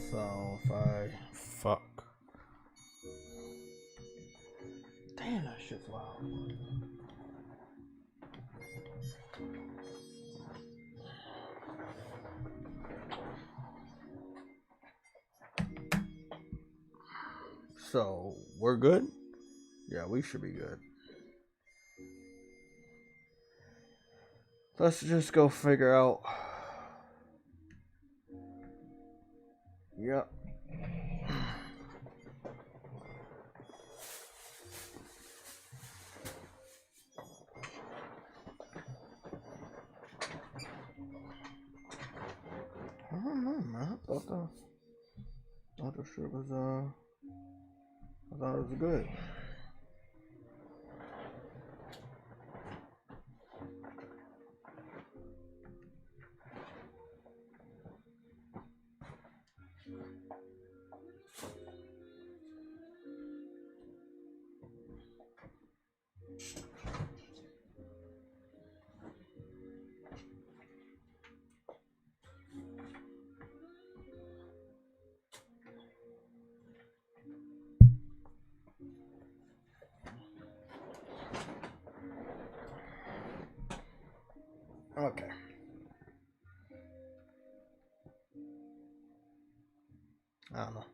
So if I fuck. Damn, that shit's loud. So we're good? Yeah, we should be good. Let's just go figure out. Yep. I don't know, man. I thought the shit was I thought it was good. Okay. I don't know.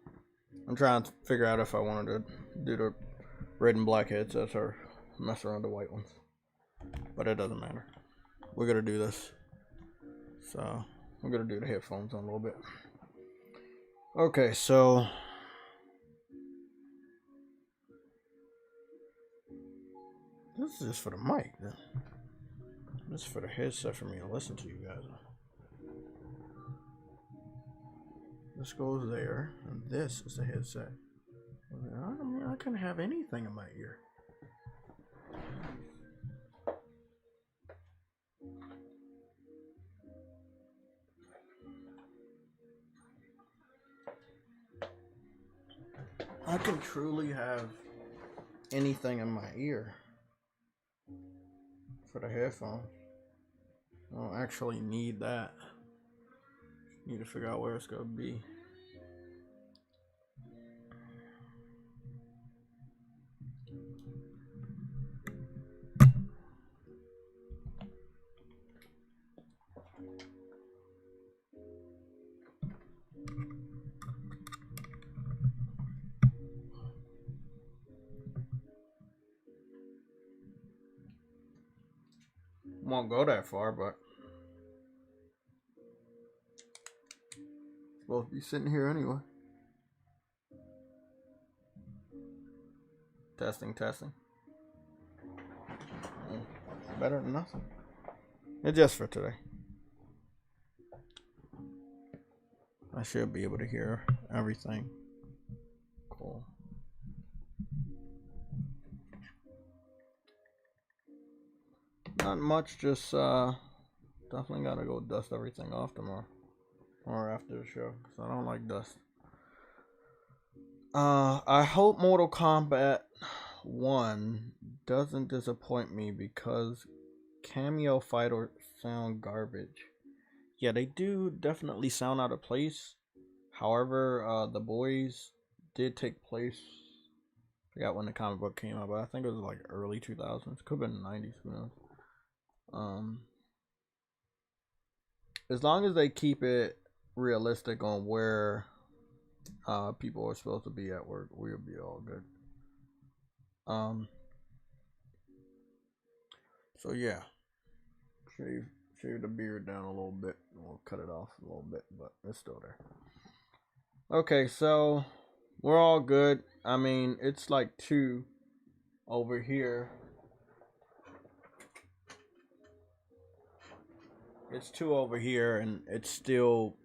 I'm trying to figure out if I wanted to do the red and black headsets or mess around the white ones. But it doesn't matter. We're gonna do this. So we're gonna do the headphones on a little bit. Okay, so this is just for the mic. This is for the headset for me to listen to you guys. This goes there, and this is the headset. I mean, I can have anything in my ear. I can truly have anything in my ear for the headphones. I don't actually need that. Need to figure out where it's gonna be. Won't go that far, but supposed to be sitting here anyway. Testing. Better than nothing. It's just for today. I should be able to hear everything. Cool. Not much, just definitely gotta go dust everything off tomorrow. Or after the show, because I don't like dust. I hope Mortal Kombat 1 doesn't disappoint me because cameo fighters sound garbage. Yeah, they do definitely sound out of place. However, the boys did take place. I forgot when the comic book came out, but I think it was like early 2000s. Could have been the 90s, who knows. As long as they keep it realistic on where people are supposed to be at work, we'll be all good. So yeah, shave the beard down a little bit. We'll cut it off a little bit, but it's still there. Okay, so we're all good. I mean, it's like 2 over here. It's 2 over here, and it's still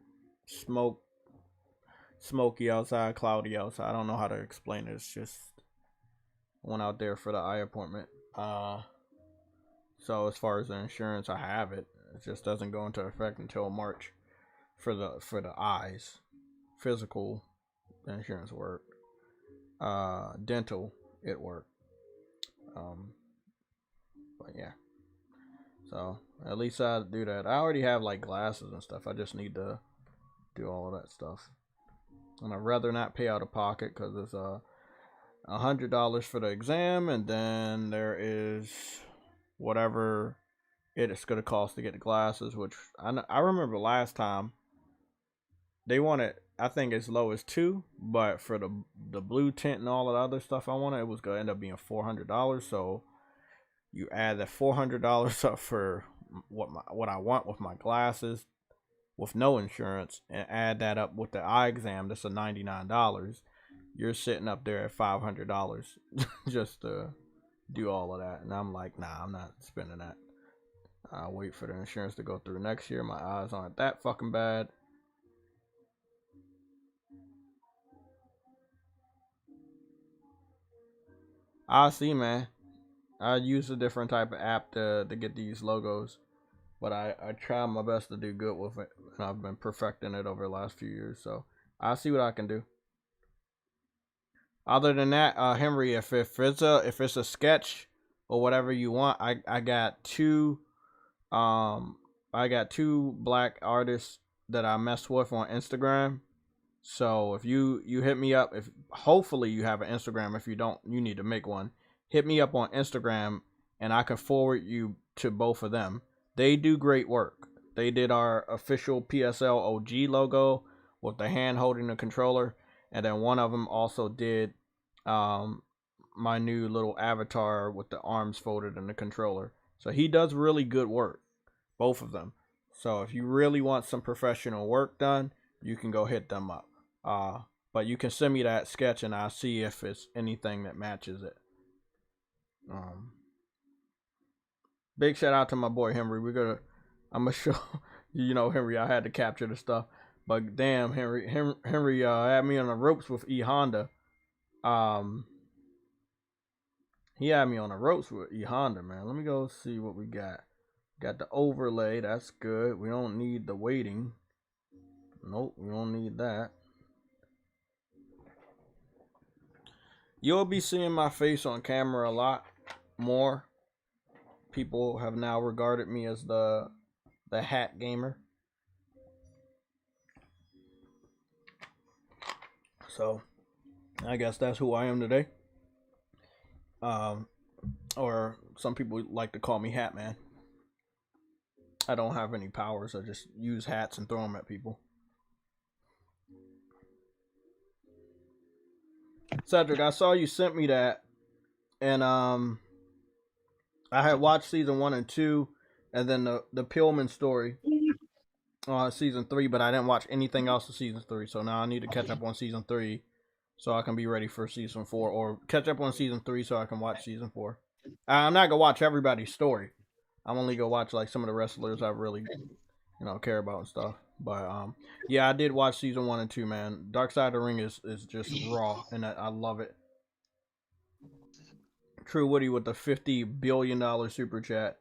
smoky outside, cloudy outside. I don't know how to explain it. It's just went out there for the eye appointment. So as far as the insurance, I have it. It just doesn't go into effect until March for the eyes. Physical, the insurance worked. Dental, it worked. But yeah. So at least I do that. I already have like glasses and stuff. I just need to do all of that stuff. and I'd rather not pay out of pocket because it's $100 for the exam, and then there is whatever it's going to cost to get the glasses, which I remember last time they wanted, I think, as low as $2, but for the blue tint and all of the other stuff I wanted, it was going to end up being $400. So you add that $400 up for what I want with my glasses with no insurance, and add that up with the eye exam, that's a $99. You're sitting up there at $500 just to do all of that. And I'm like, nah, I'm not spending that. I'll wait for the insurance to go through next year. My eyes aren't that fucking bad. I see, man. I use a different type of app to get these logos, but I try my best to do good with it, and I've been perfecting it over the last few years. So I'll see what I can do. Other than that, Henry, if it's a sketch or whatever you want, I got two black artists that I mess with on Instagram. So if you hit me up, if hopefully you have an Instagram. If you don't, you need to make one. Hit me up on Instagram and I can forward you to both of them. They do great work. They did our official PSL OG logo with the hand holding the controller, and then one of them also did my new little avatar with the arms folded in the controller. So he does really good work, both of them. So if you really want some professional work done, you can go hit them up. But you can send me that sketch and I'll see if it's anything that matches it. Big shout out to my boy Henry. I'm gonna show you know, Henry, I had to capture the stuff, but damn, Henry had me on the ropes with E Honda. He had me on the ropes with E Honda, man. Let me go see what we got. Got the overlay, that's good. We don't need the weighting. Nope, we don't need that. You'll be seeing my face on camera a lot more. People have now regarded me as the hat gamer. So I guess that's who I am today. Or some people like to call me Hat Man. I don't have any powers. I just use hats and throw them at people. Cedric, I saw you sent me that, and I had watched season 1 and 2, and then the Pillman story, season 3, but I didn't watch anything else of season 3. So now I need to catch up on season 3, so I can be ready for season 4, or catch up on season 3 so I can watch season 4. I'm not gonna watch everybody's story. I'm only gonna watch like some of the wrestlers I really, care about and stuff. But yeah, I did watch season 1 and 2, man. Dark Side of the Ring is just raw, and I love it. True Woody with the $50 billion super chat.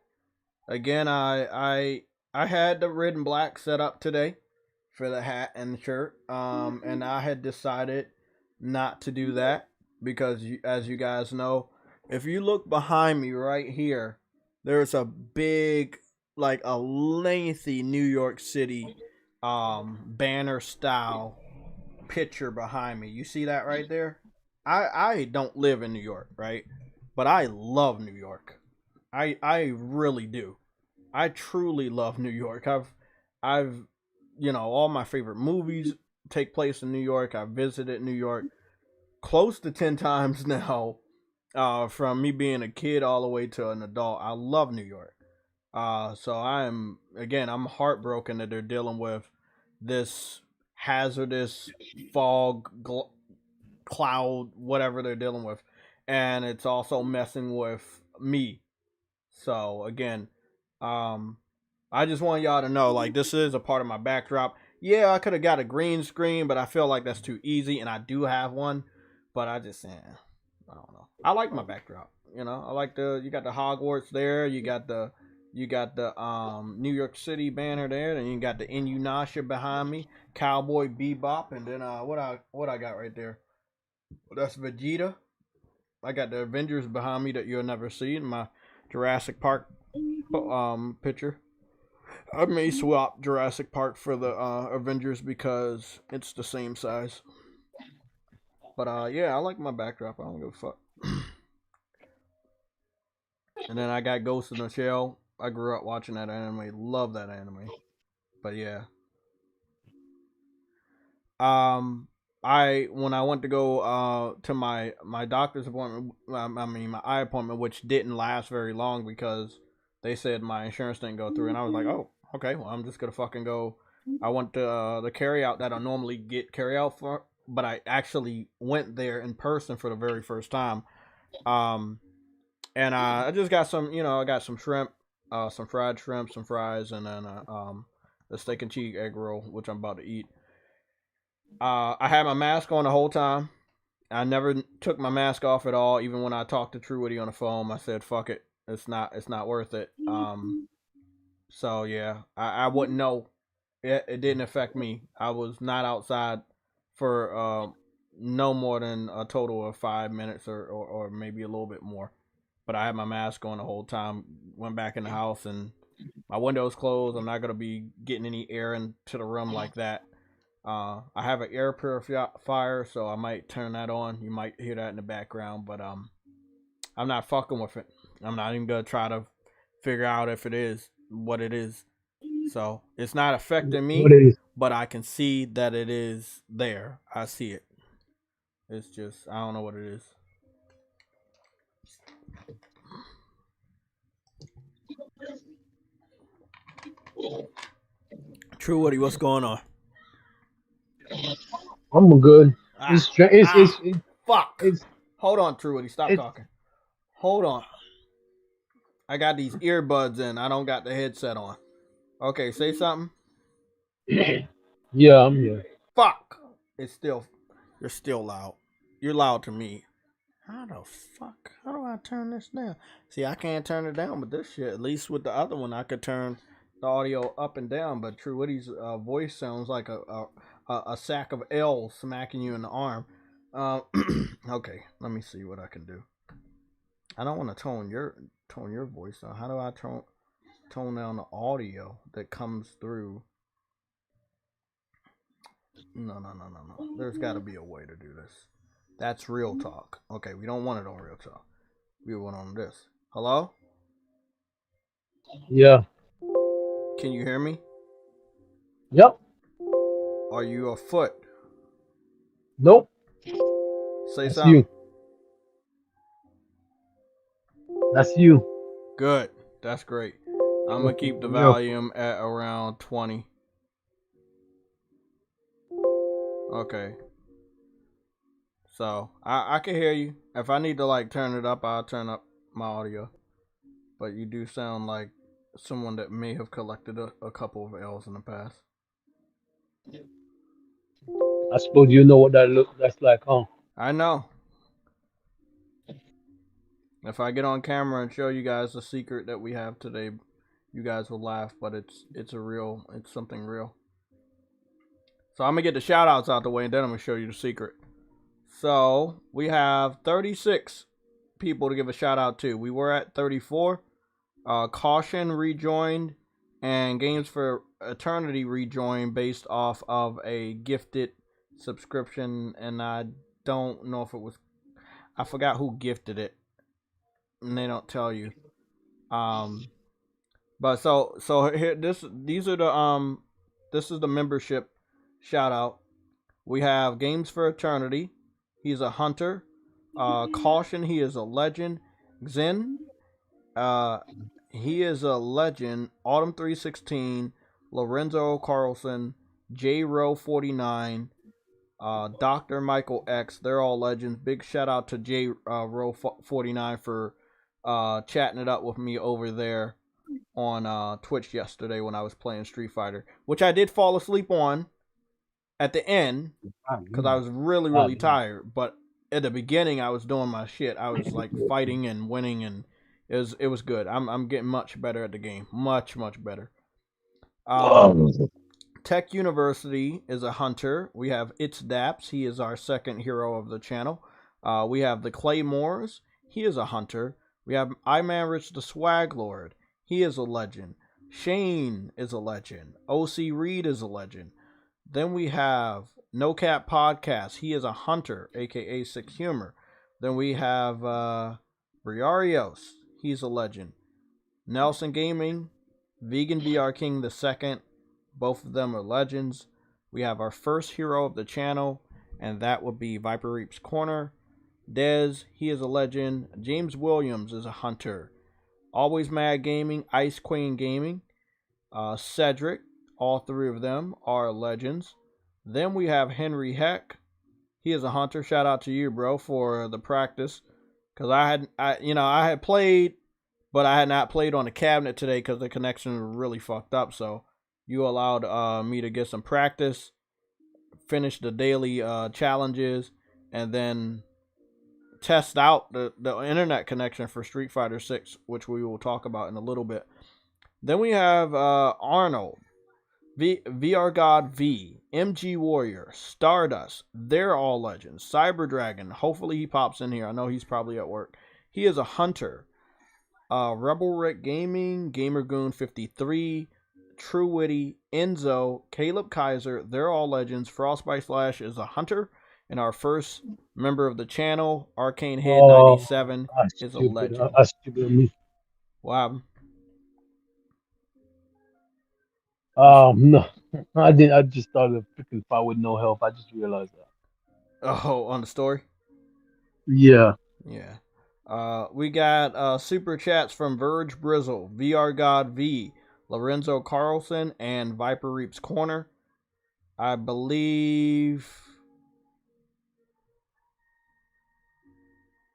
Again, I had the red and black set up today for the hat and the shirt. And I had decided not to do that because, as you guys know, if you look behind me right here, there's a big, like a lengthy New York City banner style picture behind me. You see that right there? I don't live in New York, right? But I love New York. I really do. I truly love New York. I've all my favorite movies take place in New York. I've visited New York close to 10 times now, from me being a kid all the way to an adult. I love New York. So I'm heartbroken that they're dealing with this hazardous fog, cloud, whatever they're dealing with. And it's also messing with me. So again, I just want y'all to know, like, this is a part of my backdrop. Yeah, I could have got a green screen, but I feel like that's too easy, and I do have one. But I just, I don't know. I like my backdrop. I like you got the Hogwarts there, you got the New York City banner there, and you got the Inuyasha behind me, Cowboy Bebop, and then what I got right there? That's Vegeta. I got the Avengers behind me that you'll never see in my Jurassic Park picture. I may swap Jurassic Park for the Avengers because it's the same size. But yeah, I like my backdrop. I don't give a fuck. And then I got Ghost in the Shell. I grew up watching that anime. Love that anime. But yeah. I when I went to go to my doctor's appointment, I mean my eye appointment, which didn't last very long because they said my insurance didn't go through, and I was like, oh, okay, well I'm just gonna fucking go. I went to the carry out that I normally get carry out for, but I actually went there in person for the very first time. Um, and I just got some, I got some shrimp, some fried shrimp, some fries, and then the steak and cheese egg roll, which I'm about to eat. I had my mask on the whole time. I never took my mask off at all. Even when I talked to True Woody on the phone, I said, "Fuck it, it's not worth it." So yeah, I wouldn't know. It didn't affect me. I was not outside for no more than a total of 5 minutes or maybe a little bit more. But I had my mask on the whole time. Went back in the house and my windows closed. I'm not gonna be getting any air into the room like that. I have an air purifier, so I might turn that on. You might hear that in the background, but I'm not fucking with it. I'm not even gonna try to figure out if it is what it is. So it's not affecting me, but I can see that it is there. I see it. It's just I don't know what it is. True Woody, what's going on? I'm good. Fuck. It's Hold on, True Woody, stop it's talking. Hold on. I got these earbuds in. I don't got the headset on. Okay, say something. yeah, I'm here. Fuck. It's still. You're still loud. You're loud to me. How the fuck? How do I turn this down? See, I can't turn it down, but this shit, at least with the other one, I could turn the audio up and down. But True Woody's voice sounds like a sack of L's smacking you in the arm. Okay, let me see what I can do. I don't want to tone your voice down. How do I tone down the audio that comes through? No. There's got to be a way to do this. That's real talk. Okay, we don't want it on real talk. We want on this. Hello? Yeah. Can you hear me? Yep. Are you afoot? Nope. Say That's something. you. That's you. Good. That's great. I'm going to keep the Yeah. volume at around 20. Okay. So, I can hear you. If I need to, like, turn it up, I'll turn up my audio. But you do sound like someone that may have collected a couple of L's in the past. I suppose you know what that's like, huh? I know. If I get on camera and show you guys the secret that we have today, you guys will laugh, but it's something real. So I'm gonna get the shout outs out the way and then I'm gonna show you the secret. So we have 36 people to give a shout out to. We were at 34. Caution rejoined and Games for Eternity rejoined based off of a gifted subscription, and I don't know if it was, I forgot who gifted it, and they don't tell you. But so here these are the this is the membership shout out. We have Games for Eternity. He's a hunter. Caution, he is a legend. Zen, he is a legend. Autumn 316, Lorenzo Carlson, J Row 49, Dr. Michael X. They're all legends. Big shout out to J Row 49 for chatting it up with me over there on Twitch yesterday when I was playing Street Fighter, which I did fall asleep on at the end because I was really tired. But at the beginning, I was doing my shit. I was like fighting and winning, and it was good. I'm getting much better at the game, much better. Tech University is a hunter. We have It's Daps. He is our second hero of the channel. We have the Claymores. He is a hunter. We have Iman Rich the Swag Lord. He is a legend. Shane is a legend. OC Reed is a legend. Then we have No Cap Podcast. He is a hunter, aka Six Humor. Then we have Briarios. He's a legend. Nelson Gaming, Vegan VR King the Second. Both of them are legends. We have our first hero of the channel, and that would be Viper Reap's Corner. Dez, he is a legend. James Williams is a hunter. Always Mad Gaming, Ice Queen Gaming, Cedric. All three of them are legends. Then we have Henry Heck. He is a hunter. Shout out to you, bro, for the practice. Because I had played, but I had not played on the cabinet today because the connection was really fucked up. So you allowed me to get some practice, finish the daily challenges, and then test out the internet connection for Street Fighter 6, which we will talk about in a little bit. Then we have Arnold, VR God V, MG Warrior, Stardust. They're all legends. Cyber Dragon. Hopefully he pops in here. I know he's probably at work. He is a hunter. Rebel Rick Gaming, Gamergoon 53, True Witty, Enzo, Caleb Kaiser. They're all legends. Frostbite Slash is a hunter. And our first member of the channel, Arcane Head 97, is a legend. That's stupid me. Wow. No, I didn't. I just started a freaking fight with no help. I just realized that. Oh, on the story? Yeah. Yeah. We got super chats from Verge Brizzle, VR God V, Lorenzo Carlson, and Viper Reap's Corner. I believe.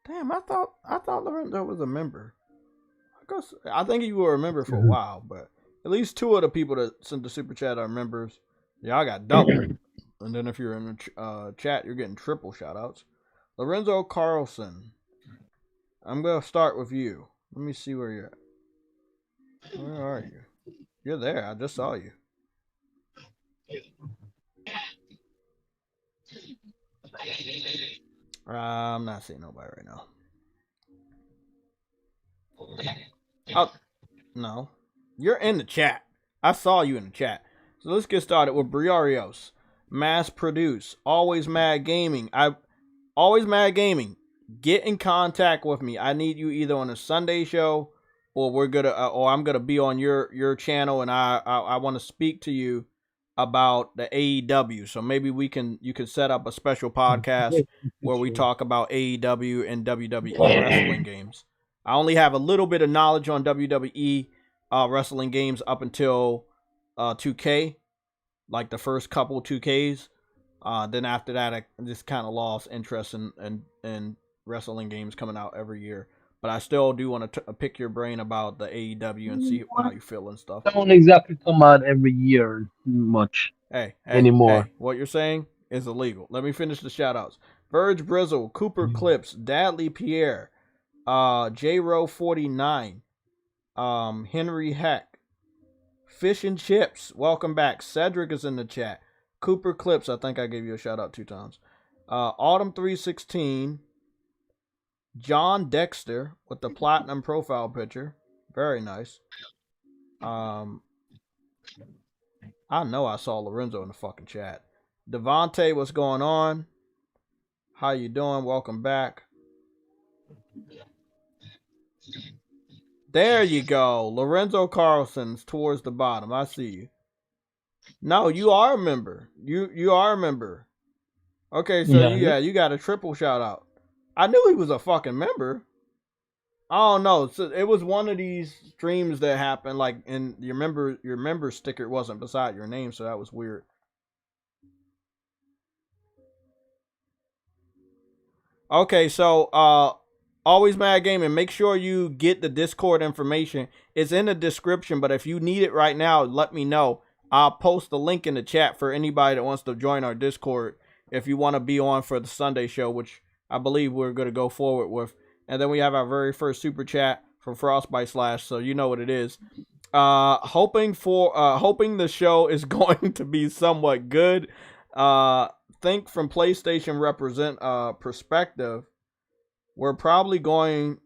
Damn, I thought Lorenzo was a member. I think you were a member for a while, but at least two of the people that sent the super chat are members. Y'all got double. And then if you're in the chat, you're getting triple shout outs. Lorenzo Carlson. I'm going to start with you. Let me see where you're at. Where are you? You're there. I just saw you. I'm not seeing nobody right now. Oh, no. You're in the chat. I saw you in the chat. So let's get started with Briarios. Mass Produce. Always Mad Gaming. Always Mad Gaming. Get in contact with me. I need you either on a Sunday show or I'm gonna be on your channel, and I want to speak to you about the AEW. So maybe you can set up a special podcast where we talk about AEW and WWE wrestling games. I only have a little bit of knowledge on WWE wrestling games up until 2K, like the first couple 2Ks. Then after that, I just kind of lost interest in wrestling games coming out every year. But I still do want to pick your brain about the AEW and see how you feel and stuff. Don't exactly come out every year much anymore. Hey, what you're saying is illegal. Let me finish the shout outs. Verge Brizzle, Cooper Clips, Dadley Pierre, J-Row 49, Henry Heck, Fish and Chips, welcome back. Cedric is in the chat. Cooper Clips, I think I gave you a shout out 2 times. Autumn 316, John Dexter with the platinum profile picture. Very nice. I know I saw Lorenzo in the fucking chat. Devontae, what's going on? How you doing? Welcome back. There you go. Lorenzo Carlson's towards the bottom. I see you. No, you are a member. You are a member. Okay, so you got a triple shout out. I knew he was a fucking member. I don't know. So it was one of these streams that happened, like, and your member sticker wasn't beside your name, so that was weird. Okay, so Always Mad Gaming, make sure you get the Discord information. It's in the description, but if you need it right now, let me know. I'll post the link in the chat for anybody that wants to join our Discord if you want to be on for the Sunday show, which I believe we're going to go forward with. And then we have our very first super chat from Frostbite Slash, so you know what it is. Hoping the show is going to be somewhat good. Think from PlayStation perspective, we're probably going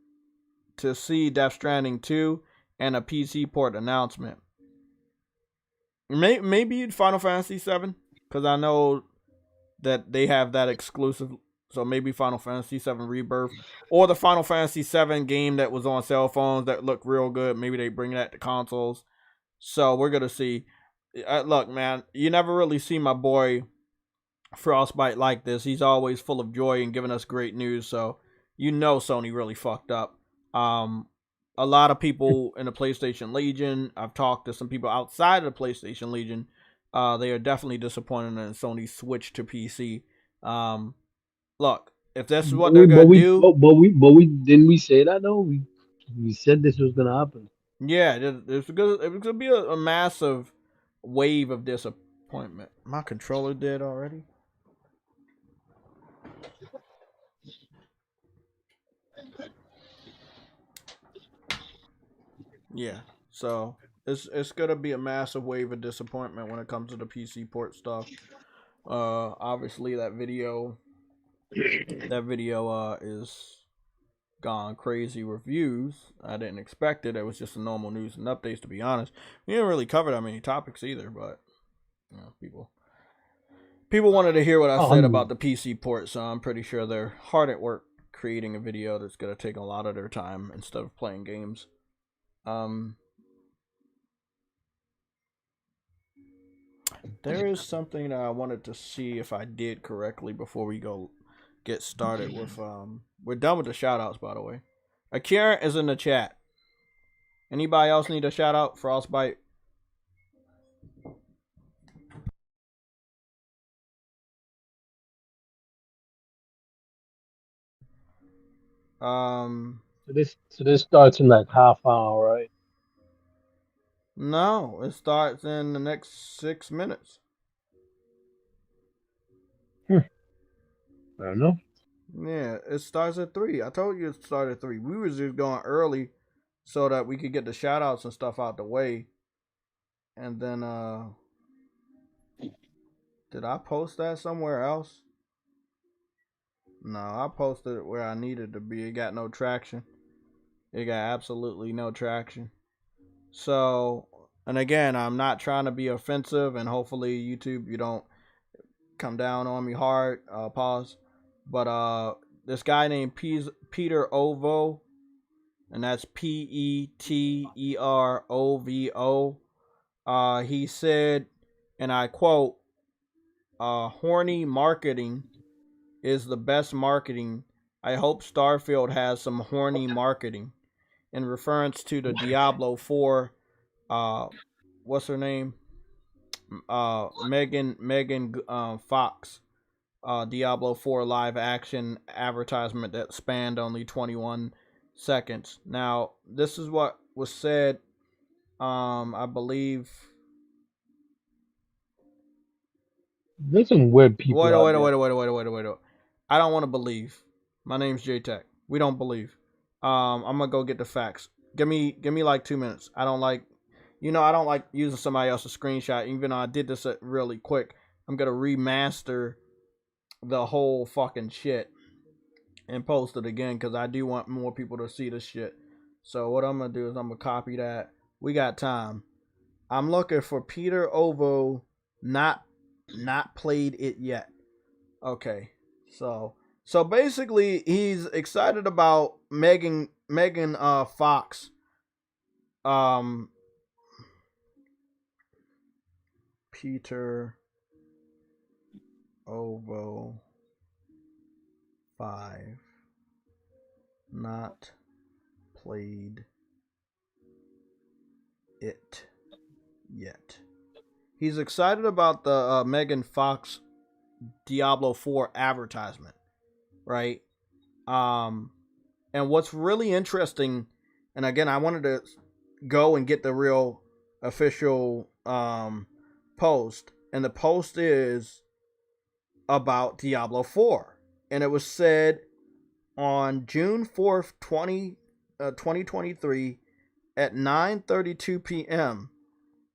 to see Death Stranding 2 and a PC port announcement. Maybe Final Fantasy 7, because I know that they have that exclusive. So maybe Final Fantasy VII Rebirth or the Final Fantasy VII game that was on cell phones that looked real good. Maybe they bring that to consoles. So we're gonna see. Look, man, you never really see my boy Frostbite like this. He's always full of joy and giving us great news. So you know Sony really fucked up. Um, a lot of people in the PlayStation Legion. I've talked to some people outside of the PlayStation Legion. They are definitely disappointed in Sony's switch to PC. Look, if this is what they're gonna do, But we didn't we say that though? We said this was gonna happen. yeah, it's gonna be a massive wave of disappointment. My controller dead already. Yeah, so it's gonna be a massive wave of disappointment when it comes to the PC port stuff. Obviously that video is gone crazy reviews. I didn't expect it. It was just a normal news and updates, to be honest. We didn't really cover that many topics either, but you know, people wanted to hear what I said about the PC port, so I'm pretty sure they're hard at work creating a video that's gonna take a lot of their time instead of playing games. There is something that I wanted to see if I did correctly before we go get started with we're done with the shout outs, by the way. Akira is in the chat. Anybody else need a shout out? Frostbite. So this starts in like half hour, right? No, it starts in the next 6 minutes. I don't know. Yeah, it starts at 3. I told you it started at 3. We was just going early so that we could get the shout outs and stuff out the way. And then did I post that somewhere else? No, I posted it where I needed to be. It got no traction. It got absolutely no traction. So, and again, I'm not trying to be offensive, and hopefully YouTube, you don't come down on me hard. Pause. But this guy named Peter Ovo, and that's Peterovo. He said, and I quote, "Horny marketing is the best marketing. I hope Starfield has some horny marketing," in reference to the Diablo 4. What's her name? Megan Fox. Diablo 4 live action advertisement that spanned only 21 seconds. Now, this is what was said. I believe. There's some weird people out there. Wait. I don't want to believe. My name's JTech. We don't believe. I'm gonna go get the facts. Give me like 2 minutes. I don't like using somebody else's screenshot. Even though I did this really quick, I'm gonna remaster the whole fucking shit and post it again because I do want more people to see this shit. So what I'm gonna do is I'm gonna copy that. We got time. I'm looking for Peter Ovo. Not played it yet. Okay, so basically he's excited about Megan Fox. Peter Ovo 5 not played it yet. He's excited about the Megan Fox Diablo 4 advertisement, right? And what's really interesting, and again, I wanted to go and get the real official post, and the post is about Diablo 4, and it was said on June 4th, 2023 at 9:32 p.m.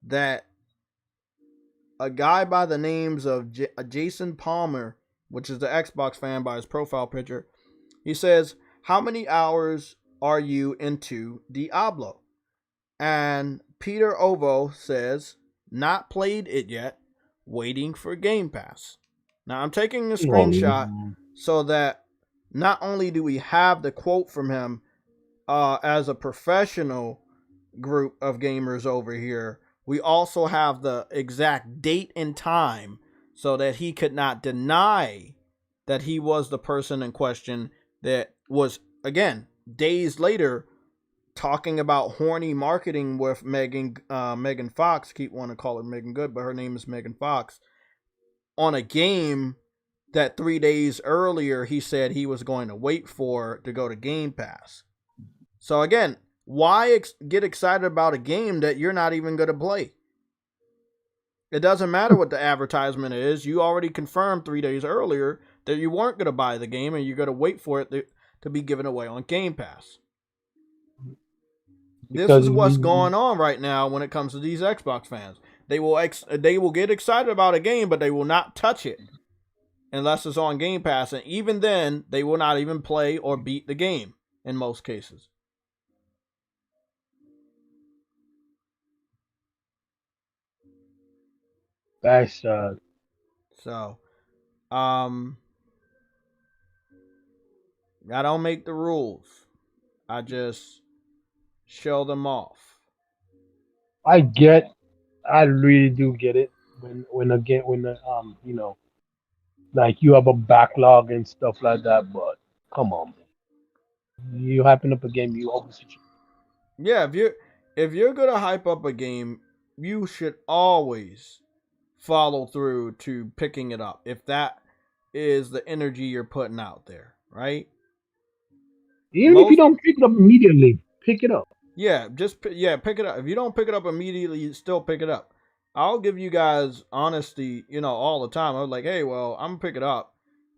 that a guy by the names of Jason Palmer, which is the Xbox fan by his profile picture, he says, "How many hours are you into Diablo?" And Peter Ovo says, "Not played it yet. waiting for Game Pass. Now I'm taking a Oh, screenshot so that not only do we have the quote from him as a professional group of gamers over here, we also have the exact date and time so that he could not deny that he was the person in question that was, again, days later talking about horny marketing with Megan Fox. Keep wanting to call her Megan Good, but her name is Megan Fox, on a game that 3 days earlier he said he was going to wait for to go to Game Pass. So again, why get excited about a game that you're not even going to play? It doesn't matter what the advertisement is. You already confirmed 3 days earlier that you weren't going to buy the game and you're going to wait for it to be given away on Game Pass. This because is what's going on right now when it comes to these Xbox fans. They will get excited about a game, but they will not touch it unless it's on Game Pass, and even then, they will not even play or beat the game in most cases. that's So, I don't make the rules. I just show them off. I get, I really do get it when again when like you have a backlog and stuff like that, but come on, man. You hyping up a game, you obviously Yeah, if you're gonna hype up a game, you should always follow through to picking it up. If that is the energy you're putting out there, right? even if you Most don't pick it up immediately, pick it up. Yeah, pick it up. If you don't pick it up immediately, still pick it up. I'll give you guys honesty, all the time. I was like, hey, well, I'm gonna pick it up.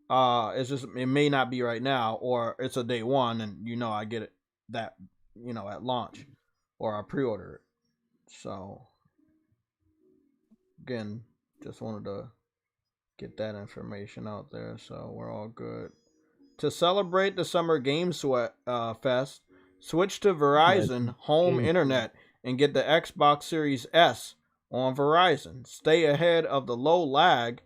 It's just it may not be right now, or it's a day one, and I get it that at launch, or I pre-order it. So again, just wanted to get that information out there, so we're all good. To celebrate the Summer Game Fest, switch to Right. Verizon Home Game Sweat. Internet and get the Xbox Series S on Verizon. Stay ahead of the low lag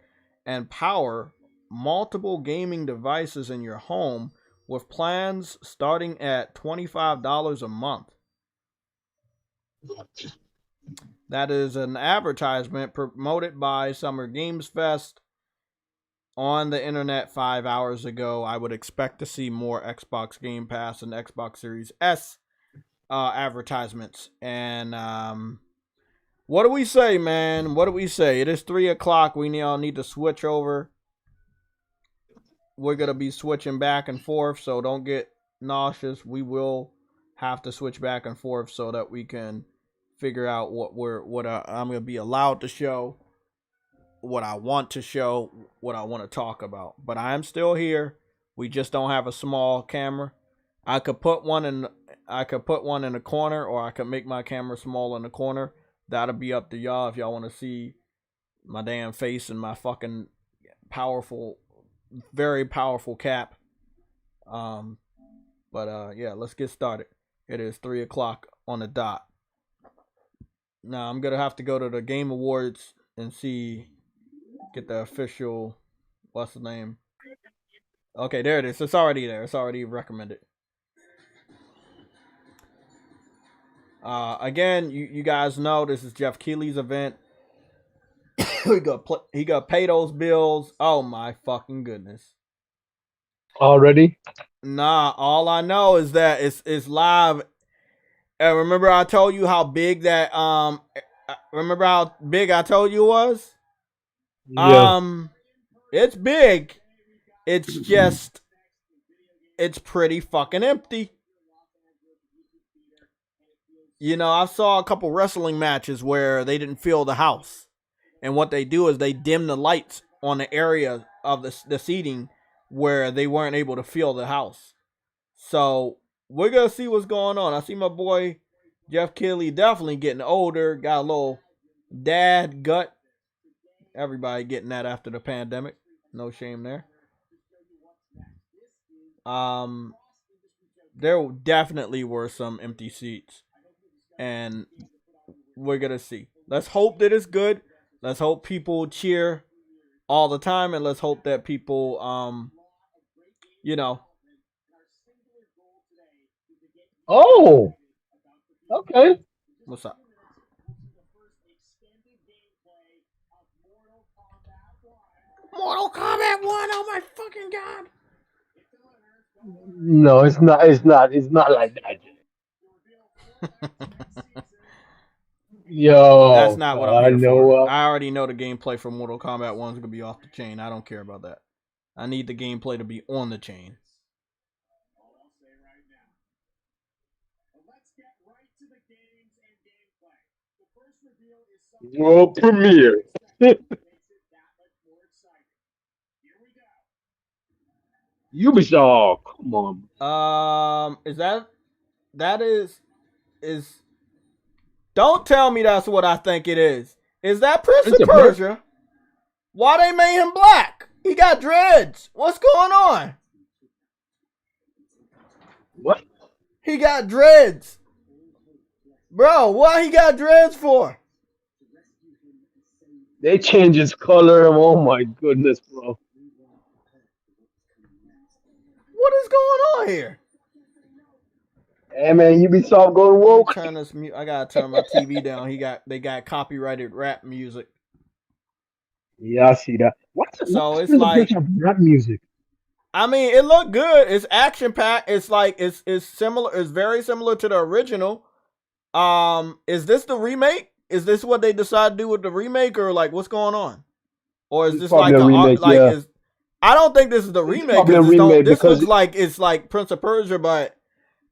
and power multiple gaming devices in your home with plans starting at $25 a month. That is an advertisement promoted by Summer Games Fest on the internet 5 hours ago. I would expect to see more Xbox Game Pass and Xbox Series S advertisements. And what do we say, man? What do we say? It is 3 o'clock. We all need to switch over. We're gonna be switching back and forth, so don't get nauseous. We will have to switch back and forth so that we can figure out what I'm gonna be allowed to show, what I want to show, what I want to talk about. But I am still here. We just don't have a small camera. I could put one in a corner, or I could make my camera small in the corner. That'll be up to y'all if y'all want to see my damn face and my fucking powerful, very powerful cap. Um, but yeah, let's get started. It is 3 o'clock on the dot. Now I'm gonna have to go to the Game Awards and get the official, what's the name? Okay, there it is. It's already there. It's already recommended. Again, you guys know this is Jeff Keighley's event. He got pay those bills. Oh my fucking goodness. Already? Nah, all I know is that it's live. Remember I told you how big that remember how big I told you it was? Yeah. It's big. It's just it's pretty fucking empty. I saw a couple wrestling matches where they didn't fill the house. And what they do is they dim the lights on the area of the seating where they weren't able to fill the house. So we're going to see what's going on. I see my boy Jeff Keighley definitely getting older. Got a little dad gut. Everybody getting that after the pandemic. No shame there. Um, there definitely were some empty seats. And we're going to see. Let's hope that it's good. Let's hope people cheer all the time, and let's hope that people, you know, Oh, okay. what's up? Mortal Kombat 1, oh my fucking god! No, it's not. It's not. It's not like that. That's Yo, not what I'm I here know for. what. I already know the gameplay for Mortal Kombat 1 is going to be off the chain. I don't care about that. I need the gameplay to be on the chain. World premiere. Ubisoft. Come on. Is that is don't tell me that's what I think it is. Is that Prince Prince of of Persia. Persia? Why they made him black? He got dreads. What's going on? What? He got dreads. Bro, what he got dreads for? They change his color. Oh my goodness, bro. What is going on here? Hey man, Ubisoft going Let me woke. turn this I gotta turn my TV down. They got copyrighted rap music. Yeah, I see that. What's So it's Prince of like, Persia rap music? I mean, it looked good. It's action packed. It's like it's similar. It's very similar to the original. Is this the remake? Is this what they decide to do with the remake, or like what's going on? Or is It's this probably like a remake. like Yeah, is? I don't think this is the it's remake probably a because remake this because looks like it's like Prince of Persia, but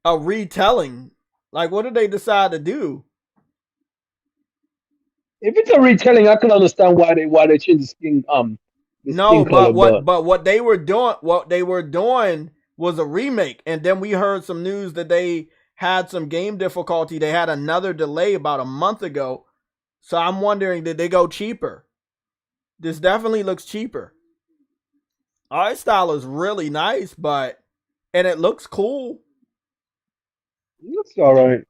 a retelling. Like, what did they decide to do? if it's a retelling, I can understand why they changed the No, skin color. But but what they were doing was a remake, and then we heard some news that they had some game difficulty. They had another delay about a month ago. So I'm wondering, did they go cheaper? This definitely looks cheaper. Art style is really nice, and it looks cool. it's all right.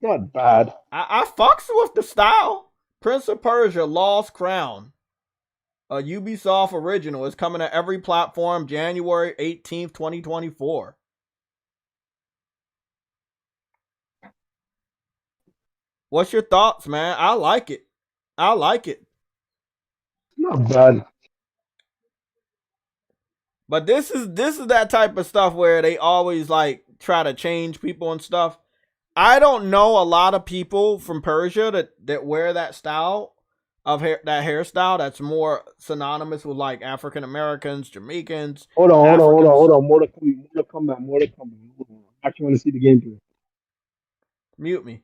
Not bad. I fucks with the style. Prince of Persia: Lost Crown, a Ubisoft original, is coming to every platform January 18th, 2024. What's your thoughts, man? I like it. I like it. Not bad. But this is that type of stuff where they always like try to change people and stuff. I don't know a lot of people from Persia that wear that style of hair, that hairstyle that's more synonymous with like African Americans, Jamaicans, Hold Africans. on. Mortal Kombat. Hold on. I actually want to see the gameplay. Mute me,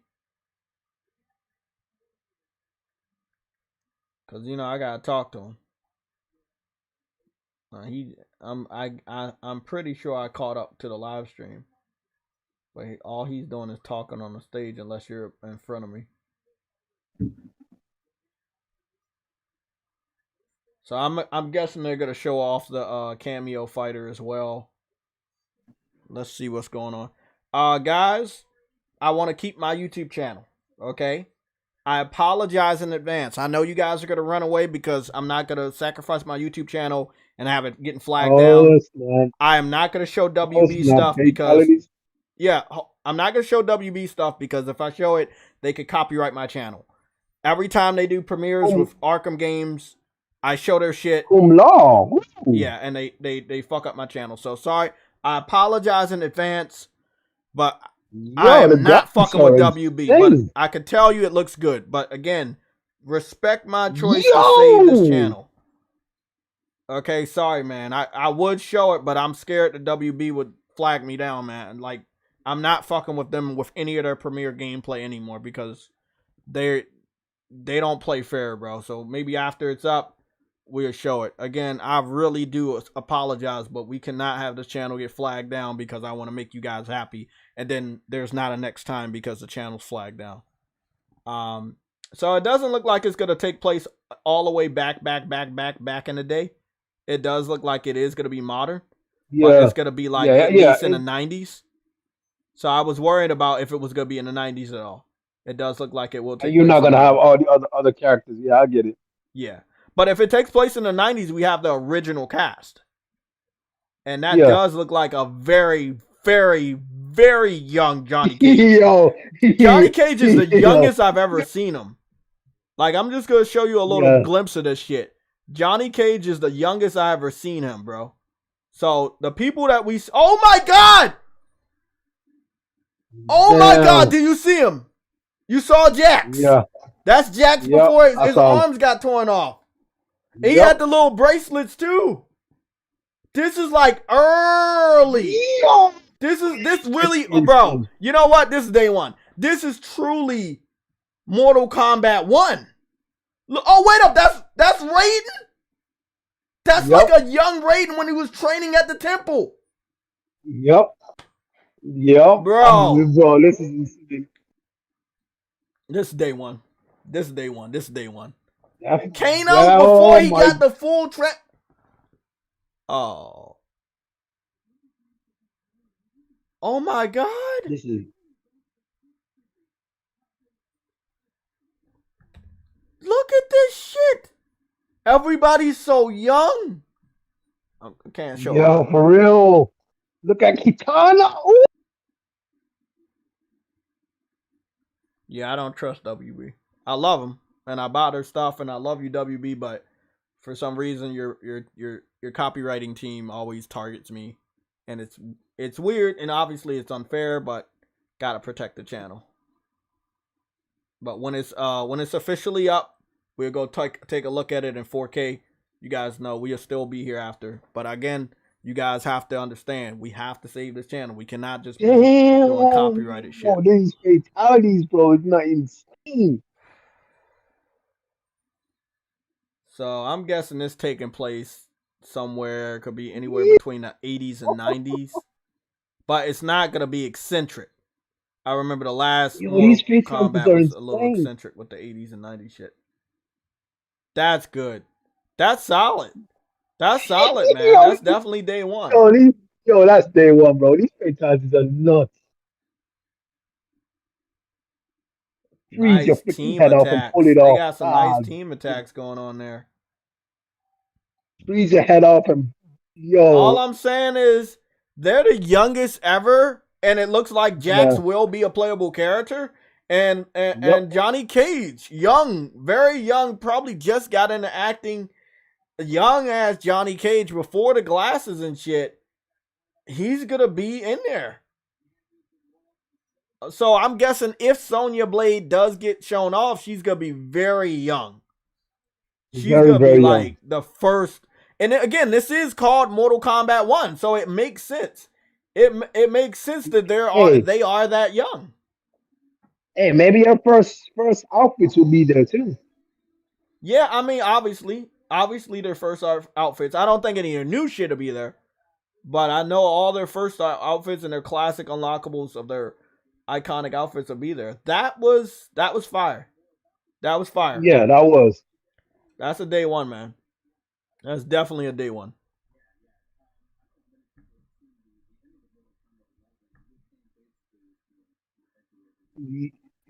cause I gotta talk to him. I'm pretty sure I caught up to the live stream, but all he's doing is talking on the stage unless you're in front of me. So I'm guessing they're gonna show off the cameo fighter as well. Let's see what's going on. Guys, I want to keep my YouTube channel. Okay, I apologize in advance. I know you guys are gonna run away because I'm not gonna sacrifice my YouTube channel and have it getting flagged down. Oh snap! I am not gonna show Oh WB snap! stuff because Fatalities. yeah, I'm not gonna show WB stuff because if I show it, they could copyright my channel. Every time they do premieres with Arkham games, I show their shit. Cum law. Yeah, and they fuck up my channel. So sorry. I apologize in advance, but I Yo, the am not graphics fucking with are WB. But insane. I can tell you it looks good. But again, respect my choice to save this Yo. channel. Okay, sorry, man. I would show it, but I'm scared that WB would flag me down, man. Like, I'm not fucking with them with any of their premiere gameplay anymore because they don't play fair, bro. So maybe after it's up, we'll show it. Again, I really do apologize, but we cannot have this channel get flagged down because I want to make you guys happy. And then there's not a next time because the channel's flagged down. So it doesn't look like it's going to take place all the way back in the day. It does look like it is going to be modern, but it's going to be like at least in the 90s. So I was worried about if it was going to be in the 90s at all. It does look like it will And take you're place not in the gonna have 90s. all the other characters. Yeah, I get it. Yeah. But if it takes place in the 90s, we have the original cast. And that Yeah. does look like a very, very, very young Johnny Cage. Yo, Johnny Cage is the yo, youngest I've ever seen him. Like, I'm just going to show you a little yeah. glimpse of this shit. Johnny Cage is the youngest I ever seen him, bro. So, the people that we... Oh, my God! Oh, my God! Did you see him? You saw Jax. Yeah. That's Jax Yep, before I his saw him. arms got torn off. He Yep. had the little bracelets, too. This is like early. Yo. This really, bro. You know what? This is day one. This is truly Mortal Kombat 1. Oh, wait up. That's Raiden? That's Yep. like a young Raiden when he was training at the temple. Yep. Yep. Bro. Bro, this is This is day one. This is day one. This is day one. yeah, Kano, before he got the full trap. Oh. Oh my God. This is Look at this shit. Everybody's so young. I can't show yo, it. for real. Look at Kitana. Ooh. Yeah, I don't trust WB. I love them and I buy their stuff and I love you WB, but for some reason your copywriting team always targets me, and it's weird and obviously it's unfair, but gotta protect the channel. But when it's officially up, we'll go take a look at it in 4K. You guys know we'll still be here after. But again, you guys have to understand, we have to save this channel. We cannot just be doing copyrighted shit. Oh, these fatalities, bro, it's not insane. So I'm guessing this taking place somewhere. It could be anywhere between the 80s and 90s. But it's not gonna be eccentric. I remember the last Mortal Kombat was a little eccentric with the 80s and 90s shit. That's good. That's solid. That's solid, man. That's definitely day one. Yo, that's day one, bro. These fatalities are nuts. Freeze your Nice team head off and pull attacks. it They off. got some nice team attacks going on there. Freeze your head off and yo. All I'm saying is they're the youngest ever, and it looks like Jax will be a playable character. And Johnny Cage, young, very young, probably just got into acting. Young as Johnny Cage before the glasses and shit. He's gonna be in there. So I'm guessing if Sonya Blade does get shown off, she's gonna be very young. She's gonna be like the first. And again, this is called Mortal Kombat 1, so it makes sense. It makes sense that they are that young. Hey, maybe her first outfits will be there too. Yeah, I mean, obviously their first outfits. I don't think any of their new shit will be there, but I know all their first outfits and their classic unlockables of their iconic outfits will be there. That was fire. That was fire. Yeah, that was. That's a day one, man. That's definitely a day one.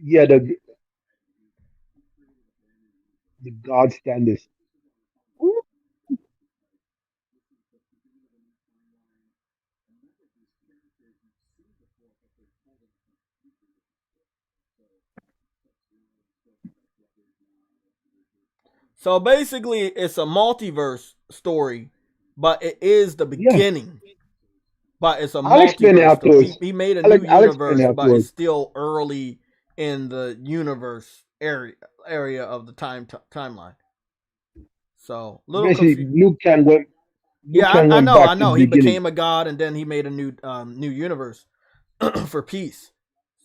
Yeah, the God standards. So basically, it's a multiverse story, but it is the beginning. Yeah. But it's a multiverse story. He made a new universe, but it's still early in the universe area of the timeline. So little Luke can win. I know. He became a god, and then he made a new universe for peace.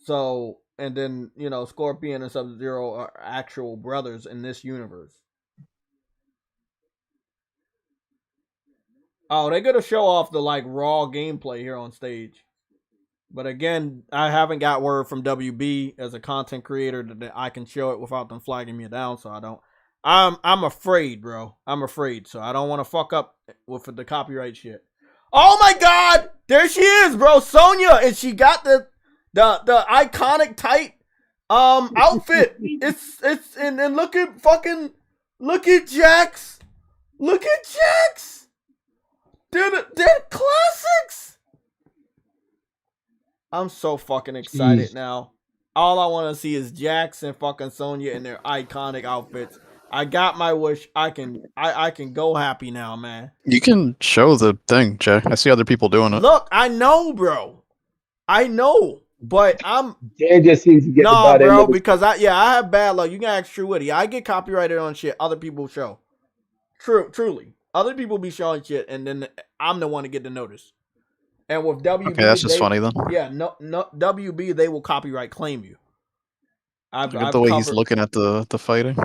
So, and then Scorpion and Sub-Zero are actual brothers in this universe. Oh, they're gonna show off the raw gameplay here on stage. But again, I haven't got word from WB as a content creator that I can show it without them flagging me down, so I don't. I'm afraid, bro. I'm afraid, so I don't want to fuck up with the copyright shit. Oh my God, there she is, bro, Sonya, and she got the iconic tight outfit. It's and look at Jax. Look at Jax. They're classics. I'm so fucking excited Jeez. now. All I want to see is Jax and fucking Sonya in their iconic outfits. I got my wish. I can go happy now, man. You can show the thing, Jay. I see other people doing it. Look, I know, bro. I know, but I'm Jay just seems to get the nah, bad end bro, of the because I have bad luck. You can ask True Witty. I get copyrighted on shit other people show. Truly. Other people be showing shit, and then I'm the one to get the notice. And with WB, Okay, that's just funny then. Yeah, no, WB, they will copyright claim you. Look at the way he's looking at the fighting.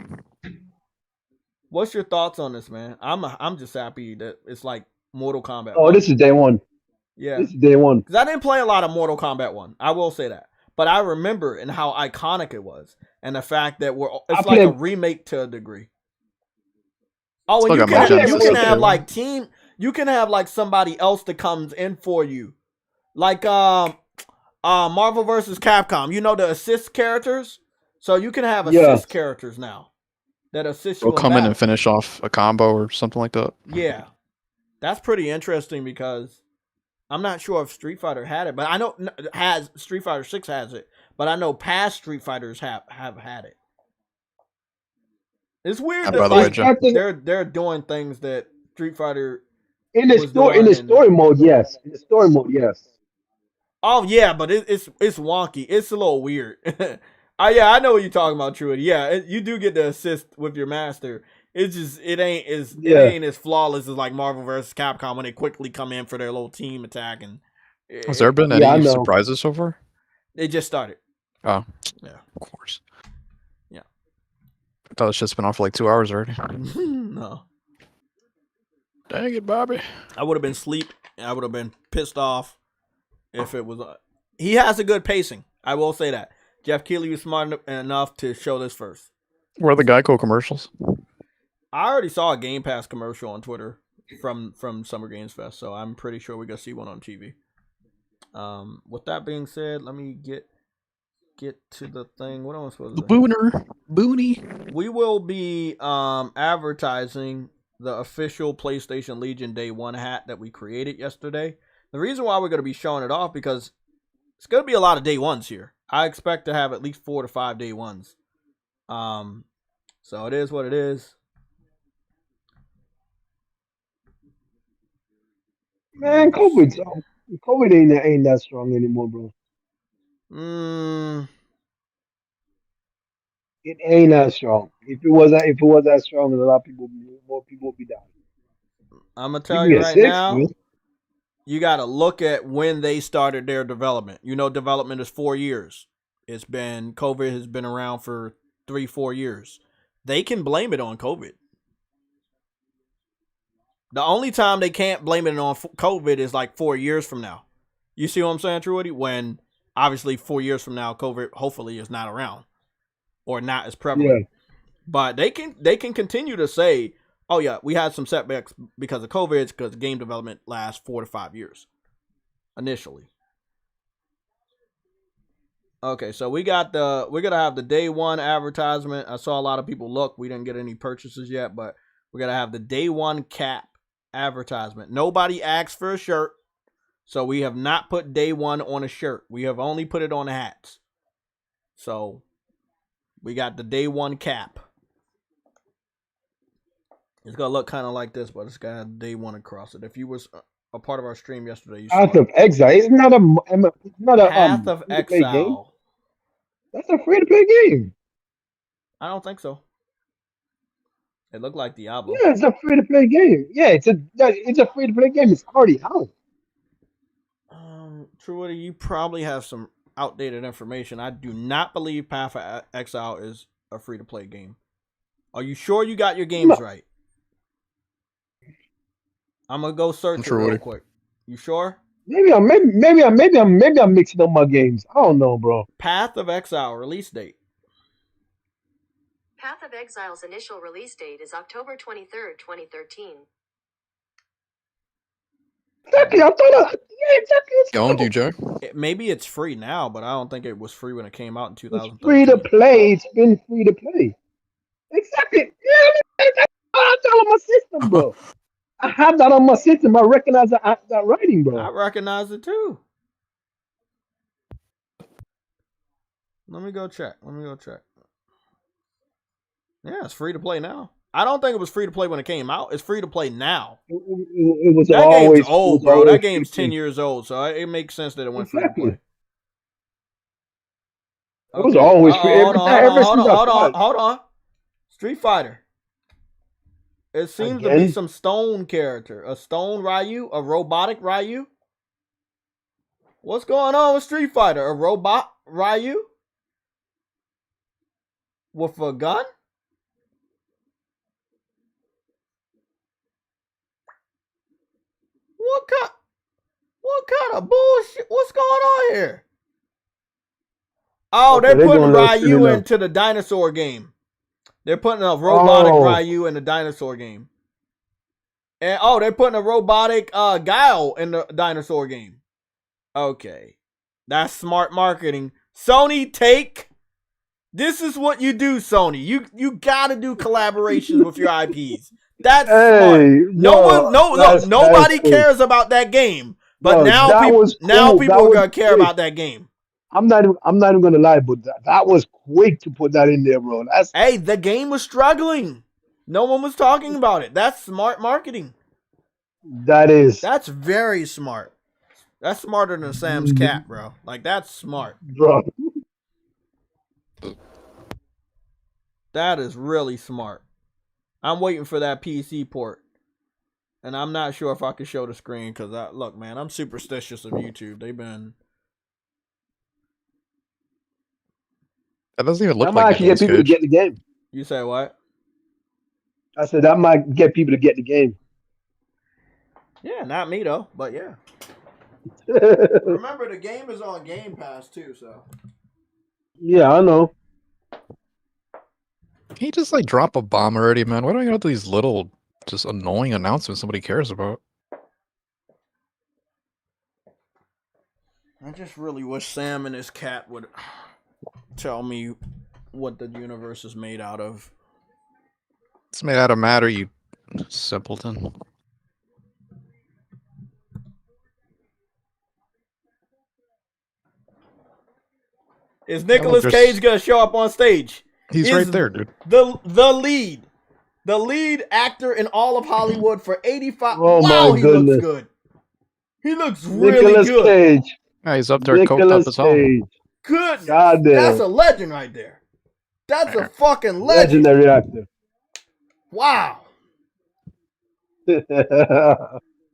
What's your thoughts on this, man? I'm just happy that it's like Mortal Kombat. Oh, 1. this is day one. Yeah, this is day one. Because I didn't play a lot of Mortal Kombat 1. I will say that, but I remember and how iconic it was, and the fact that it's like a remake to a degree. Oh, and you can have like team. You can have like somebody else that comes in for you, like Marvel vs. Capcom. You know the assist characters, so you can have assist characters now that assist you. Will come in and finish off a combo or something like that. Yeah, that's pretty interesting because I'm not sure if Street Fighter had it, but I know Street Fighter 6 has it, but I know past Street Fighters have had it. It's weird that like they're doing things that Street Fighter in the story mode, yes. In the story mode, yes. Oh yeah, but it's wonky. It's a little weird. I know what you're talking about, Truity. Yeah, you do get to assist with your master. It's just it ain't as flawless as like Marvel vs. Capcom when they quickly come in for their little team attack. And has there been any surprises so far? It just started. Oh, yeah, of course. Yeah, I thought it's just been on for like 2 hours already. No. Dang it, Bobby. I would have been asleep. I would have been pissed off if it was. He has a good pacing. I will say that. Jeff Keighley was smart enough to show this first. Where are the Geico commercials? I already saw a Game Pass commercial on Twitter from Summer Games Fest, so I'm pretty sure we're gonna see one on TV. With that being said, let me get to the thing. What am I supposed to do? Boonie. We will be advertising the official PlayStation Legion Day 1 hat that we created yesterday. The reason why we're going to be showing it off because it's going to be a lot of day ones here. I expect to have at least 4 to 5 day ones. So it is what it is. Man, COVID ain't that strong anymore, bro. It ain't that strong. If it was that strong, a lot of more people would be dying. I'm gonna tell you right now. Man. You got to look at when they started their development. You know, development is 4 years. COVID has been around for 3-4 years. They can blame it on COVID. The only time they can't blame it on COVID is like 4 years from now. You see what I'm saying, Truity? When obviously 4 years from now, COVID hopefully is not around or not as prevalent. Yeah. But they can continue to say, oh yeah, we had some setbacks because of COVID, because game development lasts 4 to 5 years initially. Okay, so we're gonna have the day 1 advertisement. I saw a lot of people look. We didn't get any purchases yet, but we're gonna have the day 1 cap advertisement. Nobody asked for a shirt, so we have not put day 1 on a shirt. We have only put it on the hats. So we got the day 1 cap. It's gonna look kind of like this, but it's got day 1 across it. If you was a part of our stream yesterday, you Path of Exile. It's not a Path of Exile. That's a free to play game. I don't think so. It looked like Diablo. Yeah, it's a free to play game. Yeah, it's a free to play game. It's already out. Truity, you probably have some outdated information. I do not believe Path of Exile is a free to play game. Are you sure you got your games right? I'm gonna go search it real quick. You sure? Maybe I'm mixing up my games. I don't know, bro. Path of Exile release date. Path of Exile's initial release date is October 23rd, 2013. Exactly. I thought. Yeah, exactly. It's Going to you, Joe. Maybe it's free now, but I don't think it was free when it came out in It's free to 2013. play. It's been free to play. Exactly. Yeah, that's what I got on my system, bro. I have that on my system. I recognize that writing, I bro. recognize it too. Let me go check. Yeah, it's free to play now. I don't think it was free to play when it came out. It's free to play now. It was That game's always. It old, was bro. That always game's 10 free. years old, so it makes sense that it went free to Exactly. play. It was Okay. always free. Hold Every on, time, ever since I started. hold on. Street Fighter. It seems to be Again, some stone character. A stone Ryu? A robotic Ryu? What's going on with Street Fighter? A robot Ryu? With a gun? What kind of bullshit? What's going on here? Oh, okay, they're they're putting doing a little silly Ryu now. into the dinosaur game. They're putting a robotic Oh, Ryu in the dinosaur game. And they're putting a robotic Guile in the dinosaur game. Okay. That's smart marketing. Sony, this is what you do, Sony. You gotta do collaborations with your IPs. That's smart. hey, look, that's Nobody cool. cares about that game. But No, now that was cool. people That are was gonna care quick. about that game. I'm not even gonna lie, but that was quick to put that in there, bro. Hey, the game was struggling. No one was talking about it. That's smart marketing. That is, That's very smart. That's smarter than Sam's cat, bro. Like, that's smart. bro. That is really smart. I'm waiting for that PC port. And I'm not sure if I can show the screen because, look, man, I'm superstitious of YouTube. They've been... That doesn't even That look might like actually get Nicolas people to Cage. get the game. You say what? I said that might get people to get the game. Yeah, not me, though. But, yeah. Remember, the game is on Game Pass, too, so... Yeah, I know. Can you just like drop a bomb already, man? Why don't you have these little, just annoying announcements nobody cares about? I just really wish Sam and his cat would tell me what the universe is made out of. It's made out of matter, you simpleton. Is Nicolas Cage gonna show up on stage? He's right there, dude. The lead actor in all of Hollywood for 85. Oh wow, my he looks goodness. good. He looks really Nicolas good. Cage. Yeah, he's up there coked up Nicolas as hell. Cage. Goodness, God damn. that's a legend right there. That's a fucking legend. Legendary actor. Wow.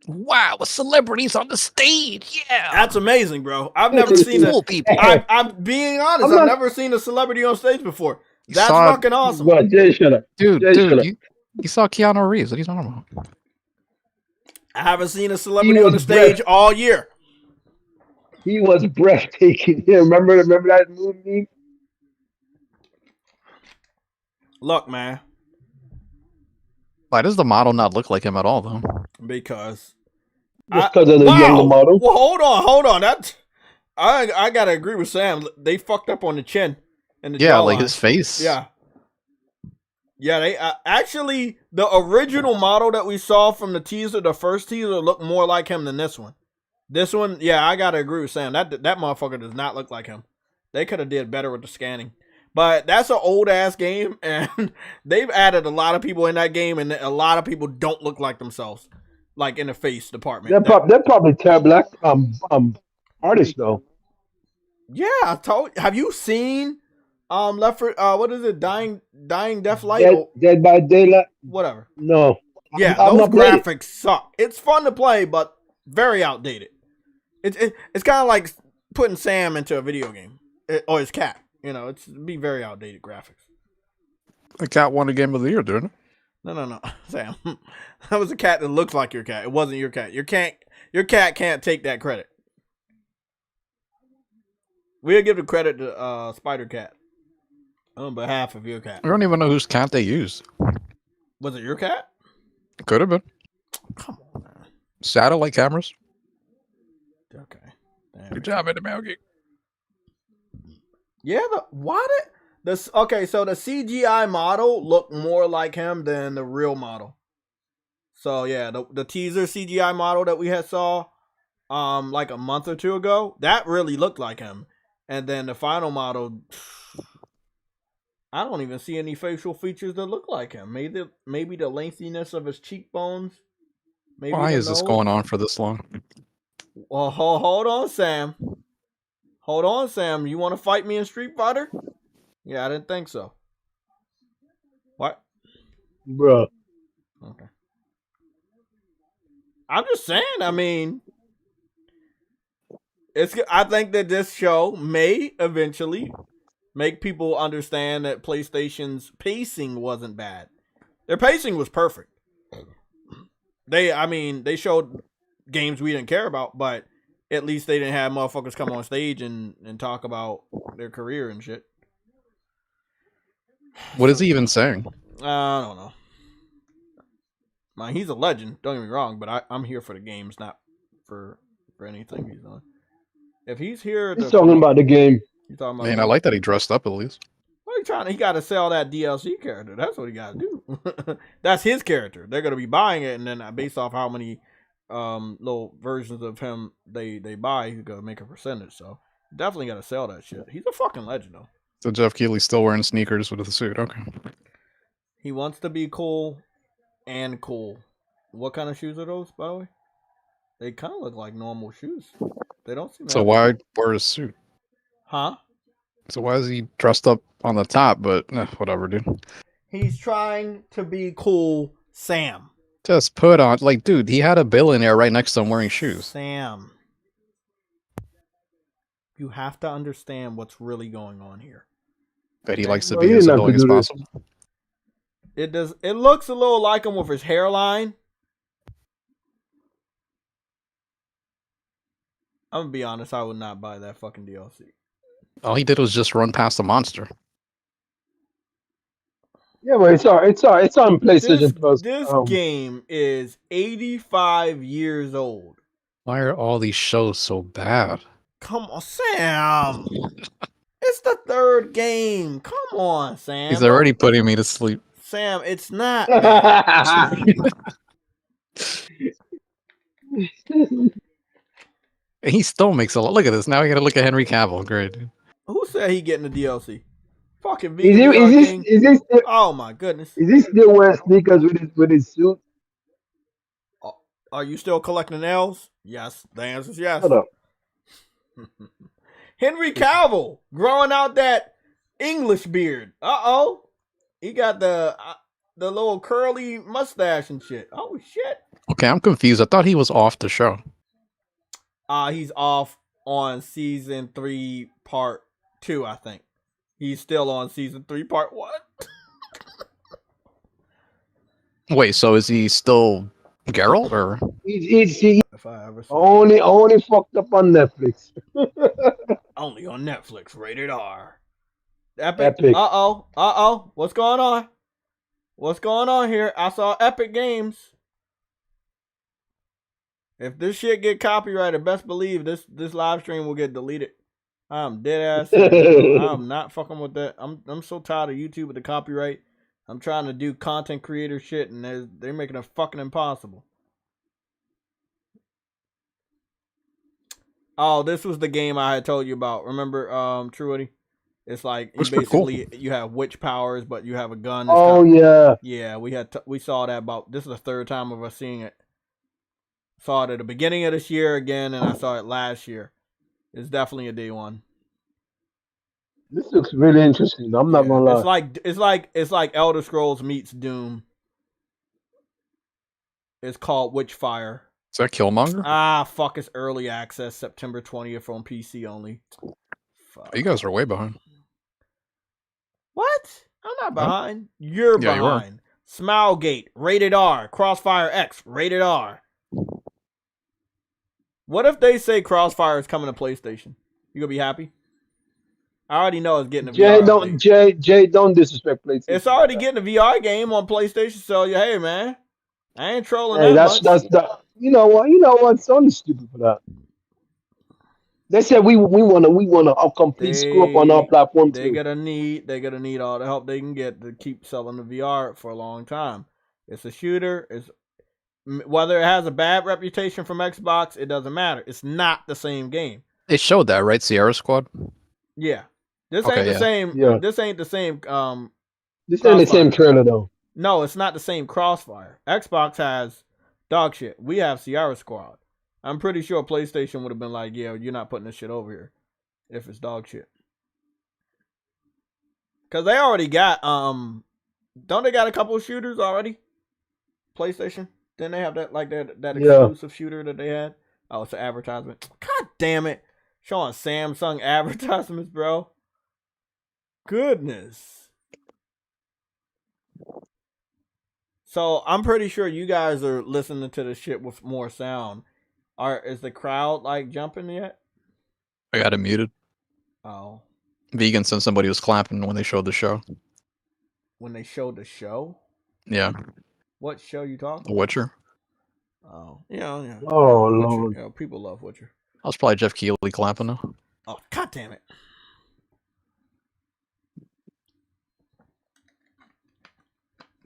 Wow, a celebrity's on the stage. Yeah, That's amazing, bro. I've never seen Fool people. I'm being honest. I've never seen a celebrity on stage before. That's fucking awesome. Well, Jay, shut up. Dude, Jay, shut up. you saw Keanu Reeves. What are you talking about? I haven't seen a celebrity on the stage all year. He was breathtaking. Yeah, remember that movie? Look, man. Why does the model not look like him at all, though? Because Just because of the younger model. Well, hold on. I gotta agree with Sam. They fucked up on the chin and the jawline. Like his face. Yeah. They actually the original model that we saw from the teaser, the first teaser, looked more like him than this one. This one, I gotta agree with Sam. That motherfucker does not look like him. They could have did better with the scanning. But that's an old ass game, and they've added a lot of people in that game, and a lot of people don't look like themselves, like in the face department. They're probably terrible artists though. Yeah, I told. Have you seen Left 4 what is it? Dying Deathlight? Dead by Daylight. Whatever. No. Yeah, those graphics suck. It's fun to play, but very outdated. It's kind of like putting Sam into a video game or his cat. You know, it'd be very outdated graphics. The cat won a game of the year, didn't it? No, Sam. That was a cat that looks like your cat. It wasn't your cat. Your cat can't take that credit. We'll give the credit to Spider Cat on behalf of your cat. I don't even know whose cat they used. Was it your cat? Could have been. Come on, man. Satellite cameras. Okay. Good job, Eddie Malky. Yeah, okay, so the CGI model looked more like him than the real model. So yeah, the teaser CGI model that we had saw like a month or two ago, that really looked like him. And then the final model, I don't even see any facial features that look like him. Maybe the lengthiness of his cheekbones. Maybe Why the is this nose. going on for this long? Well, hold on, Sam. Hold on, Sam. You want to fight me in Street Fighter? Yeah, I didn't think so. What? Bro. Okay. I'm just saying, I mean, I think that this show may eventually make people understand that PlayStation's pacing wasn't bad. Their pacing was perfect. They showed games we didn't care about, but at least they didn't have motherfuckers come on stage and talk about their career and shit. What is he even saying? I don't know. Man, he's a legend. Don't get me wrong, but I'm here for the games, not for anything he's on. If he's here, He's talking about the game. He's talking about. Man, I like that he dressed up at least. What are you trying? He got to sell that DLC character. That's what he got to do. That's his character. They're gonna be buying it, and then based off how many little versions of him they buy, he's gonna make a percentage. So definitely got to sell that shit. He's a fucking legend, though. So Jeff Keighley's still wearing sneakers with the suit. Okay. He wants to be cool and cool. What kind of shoes are those, by the way? They kind of look like normal shoes. They don't seem. So why wear a suit? Huh? So why is he dressed up on the top? But whatever, dude. He's trying to be cool, Sam. Just put on, like, dude. He had a billionaire right next to him wearing shoes. Sam, you have to understand what's really going on here. That he likes to be as annoying as possible. It does. It looks a little like him with his hairline. I'm gonna be honest. I would not buy that fucking DLC. All he did was just run past a monster. Yeah, but it's on PlayStation Plus. This game is 85 years old. Why are all these shows so bad? Come on, Sam. It's the third game. Come on, Sam. He's already putting me to sleep. Sam, it's not. He still makes a lot. Look at this. Now we gotta look at Henry Cavill. Great. Who said he getting the DLC? Fucking is this still, oh my goodness. Is he still wearing sneakers with his suit? Are you still collecting L's? Yes. The answer is yes. Shut up. Henry Cavill growing out that English beard. Uh-oh. He got the little curly mustache and shit. Oh shit. Okay, I'm confused. I thought he was off the show. He's off on season 3 part 2, I think. He's still on season 3 part 1. Wait, so is he still Geralt or? He If I ever only fucked up on Netflix. Only on Netflix, rated R. Epic. Uh-oh. What's going on? What's going on here? I saw Epic Games. If this shit get copyrighted, best believe this live stream will get deleted. I'm dead ass. I'm not fucking with that. I'm so tired of YouTube with the copyright. I'm trying to do content creator shit, and they're making it fucking impossible. Oh, this was the game I had told you about. Remember, Truity? It's like you have witch powers, but you have a gun. Yeah. We saw that about. This is the third time of us seeing it. Saw it at the beginning of this year again, and I saw it last year. It's definitely a day one. This looks really interesting. I'm not gonna lie. It's like Elder Scrolls meets Doom. It's called Witchfire. Is that Killmonger? Fuck! It's early access, September 20th on PC only. Fuck. You guys are way behind. What? I'm not behind. You're behind. Smilegate, rated R. Crossfire X, rated R. What if they say Crossfire is coming to PlayStation? You gonna be happy? I already know it's getting a VR game. Jay, don't disrespect PlayStation. It's already getting a VR game on PlayStation, so hey man, I ain't trolling that much. You know what? You know what? Sony's stupid for that. They said we want a complete screw up on our They platform they too. gonna need all the help they can get to keep selling the VR for a long time. It's a shooter. It's whether it has a bad reputation from Xbox, it doesn't matter. It's not the same game. They showed that, right? Sierra Squad. Yeah, this ain't Okay, the yeah. same. Yeah, This ain't the same. this ain't the same Crossfire. trailer though. No, it's not the same Crossfire. Xbox has dog shit. We have Sierra Squad. I'm pretty sure PlayStation would have been like, yeah, you're not putting this shit over here if it's dog shit. Cause they already got don't they got a couple of shooters already? PlayStation? Didn't they have that Yeah. exclusive shooter that they had? Oh, it's an advertisement. God damn it. Showing Samsung advertisements, bro. Goodness. So I'm pretty sure you guys are listening to the shit with more sound. Is the crowd like jumping yet? I got it muted. Oh. Vegan said somebody was clapping when they showed the show. When they showed the show? Yeah, What show you talking The about? Witcher. Oh, yeah. Oh Witcher. Lord. You know, people love Witcher. That was probably Jeff Keighley clapping though. Oh, god damn it.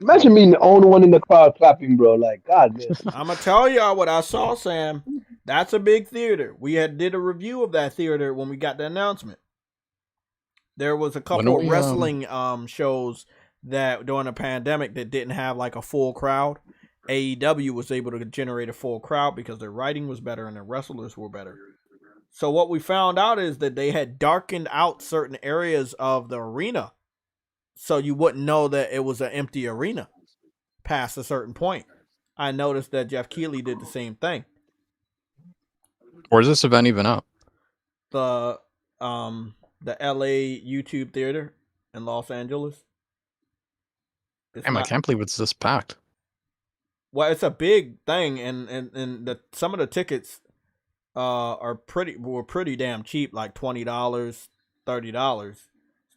Imagine being the only one in the crowd clapping, bro. Like, God, man. I'm gonna tell y'all what I saw, Sam. That's a big theater. We did a review of that theater when we got the announcement. There was a couple of wrestling shows that during the pandemic that didn't have like a full crowd. AEW was able to generate a full crowd because their writing was better and their wrestlers were better. So what we found out is that they had darkened out certain areas of the arena so you wouldn't know that it was an empty arena past a certain point. I noticed that Jeff Keighley did the same thing. Where's this event even up? The LA YouTube Theater in Los Angeles. Damn, I can't believe it's this packed. Well, it's a big thing, and some of the tickets were pretty damn cheap, like $20, $30. It's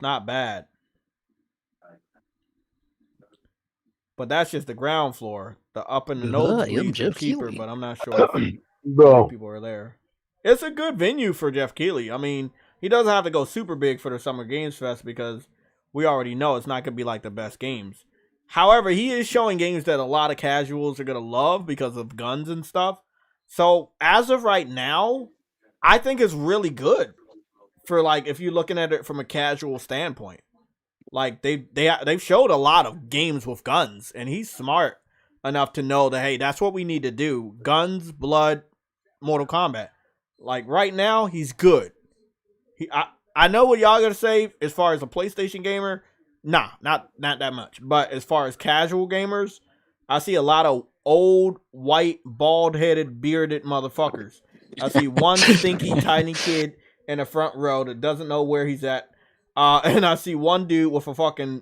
not bad. But that's just the ground floor. The up in the nosebleeds are cheaper, but I'm not sure if Bro. people are there. It's a good venue for Jeff Keighley. I mean, he doesn't have to go super big for the Summer Games Fest because we already know it's not going to be like the best games. However, he is showing games that a lot of casuals are going to love because of guns and stuff. So, as of right now, I think it's really good for like if you're looking at it from a casual standpoint. Like they've showed a lot of games with guns, and he's smart enough to know that hey, that's what we need to do. Guns, blood, Mortal Kombat. Like right now, he's good. I know what y'all gonna say as far as a PlayStation gamer. Nah, not that much. But as far as casual gamers, I see a lot of old, white, bald-headed, bearded motherfuckers. I see one stinky, tiny kid in the front row that doesn't know where he's at. And I see one dude with a fucking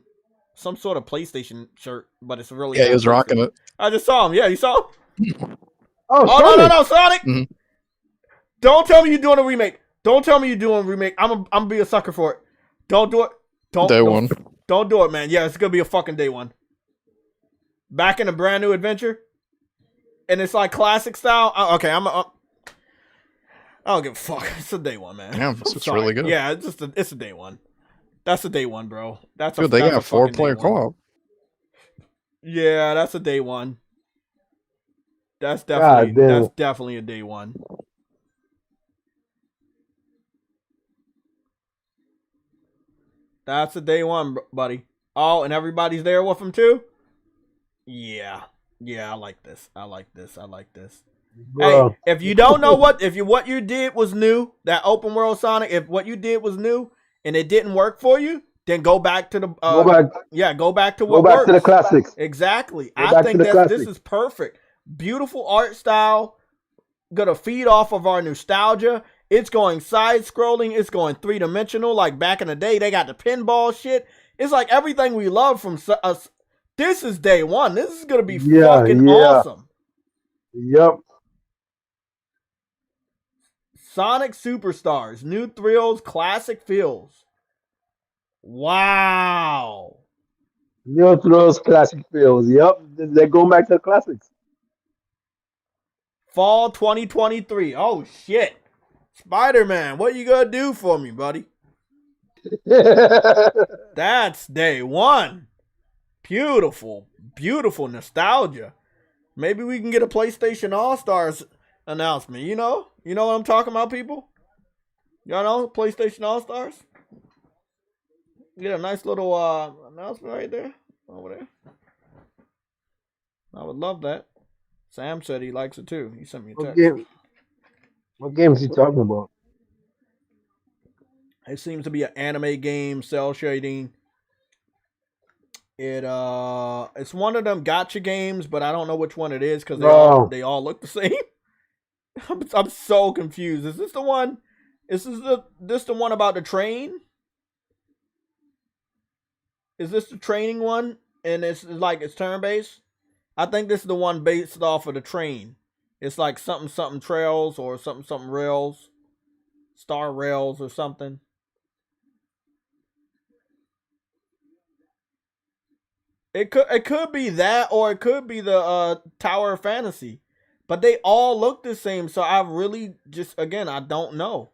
some sort of PlayStation shirt, but it's really he was rocking it. I just saw him. Yeah, you saw him? Oh, no, Sonic! Mhm. Don't tell me you're doing a remake. Don't tell me you're doing a remake. I'm gonna be a sucker for it. Don't do it. Don't do it, man. Yeah, it's gonna be a fucking day one. Back in a brand new adventure, and it's like classic style. Okay, I don't give a fuck. It's a day one, man. Yeah, it's really good. Yeah, it's a day one. That's a day one, bro. Dude, they got a 4-player co-op. Yeah, that's a day one. That's definitely a day one. That's a day one, buddy. Oh, and everybody's there with him too? Yeah, I like this. bro. Hey, if you don't know what you did was new, that open world Sonic, if what you did was new and it didn't work for you, then go back to the go back. go back to Go what back works. to the classics. Exactly. Go I back think to the this classics. is perfect. Beautiful art style. Gonna feed off of our nostalgia. It's going side scrolling. It's going 3-dimensional. Like back in the day, they got the pinball shit. It's like everything we love from us. This is day one. This is gonna be fucking awesome. Yep. Sonic Superstars, new thrills, classic feels. Wow. New throws, classic feels. Yep. They're going back to the classics. Fall 2023. Oh shit. Spider-Man, what you gonna do for me, buddy? That's day one. Beautiful, beautiful nostalgia. Maybe we can get a PlayStation All-Stars announcement. You know what I'm talking about, people? Y'all know PlayStation All-Stars? Get a nice little announcement right there, over there. I would love that. Sam said he likes it too. He sent me a text. What game is he talking about? It seems to be an anime game, cell shading. It's one of them gotcha games, but I don't know which one it is because they all look the same. I'm so confused. Is this the one? Is this the one about the train? Is this the training one? And it's like it's turn based. I think this is the one based off of the train. It's like something trails or something rails, star rails or something. It could be that, or it could be the Tower of Fantasy, but they all look the same. So I really just I don't know.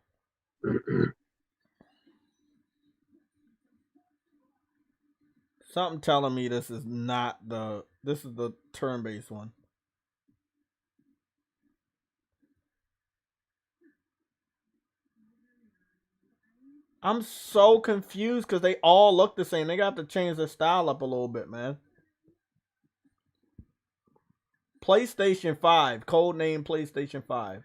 Something telling me this is the turn-based one. I'm so confused because they all look the same. They got to change their style up a little bit, man. PlayStation 5. Codename PlayStation 5.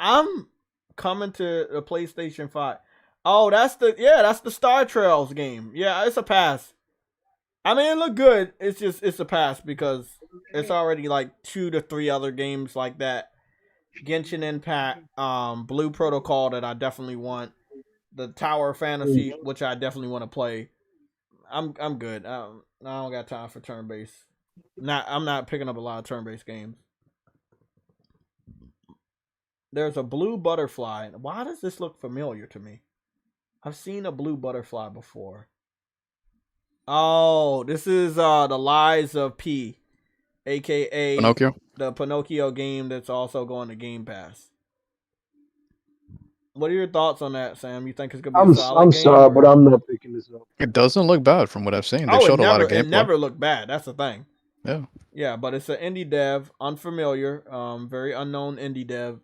I'm coming to the PlayStation 5. Oh, that's the Star Trails game. Yeah, it's a pass. I mean, it looked good. It's a pass because it's already like 2 to 3 other games like that. Genshin Impact, Blue Protocol that I definitely want. The Tower Fantasy, which I definitely want to play. I'm good. I don't got time for turn based. I'm not picking up a lot of turn based games. There's a blue butterfly. Why does this look familiar to me? I've seen a blue butterfly before. Oh, this is the Lies of P, aka Pinocchio. The Pinocchio game that's also going to Game Pass. What are your thoughts on that, Sam? You think it's gonna be a solid game? I'm sorry, but I'm not picking this up. It doesn't look bad from what I've seen. They showed a lot of gameplay. It never looked bad. That's the thing. Yeah. Yeah, but it's an indie dev, unfamiliar, very unknown indie dev.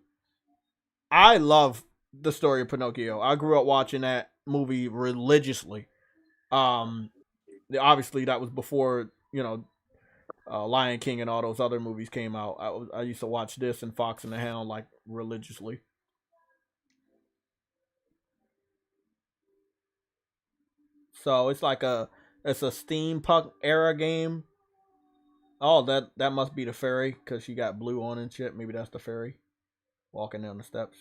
I love the story of Pinocchio. I grew up watching that movie religiously. Obviously that was before, Lion King and all those other movies came out. I used to watch this and Fox and the Hound like religiously. So it's like it's a steampunk era game. Oh, that must be the fairy because she got blue on and shit. Maybe that's the fairy walking down the steps.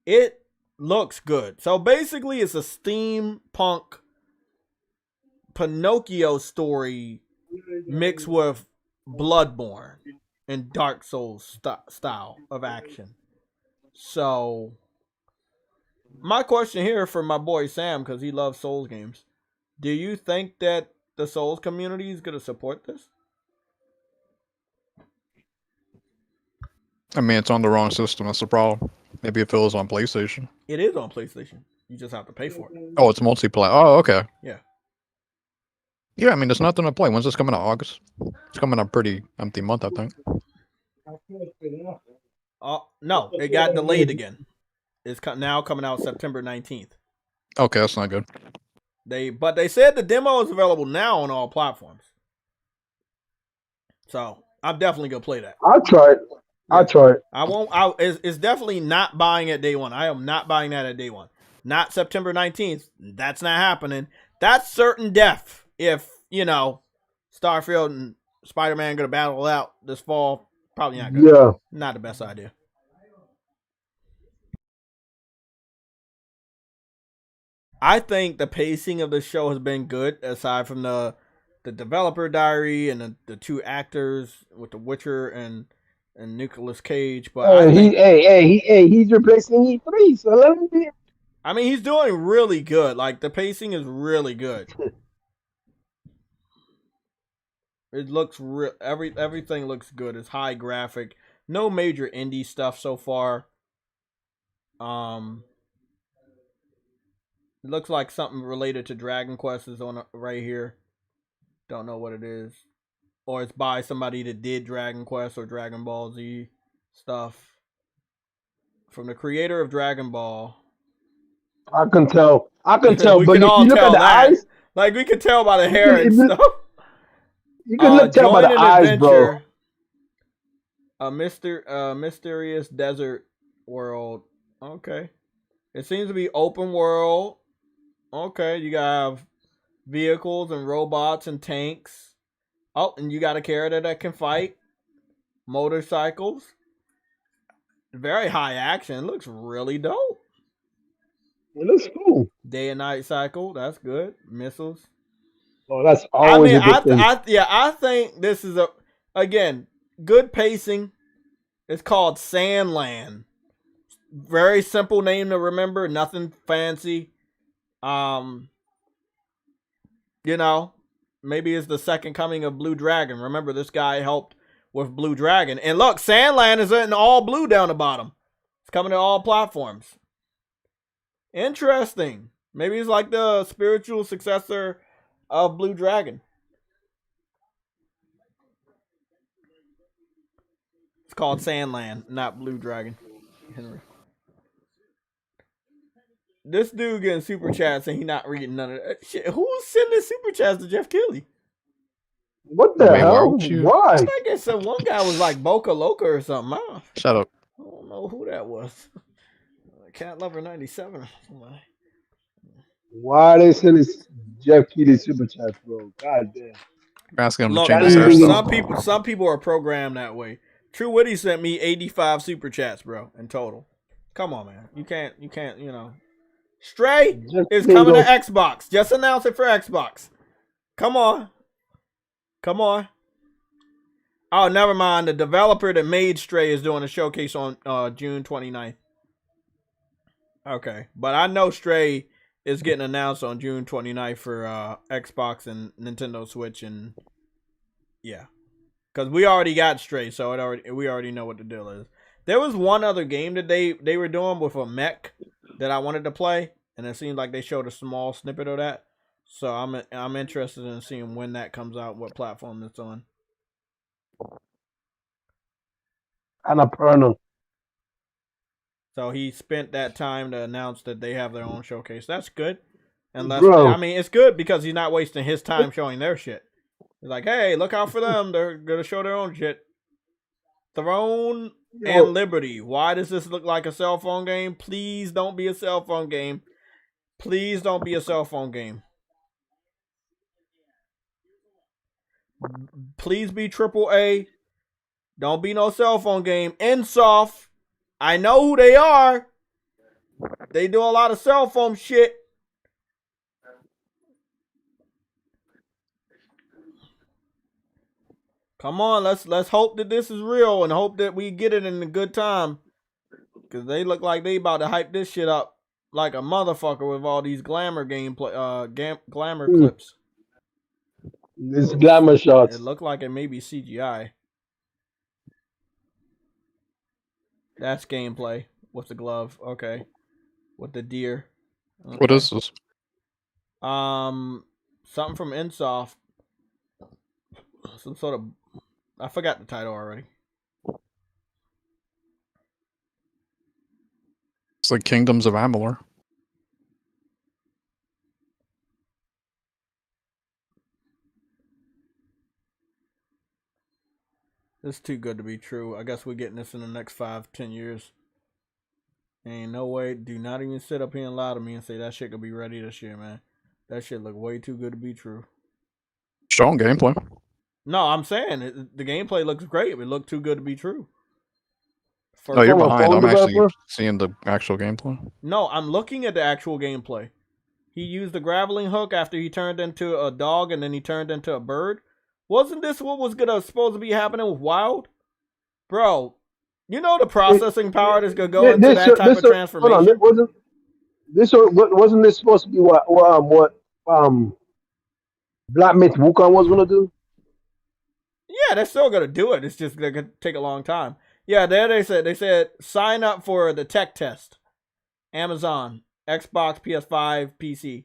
It looks good. So basically, it's a steampunk Pinocchio story mixed with Bloodborne and Dark Souls style of action. So my question here for my boy Sam, because he loves Souls games, do you think that the Souls community is going to support this? I mean, it's on the wrong system. That's the problem. Maybe if it was on PlayStation. It is on PlayStation. You just have to pay for it. Oh, it's multiplayer. Oh, okay. Yeah. Yeah, I mean, there's nothing to play. When's this coming out? August? It's coming out pretty empty month, I think. No, it got delayed again. It's now coming out September 19th. Okay, that's not good. But they said the demo is available now on all platforms. So I'm definitely gonna play that. I'll try it. Yeah. I'll try it. I won't. It's definitely not buying at day one. I am not buying that at day one. Not September 19th. That's not happening. That's certain death. If Starfield and Spider-Man gonna battle out this fall, probably not good. Yeah. Not the best idea. I think the pacing of the show has been good, aside from the developer diary and the 2 actors with The Witcher and Nicolas Cage. But he's replacing E3, so let him be. I mean, he's doing really good. Like the pacing is really good. It looks real. Everything looks good. It's high graphic. No major indie stuff so far. It looks like something related to Dragon Quest is on right here. Don't know what it is, or it's by somebody that did Dragon Quest or Dragon Ball Z stuff. From the creator of Dragon Ball. I can tell. I can tell. We But can you all look at tell the that. eyes. Like we can tell by the hair and stuff. You can tell by Join the an eyes, bro. adventure. A mysterious desert world. Okay. It seems to be open world. Okay, you have vehicles and robots and tanks. Oh, and you got a character that can fight. Motorcycles. Very high action. It looks really dope. It looks cool. Day and night cycle. That's good. Missiles. Oh, that's always a good thing. I think this is again, good pacing. It's called Sandland. Very simple name to remember. Nothing fancy. Maybe it's the second coming of Blue Dragon. Remember, this guy helped with Blue Dragon. And look, Sandland is in all blue down the bottom. It's coming to all platforms. Interesting. Maybe it's like the spiritual successor of Blue Dragon. It's called Sandland, not Blue Dragon. Henry. This dude getting super chats and he not reading none of that shit. Who's sending super chats to Jeff Kelly? What the hell? Why? I guess some one guy was like Boca Loca or something. Shut up. I don't know who that was. Cat Lover 97. Why they send this Jeff Keely super chat, bro? God damn. You're asking him Look, to change his hairstyle. Some people are programmed that way. True Witty sent me 85 super chats, bro, in total. Come on, man. You can't, Stray is coming to Xbox. Just announce it for Xbox. Come on. Oh, never mind. The developer that made Stray is doing a showcase on June 29th. Okay. But I know Stray is getting announced on June 29th for Xbox and Nintendo Switch, and yeah. Because we already got Stray, so we already know what the deal is. There was one other game that they were doing with a mech that I wanted to play, and it seemed like they showed a small snippet of that. So I'm interested in seeing when that comes out, what platform it's on. Annapurna. So he spent that time to announce that they have their own showcase. That's good. It's good because he's not wasting his time showing their shit. He's like, hey, look out for them. They're gonna show their own shit. Throne and Liberty. Why does this look like a cell phone game? Please don't be a cell phone game. Please don't be a cell phone game. Please be AAA. Don't be no cell phone game. Insoft. I know who they are. They do a lot of cell phone shit. Come on, let's hope that this is real and hope that we get it in a good time. Cause they look like they about to hype this shit up like a motherfucker with all these glamour glamour clips. This glamour shots. It looked like it may be CGI. That's gameplay with the glove. Okay. With the deer. Okay. What is this? Something from Insoft. Some sort of, I forgot the title already. It's like Kingdoms of Amalur. This is too good to be true. I guess we're getting this in the next 5-10 years. Ain't no way. Do not even sit up here and lie to me and say that shit could be ready this year, man. That shit look way too good to be true. Strong gameplay. No, I'm saying the gameplay looks great. It looked too good to be true. Oh, you're behind. I'm actually seeing the actual gameplay. No, I'm looking at the actual gameplay. He used the grappling hook after he turned into a dog and then he turned into a bird. Wasn't this what was supposed to be happening with Wild? Bro, you know the processing power that's going to go into that type of transformation? Wasn't this supposed to be what Black Myth Wukong was going to do? Yeah, they're still gonna do it. It's just gonna take a long time. Yeah, there they said sign up for the tech test. Amazon, Xbox, PS5, PC.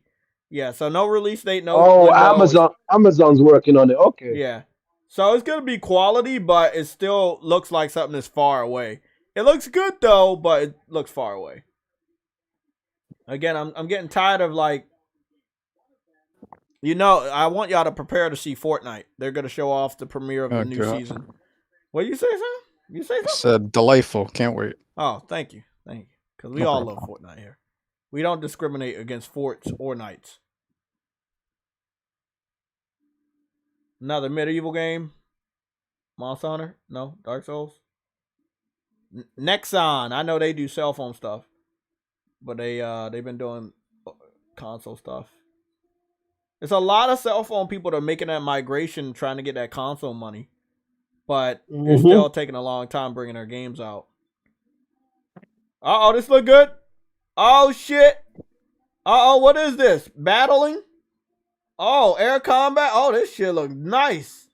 Yeah, so no release date, no Oh, window. Amazon's working on it. Okay. Yeah. So it's gonna be quality, but it still looks like something that's far away. It looks good though, but it looks far away. Again, I'm getting tired of like, I want y'all to prepare to see Fortnite. They're gonna show off the premiere of the new season. What you say, son? You say something? Said delightful. Can't wait. Oh, thank you. Because we all love Fortnite here. We don't discriminate against forts or knights. Another medieval game. Monster Hunter? No. Dark Souls? Nexon. I know they do cell phone stuff. But they've been doing console stuff. There's a lot of cell phone people that are making that migration trying to get that console money. But it's still taking a long time bringing their games out. Uh-oh, this look good. Oh, shit. Uh-oh, what is this? Battling? Oh, air combat? Oh, this shit look nice.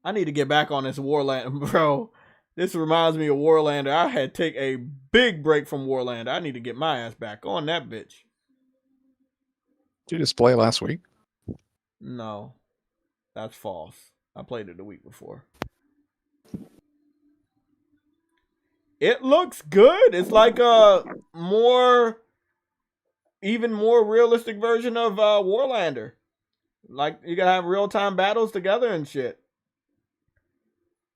I need to get back on this Warlander, bro. This reminds me of Warlander. I had to take a big break from Warlander. I need to get my ass back on that bitch. Did you just play last week? No. That's false. I played it the week before. It looks good. It's like a even more realistic version of Warlander. Like, you gotta have real-time battles together and shit.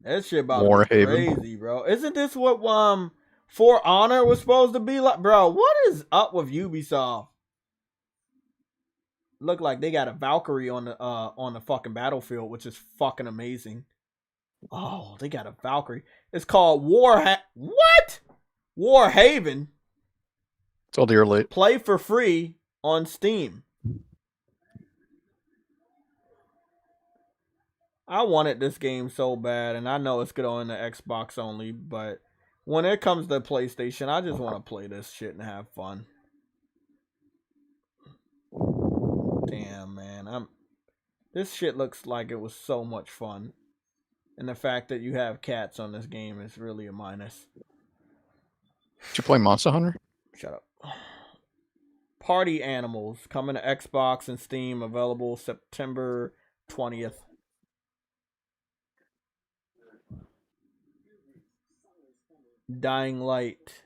That shit about to be crazy, bro. Isn't this what For Honor was supposed to be like? Bro, what is up with Ubisoft? Look like they got a Valkyrie on the fucking battlefield, which is fucking amazing. Oh, they got a Valkyrie. It's called Warhaven. Told you you're late. Play for free on Steam. I wanted this game so bad, and I know it's good on the Xbox only, but when it comes to PlayStation, I just want to play this shit and have fun. Damn, man. This shit looks like it was so much fun. And the fact that you have cats on this game is really a minus. Did you play Monster Hunter? Shut up. Party Animals coming to Xbox and Steam, available September 20th. Dying Light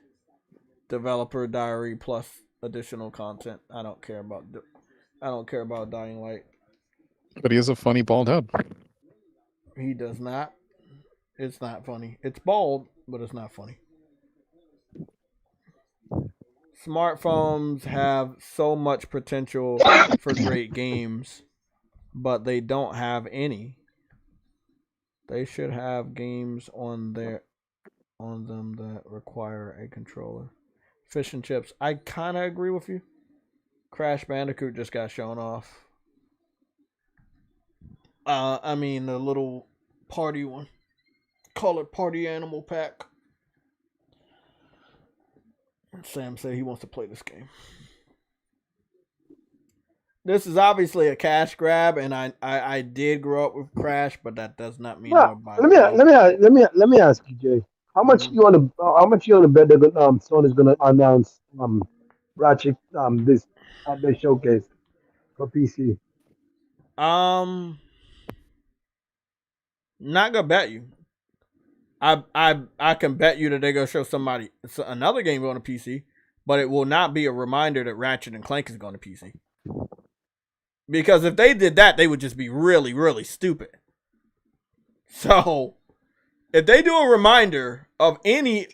developer diary plus additional content. I don't care about Dying Light. But he has a funny bald head. He does not. It's not funny. It's bald, but it's not funny. Smartphones have so much potential for great games, but they don't have any. They should have games on them that require a controller. Fish and chips. I kind of agree with you. Crash Bandicoot just got shown off. I mean the little party one. Call it Party Animal Pack. Sam said he wants to play this game. This is obviously a cash grab, and I did grow up with Crash, but that does not mean let me ask you, Jay. How much you want to bet that Sony's gonna announce Ratchet this at the showcase for PC? Not gonna bet you. I can bet you that they're gonna show somebody another game on a PC, but it will not be a reminder that Ratchet and Clank is going to PC. Because if they did that, they would just be really, really stupid. So, if they do a reminder of any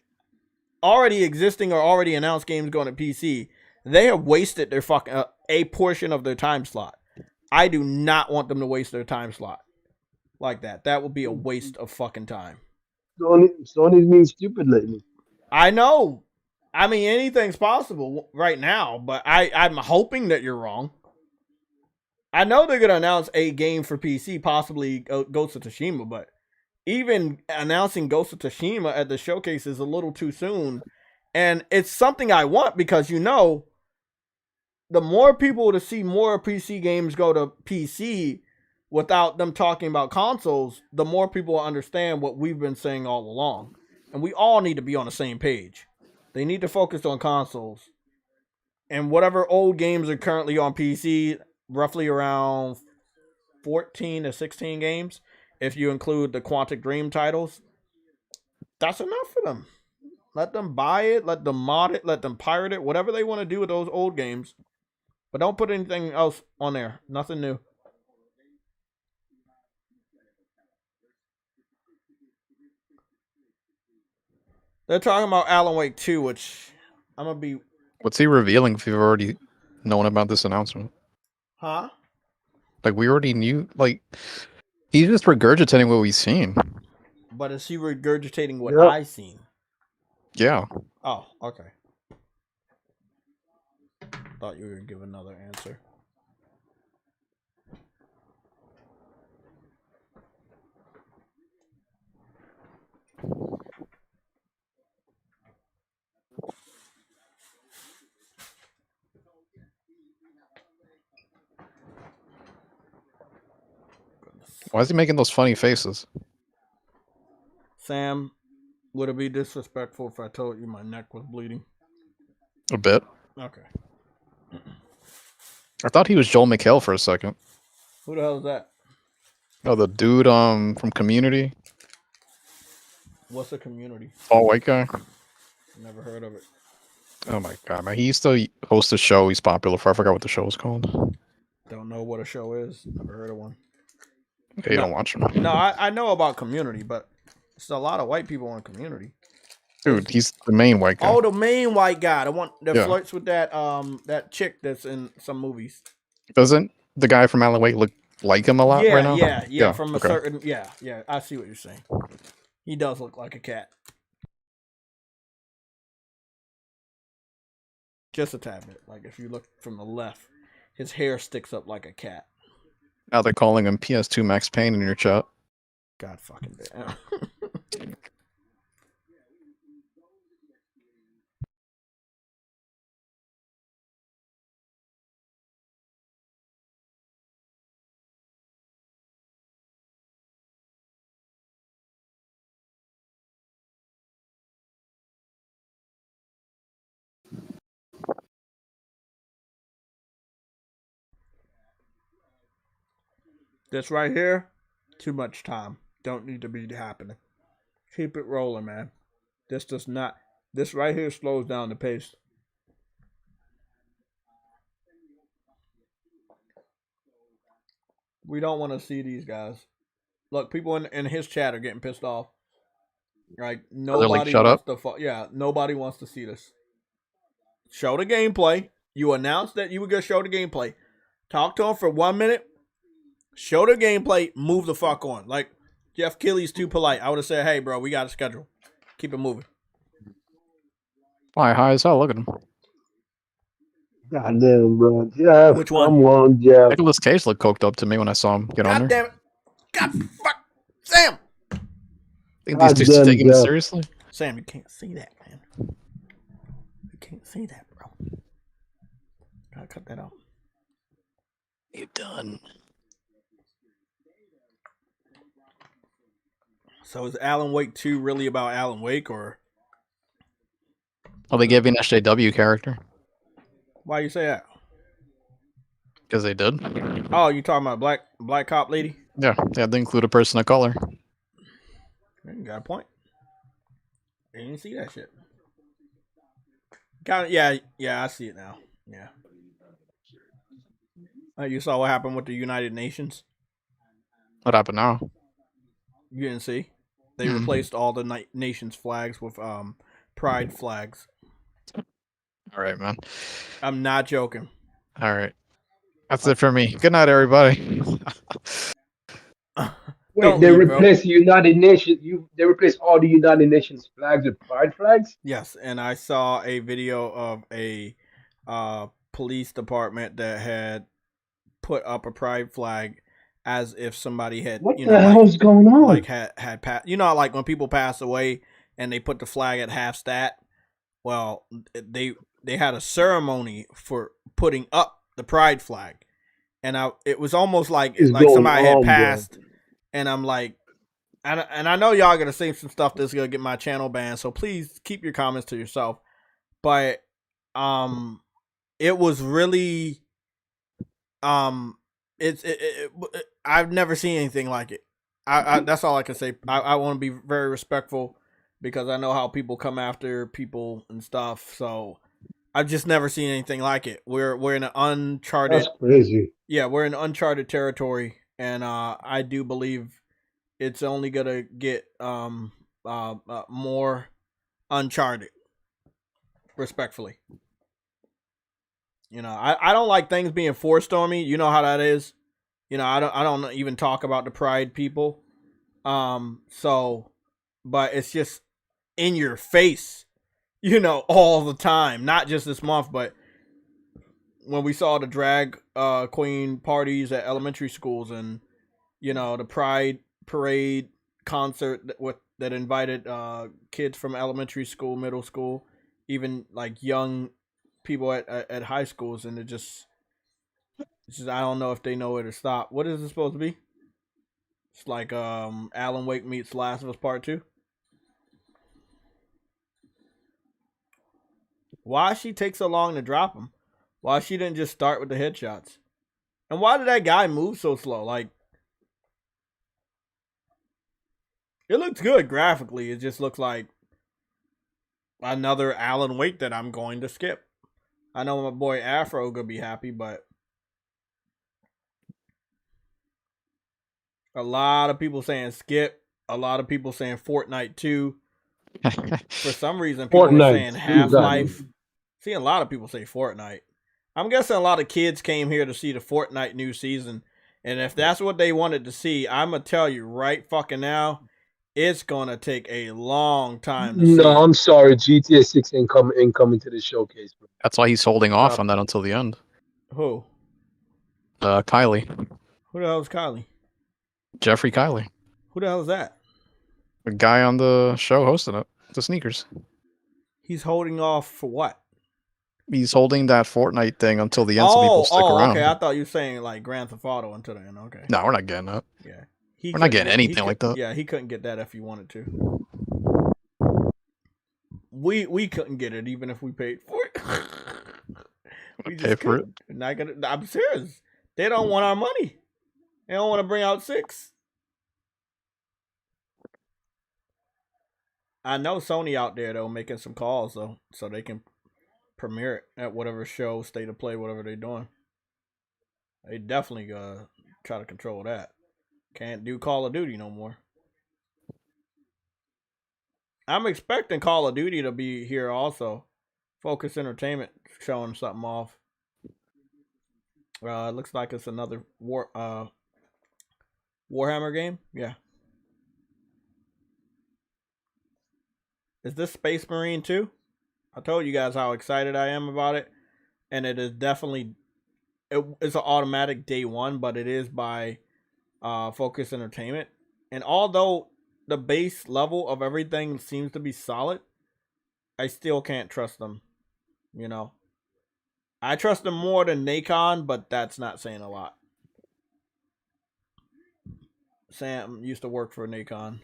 already existing or already announced games going to PC, they have wasted their fucking a portion of their time slot. I do not want them to waste their time slot like that. That would be a waste of fucking time. Sony's being stupid lately. I know. I mean, anything's possible right now, but I'm hoping that you're wrong. I know they're going to announce a game for PC, possibly Ghost of Tsushima, but even announcing Ghost of Tsushima at the showcase is a little too soon. And it's something I want because, the more people to see more PC games go to PC, without them talking about consoles, the more people will understand what we've been saying all along. And we all need to be on the same page. They need to focus on consoles. And whatever old games are currently on PC, roughly around 14 to 16 games, if you include the Quantic Dream titles, that's enough for them. Let them buy it, let them mod it, let them pirate it, whatever they want to do with those old games. But don't put anything else on there. Nothing new. They're talking about Alan Wake 2, which I'm going to be... What's he revealing if you've already known about this announcement? Huh? Like, we already knew, like, he's just regurgitating what we've seen. But is he regurgitating what I seen? Yeah. Oh, okay. Thought you were going to give another answer. Why is he making those funny faces? Sam, would it be disrespectful if I told you my neck was bleeding? A bit. Okay. I thought he was Joel McHale for a second. Who the hell is that? Oh, the dude from Community. What's a Community? All white guy. Never heard of it. Oh my god, man. He used to host a show he's popular for. I forgot what the show was called. Don't know what a show is. Never heard of one. Okay, you don't watch him. No, I know about Community, but it's a lot of white people on Community. Dude, he's the main white guy. Oh, the main white guy, the one that flirts with that that chick that's in some movies. Doesn't the guy from Alan Wake look like him a lot right now? Yeah. From a certain, yeah. I see what you're saying. He does look like a cat, just a tad bit. Like if you look from the left, his hair sticks up like a cat. Now they're calling him PS2 Max Payne in your chat. God fucking damn. This right here, too much time. Don't need to be happening. Keep it rolling, man. This does not. This right here slows down the pace. We don't want to see these guys. Look, people in his chat are getting pissed off. Like nobody wants to. Yeah, nobody wants to see this. Show the gameplay. You announced that you were gonna show the gameplay. Talk to him for 1 minute. Show the gameplay. Move the fuck on. Like Jeff Keighley's too polite. I would have said, "Hey, bro, we got a schedule. Keep it moving." Why high as hell? Look at him. Goddamn, bro. Jeff, Which one? Come on, Jeff. Nicolas Cage looked coked up to me when I saw him get on there. God damn it! God fuck, Sam. I think these dudes are taking it seriously. Sam, you can't see that, man. You can't see that, bro. Gotta cut that out. You done? So is Alan Wake 2 really about Alan Wake, or? Oh, they gave you an SJW character. Why you say that? Because they did. Oh, you talking about black cop lady? Yeah, they had to include a person of color. You got a point. I didn't see that shit. Kind of, yeah, I see it now. Yeah. You saw what happened with the United Nations? What happened now? You didn't see? They replaced all the nations' flags with pride flags. All right, man. I'm not joking. All right. That's it for me. Good night, everybody. Wait, they replaced the United Nations. They replaced all the United Nations flags with pride flags? Yes, and I saw a video of a police department that had put up a pride flag as if somebody had, what the hell's going on? Like had passed. You know, like when people pass away and they put the flag at half stat. Well, they had a ceremony for putting up the pride flag, and it was almost like It's going somebody had on, bro. passed, and I'm like, and I know y'all gonna say some stuff that's gonna get my channel banned, so please keep your comments to yourself. But it was really I've never seen anything like it. I that's all I can say. I want to be very respectful because I know how people come after people and stuff. So I've just never seen anything like it. We're in an uncharted. That's crazy. Yeah, we're in uncharted territory, and I do believe it's only gonna get more uncharted. Respectfully, I don't like things being forced on me. You know how that is. I don't even talk about the pride people. So, but it's just in your face, all the time. Not just this month, but when we saw the drag queen parties at elementary schools, and the pride parade concert that invited kids from elementary school, middle school, even like young people at high schools, and it's just I don't know if they know where to stop. What is it supposed to be? It's like Alan Wake meets Last of Us Part 2. Why she take so long to drop him? Why she didn't just start with the headshots? And why did that guy move so slow? Like, it looks good graphically. It just looks like another Alan Wake that I'm going to skip. I know my boy Afro gonna be happy, but a lot of people saying skip. A lot of people saying Fortnite 2. For some reason, people are saying Half-Life. Seeing a lot of people say Fortnite. I'm guessing a lot of kids came here to see the Fortnite new season. And if that's what they wanted to see, I'm going to tell you right fucking now, it's going to take a long time to see. No, I'm sorry. GTA 6 ain't coming to the showcase, bro. That's why he's holding off on that until the end. Who? Kylie. Who the hell is Kylie? Jeffrey Kylie. Who the hell is that? The guy on the show hosting it. The sneakers. He's holding off for what? He's holding that Fortnite thing until the end so people stick around. Okay. I thought you were saying like Grand Theft Auto until the end. Okay. No, we're not getting that. Yeah. We're not getting anything like that. Yeah, he couldn't get that if he wanted to. We couldn't get it even if we paid for it. We just pay for it. Not gonna. I'm serious. They don't want our money. They don't want to bring out 6. I know Sony out there though making some calls though, so they can premiere it at whatever show, state of play, whatever they're doing. They definitely gotta try to control that. Can't do Call of Duty no more. I'm expecting Call of Duty to be here also. Focus Entertainment showing something off. It looks like it's another Warhammer game. Yeah. Is this Space Marine 2? I told you guys how excited I am about it. And it is definitely... It's an automatic day one, but it is by Focus Entertainment. And although the base level of everything seems to be solid, I still can't trust them. I trust them more than Nacon, but that's not saying a lot. Sam used to work for Nacon,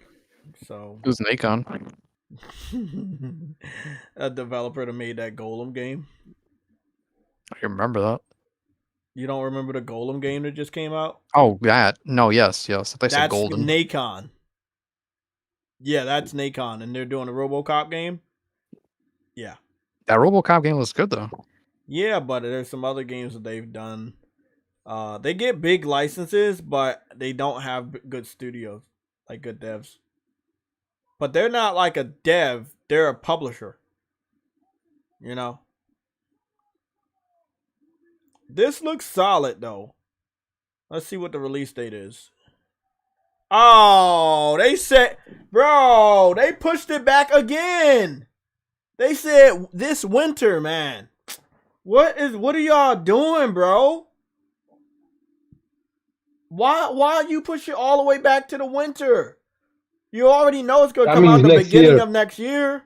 so... Who's Nacon? A developer that made that Golem game. I remember that. You don't remember the Golem game that just came out? Oh, that. No, yes. I thought they said Golden. That's Nacon. Yeah, that's Nacon, and they're doing a RoboCop game. Yeah. That RoboCop game was good, though. Yeah, but there's some other games that they've done. They get big licenses, but they don't have good studios, like good devs. But they're not like a dev. They're a publisher. This looks solid, though. Let's see what the release date is. Oh, they said... Bro, they pushed it back again. They said this winter, man. What are y'all doing, bro? Why you push it all the way back to the winter? You already know it's going to come out the beginning of next year.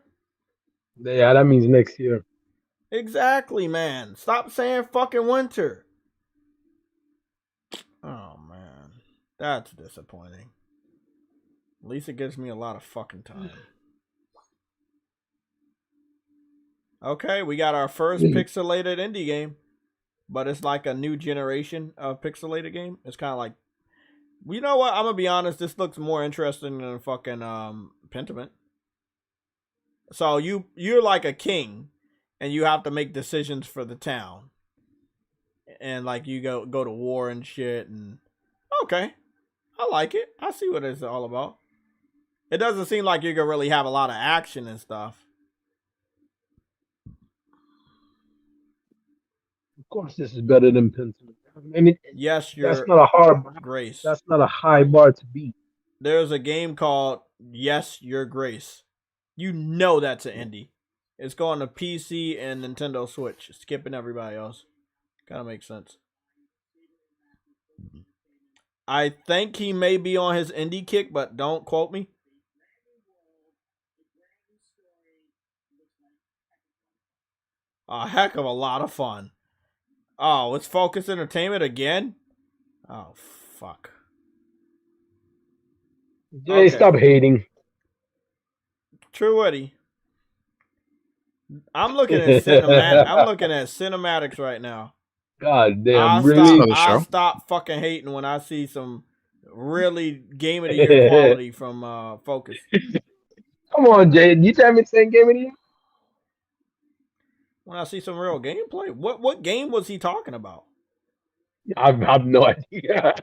Yeah, that means next year. Exactly, man. Stop saying fucking winter. That's disappointing. At least it gives me a lot of fucking time. Okay, we got our first pixelated indie game. But it's like a new generation of pixelated game. It's kind of like, you know what? I'm gonna be honest. This looks more interesting than fucking Pentiment. So you're like a king, and you have to make decisions for the town, and like you go to war and shit. And okay, I like it. I see what it's all about. It doesn't seem like you're gonna really have a lot of action and stuff. Of course, this is better than Pentiment. I mean, Yes, that's your not a hard. Grace. That's not a high bar to beat. There's a game called Yes, Your Grace. You know that's an indie. It's going to PC and Nintendo Switch, skipping everybody else. Kind of makes sense. I think he may be on his indie kick, but don't quote me. A heck of a lot of fun. Oh, it's Focus Entertainment again? Oh, fuck. Jay, Okay. stop hating. True Woody. I'm looking at cinematics right now. God damn, really? I'll stop fucking hating when I see some really game of the year quality from Focus. Come on, Jay. You tell me it's saying game of the year? When I see some real gameplay. What game was he talking about? I have no idea.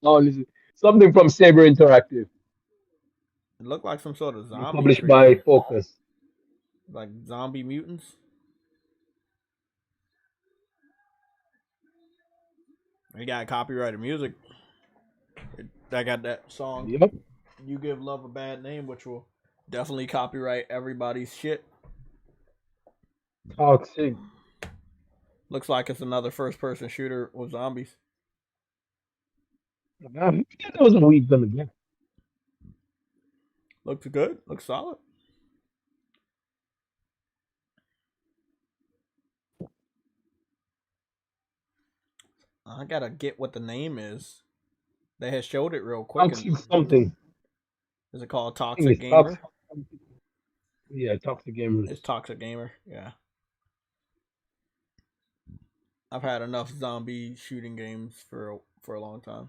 Honestly, something from Saber Interactive. It looked like some sort of zombie Published creature. by Focus. Like zombie mutants. They got copyrighted music. I got that song. Yep. You Give Love a Bad Name, which will definitely copyright everybody's shit. Toxic. Looks like it's another first-person shooter with zombies. That was a weak gun again. Looks good. Looks solid. I gotta get what the name is. They had showed it real quick. Toxic something. Is it called Toxic Gamer? Yeah, Toxic Gamer. It's Toxic Gamer. Yeah. I've had enough zombie shooting games for a long time.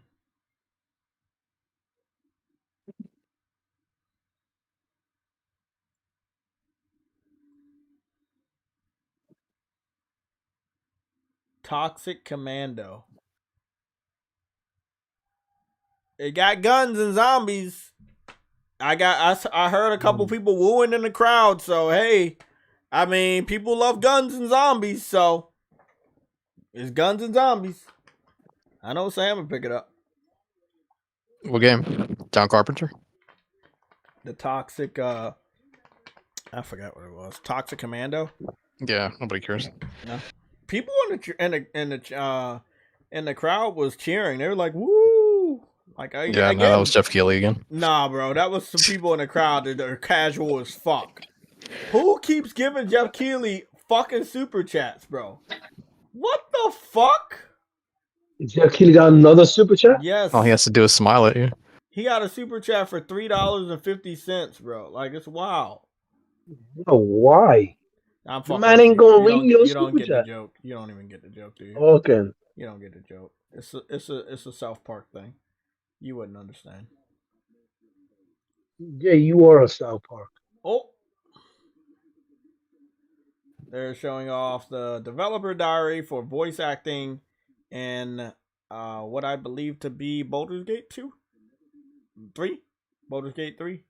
Toxic Commando. It got guns and zombies. I heard a couple people wooing in the crowd, so hey, I mean, people love guns and zombies, so it's guns and zombies. I know Sam would pick it up. What game? John Carpenter? The Toxic, I forgot what it was. Toxic Commando. Yeah, nobody cares. No, people in the crowd was cheering. They were like, "Woo!" Like, Yeah, no, that was Jeff Keighley again. Nah, bro, that was some people in the crowd that are casual as fuck. Who keeps giving Jeff Keighley fucking super chats, bro? What the fuck? Jeff Keighley got another super chat? Yes. All he has to do is smile at you. He got a super chat for $3.50, bro. Like, it's wild. No, why? I'm The fucking man ain't with you. gonna read your You don't super get chat. the joke. You don't even get the joke, do you? Okay. You don't get the joke. It's a South Park thing. You wouldn't understand. Yeah, you are a South Park. Oh. They're showing off the developer diary for voice acting in what I believe to be Baldur's Gate 2? 3? Baldur's Gate 3?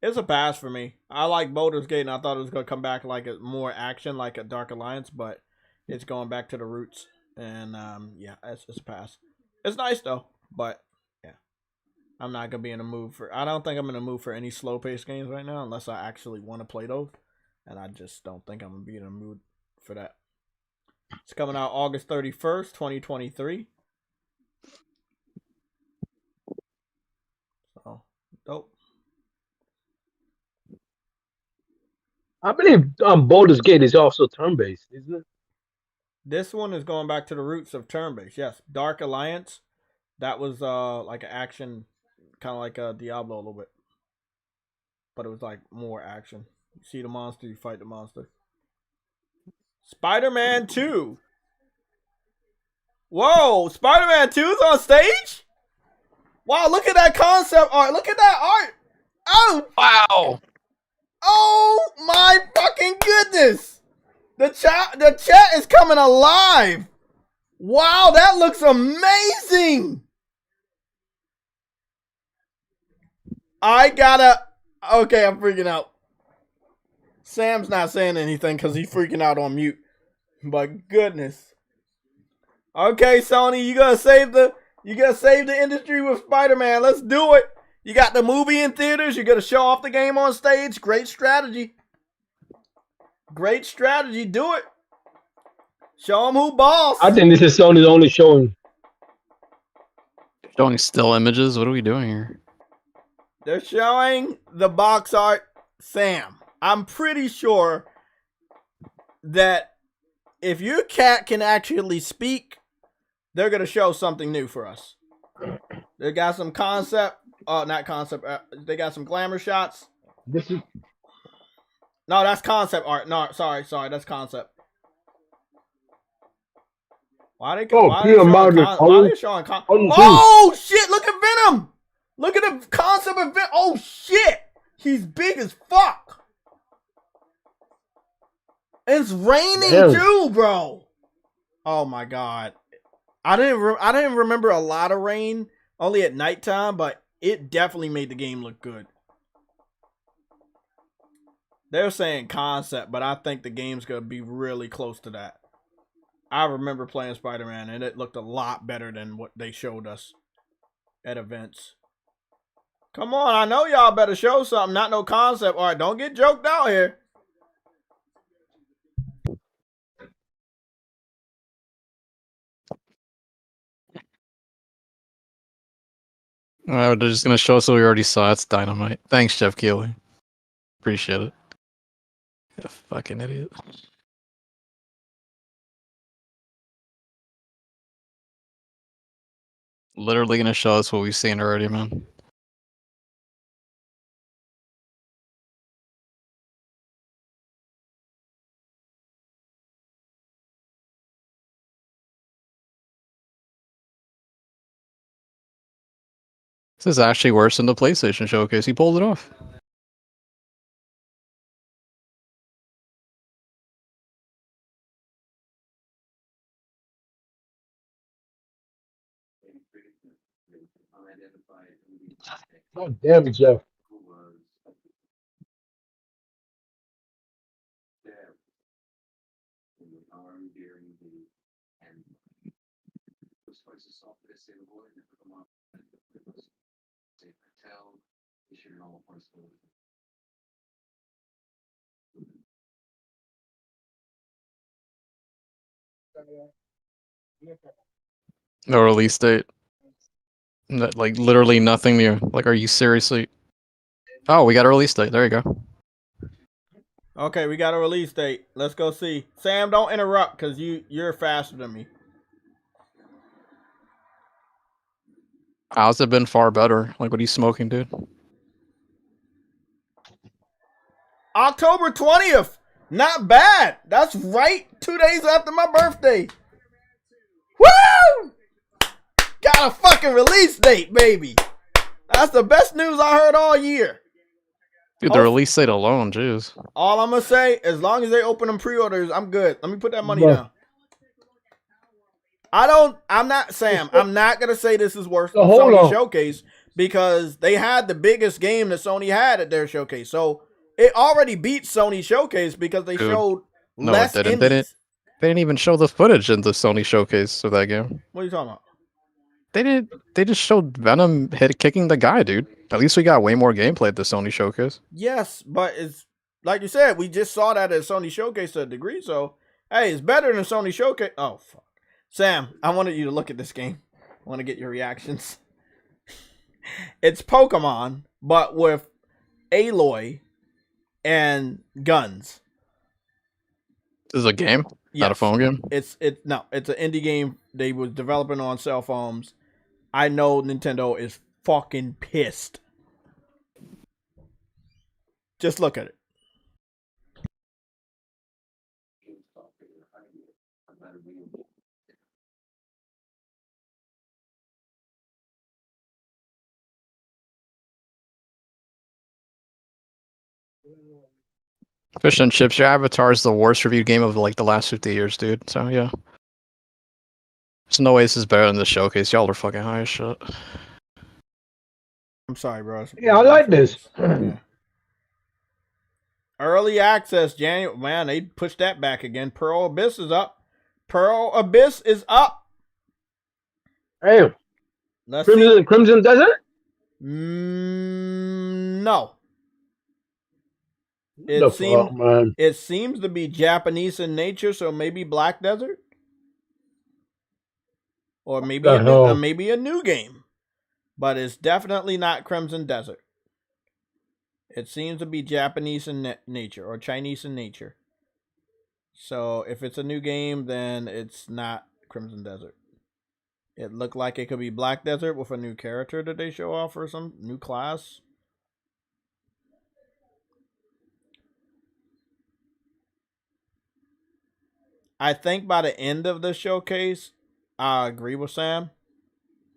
It's a pass for me. I like Baldur's Gate and I thought it was going to come back like a more action, like a Dark Alliance, but it's going back to the roots. And yeah, it's a pass. It's nice though, but yeah. I'm not going to be in a mood for... I don't think I'm in a mood for any slow-paced games right now unless I actually want to play those. And I just don't think I'm going to be in a mood for that. It's coming out August 31st, 2023. So, dope. I believe Baldur's Gate is also turn-based, isn't it? This one is going back to the roots of turn-based. Yes, Dark Alliance That was like an action, kind of like a Diablo a little bit, but it was like more action. You see the monster, you fight the monster. Spider-Man 2. Whoa, Spider-Man 2 is on stage? Wow, look at that concept art. Look at that art. Oh, Wow. oh my fucking goodness. The chat is coming alive. Wow, that looks amazing. Okay, I'm freaking out. Sam's not saying anything because he's freaking out on mute. But goodness. Okay, Sony, you gonna save the industry with Spider-Man. Let's do it. You got the movie in theaters. You're gonna show off the game on stage. Great strategy. Great strategy. Do it. Show them who boss. I think this is Sony's only showing. Showing still images? What are we doing here? They're showing the box art. Sam, I'm pretty sure that if your cat can actually speak, they're going to show something new for us. They got some concept. Not concept. They got some glamour shots. This is. No, that's concept art. No, sorry. That's concept. Why they showing Oh, shit. Look at Venom. Look at the concept of Venom. Oh, shit. He's big as fuck. It's raining too, bro. Oh, my God. I didn't remember a lot of rain, only at nighttime, but it definitely made the game look good. They're saying concept, but I think the game's going to be really close to that. I remember playing Spider-Man, and it looked a lot better than what they showed us at events. Come on, I know y'all better show something, not no concept art. Don't get joked out here. They're just gonna show us what we already saw. It's Dynamite. Thanks, Jeff Keighley. Appreciate it. You fucking idiot. Literally gonna show us what we've seen already, man. This is actually worse than the PlayStation Showcase. He pulled it off. God damn it, Jeff. No release date. Like literally nothing new. Like, are you seriously? Oh, we got a release date. There you go. Okay, we got a release date. Let's go see. Sam, don't interrupt because you're faster than me. How's it been far better? Like, what are you smoking, dude? October 20th. Not bad. That's right. 2 days after my birthday. Woo! Got a fucking release date, baby. That's the best news I heard all year. Dude, the release date alone, jeez. All I'm going to say, as long as they open them pre-orders, I'm good. Let me put that money down. I'm not, Sam, I'm not going to say this is worse than Sony Showcase because they had the biggest game that Sony had at their showcase. So it already beat Sony Showcase because they showed less it didn't. indies. They didn't even show the footage in the Sony Showcase of that game. What are you talking about? They just showed Venom kicking the guy, dude. At least we got way more gameplay at the Sony Showcase. Yes, but it's like you said, we just saw that at Sony Showcase to a degree. So hey, it's better than Sony Showcase. Oh fuck, Sam, I wanted you to look at this game. I want to get your reactions. It's Pokemon, but with Aloy and guns. This is a game, not a phone game. It's an indie game. They was developing on cell phones. I know Nintendo is fucking pissed. Just look at it. Fish and chips. Your Avatar is the worst reviewed game of like the last 50 years, dude. So yeah, there's no way this is better than the showcase. Y'all are fucking high as shit. I'm sorry, bro. Yeah, I like this. Yeah. Early access, January. Man, they pushed that back again. Pearl Abyss is up. Pearl Abyss is up. Hey, Let's see. Crimson Desert? No. Man. It seems to be Japanese in nature, so maybe Black Desert, or maybe maybe a new game, but it's definitely not Crimson Desert. It seems to be Japanese in nature or Chinese in nature. So if it's a new game, then it's not Crimson Desert. It looked like it could be Black Desert with a new character that they show off or some new class. I think by the end of the showcase, I agree with Sam.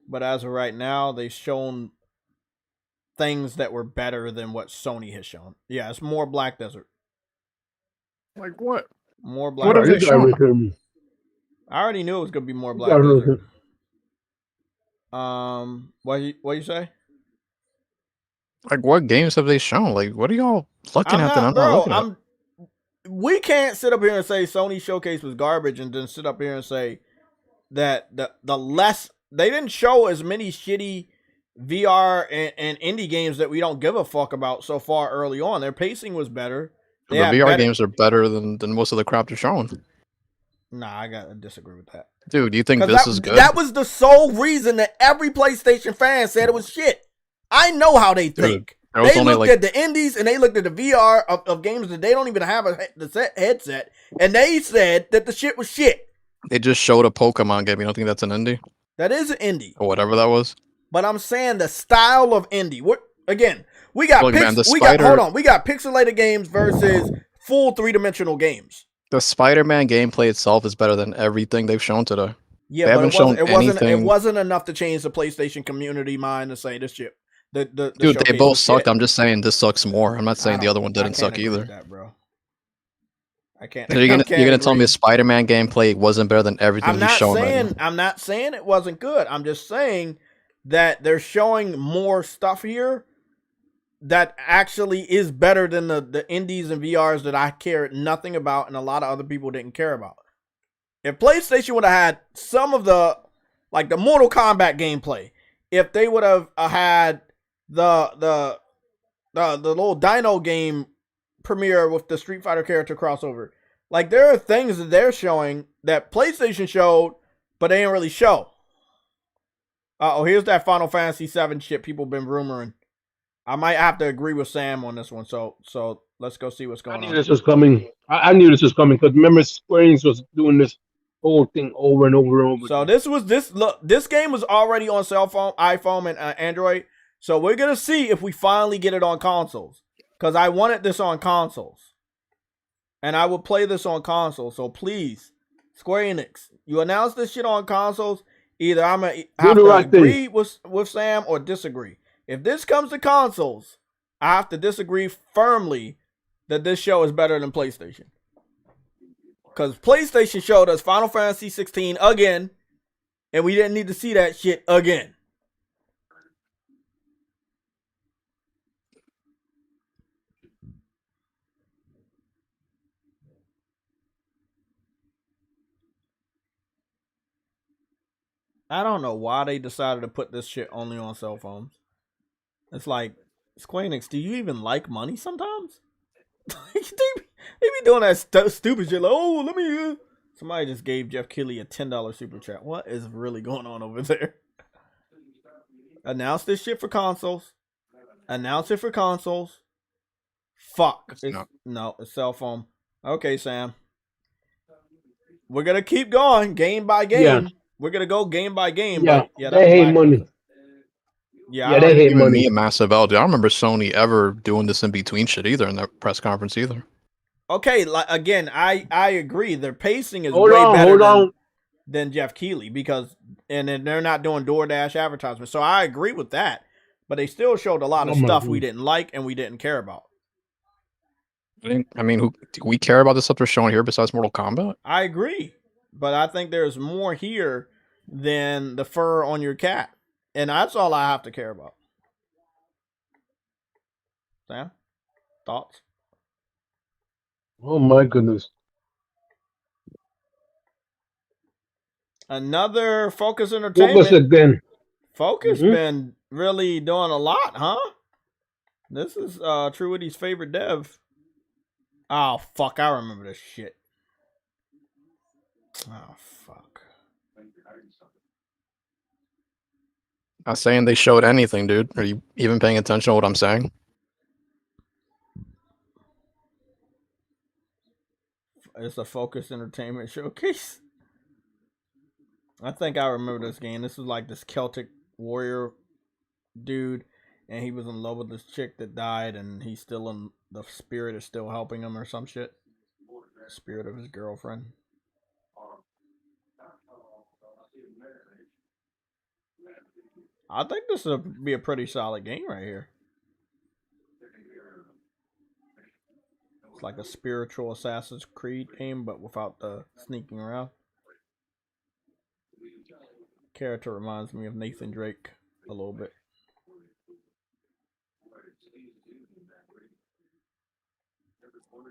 But as of right now, they've shown things that were better than what Sony has shown. Yeah, it's more Black Desert. Like what? More Black What have Desert. they shown? I already knew it was gonna be more Black Desert. What you say? Like what games have they shown? Like what are y'all looking at that I'm not looking at? We can't sit up here and say Sony Showcase was garbage and then sit up here and say that the less they didn't show as many shitty VR and indie games that we don't give a fuck about so far early on. Their pacing was better. The VR games are better than most of the crap they're showing. Nah, I gotta disagree with that. Dude, do you think this is good? That was the sole reason that every PlayStation fan said it was shit. I know how they think. Dude, they looked at the indies and they looked at the VR of games that they don't even have the headset, and they said that the shit was shit. They just showed a Pokemon game. You don't think that's an indie? That is an indie. Or whatever that was. But I'm saying the style of indie. What again? We got hold on. We got pixelated games versus full 3-dimensional games. The Spider-Man gameplay itself is better than everything they've shown today. Yeah, but it wasn't enough to change the PlayStation community mind to say this shit. Dude, they both sucked. I'm just saying this sucks more. I'm not saying the other one didn't suck either. That, bro. I can't. So you're gonna tell me the Spider-Man gameplay wasn't better than everything he's shown right now? I'm not saying it wasn't good. I'm just saying that they're showing more stuff here that actually is better than the indies and VRs that I cared nothing about and a lot of other people didn't care about. If PlayStation would have had some of the Mortal Kombat gameplay, if they would have had the little Dino game premiere with the Street Fighter character crossover, like there are things that they're showing that PlayStation showed, but they didn't really show. Here's that Final Fantasy VII shit people been rumoring. I might have to agree with Sam on this one. So let's go see what's going on. I knew this was coming. I knew this was coming because remember Square Enix was doing this whole thing over and over and over. So this game was already on cell phone, iPhone, and Android. So we're gonna see if we finally get it on consoles. Because I wanted this on consoles. And I will play this on consoles. So please, Square Enix, you announce this shit on consoles. Either I'm going to have to agree with Sam or disagree. If this comes to consoles, I have to disagree firmly that this show is better than PlayStation. Because PlayStation showed us Final Fantasy 16 again, and we didn't need to see that shit again. I don't know why they decided to put this shit only on cell phones. It's like, Square Enix, do you even like money sometimes? they be doing that stupid shit like, oh, let me... Somebody just gave Jeff Keighley a $10 super chat. What is really going on over there? Announce this shit for consoles. Announce it for consoles. Fuck. No, it's cell phone. Okay, Sam. We're going to keep going game by game. We're gonna go game by game, Yeah, but yeah, that they was hate money. lackluster. Yeah, I Yeah, they don't. hate Even me money. a massive L, dude. I don't remember Sony ever doing this in between shit either in that press conference either. Okay, like again, I agree. Their pacing is Hold way on, better hold on. than Jeff Keighley because and then they're not doing DoorDash advertisements. So I agree with that. But they still showed a lot Oh of my stuff we god. didn't like and we didn't care about. I mean, who do we care about the stuff they're showing here besides Mortal Kombat? I agree. But I think there's more here than the fur on your cat. And that's all I have to care about. Sam? Thoughts? Oh my goodness. Another Focus Focus Entertainment. again. Focus been really doing a lot, huh? This is Truity's favorite dev. Oh fuck, I remember this shit. Oh fuck. Not saying they showed anything, dude. Are you even paying attention to what I'm saying? It's a Focus Entertainment showcase. I think I remember this game. This is like this Celtic warrior dude, and he was in love with this chick that died, and he's still in the spirit is still helping him or some shit. The spirit of his girlfriend. I think this will be a pretty solid game right here. It's like a spiritual Assassin's Creed game, but without the sneaking around. Character reminds me of Nathan Drake a little bit.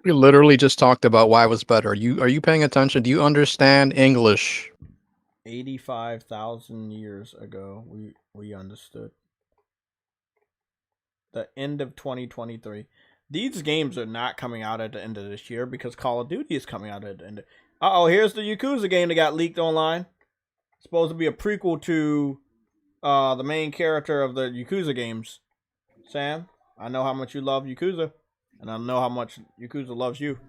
We literally just talked about why it was better. Are you paying attention? Do you understand English? 85,000 years ago, we understood. The end of 2023. These games are not coming out at the end of this year because Call of Duty is coming out at the end. Here's the Yakuza game that got leaked online. It's supposed to be a prequel to the main character of the Yakuza games. Sam, I know how much you love Yakuza, and I know how much Yakuza loves you.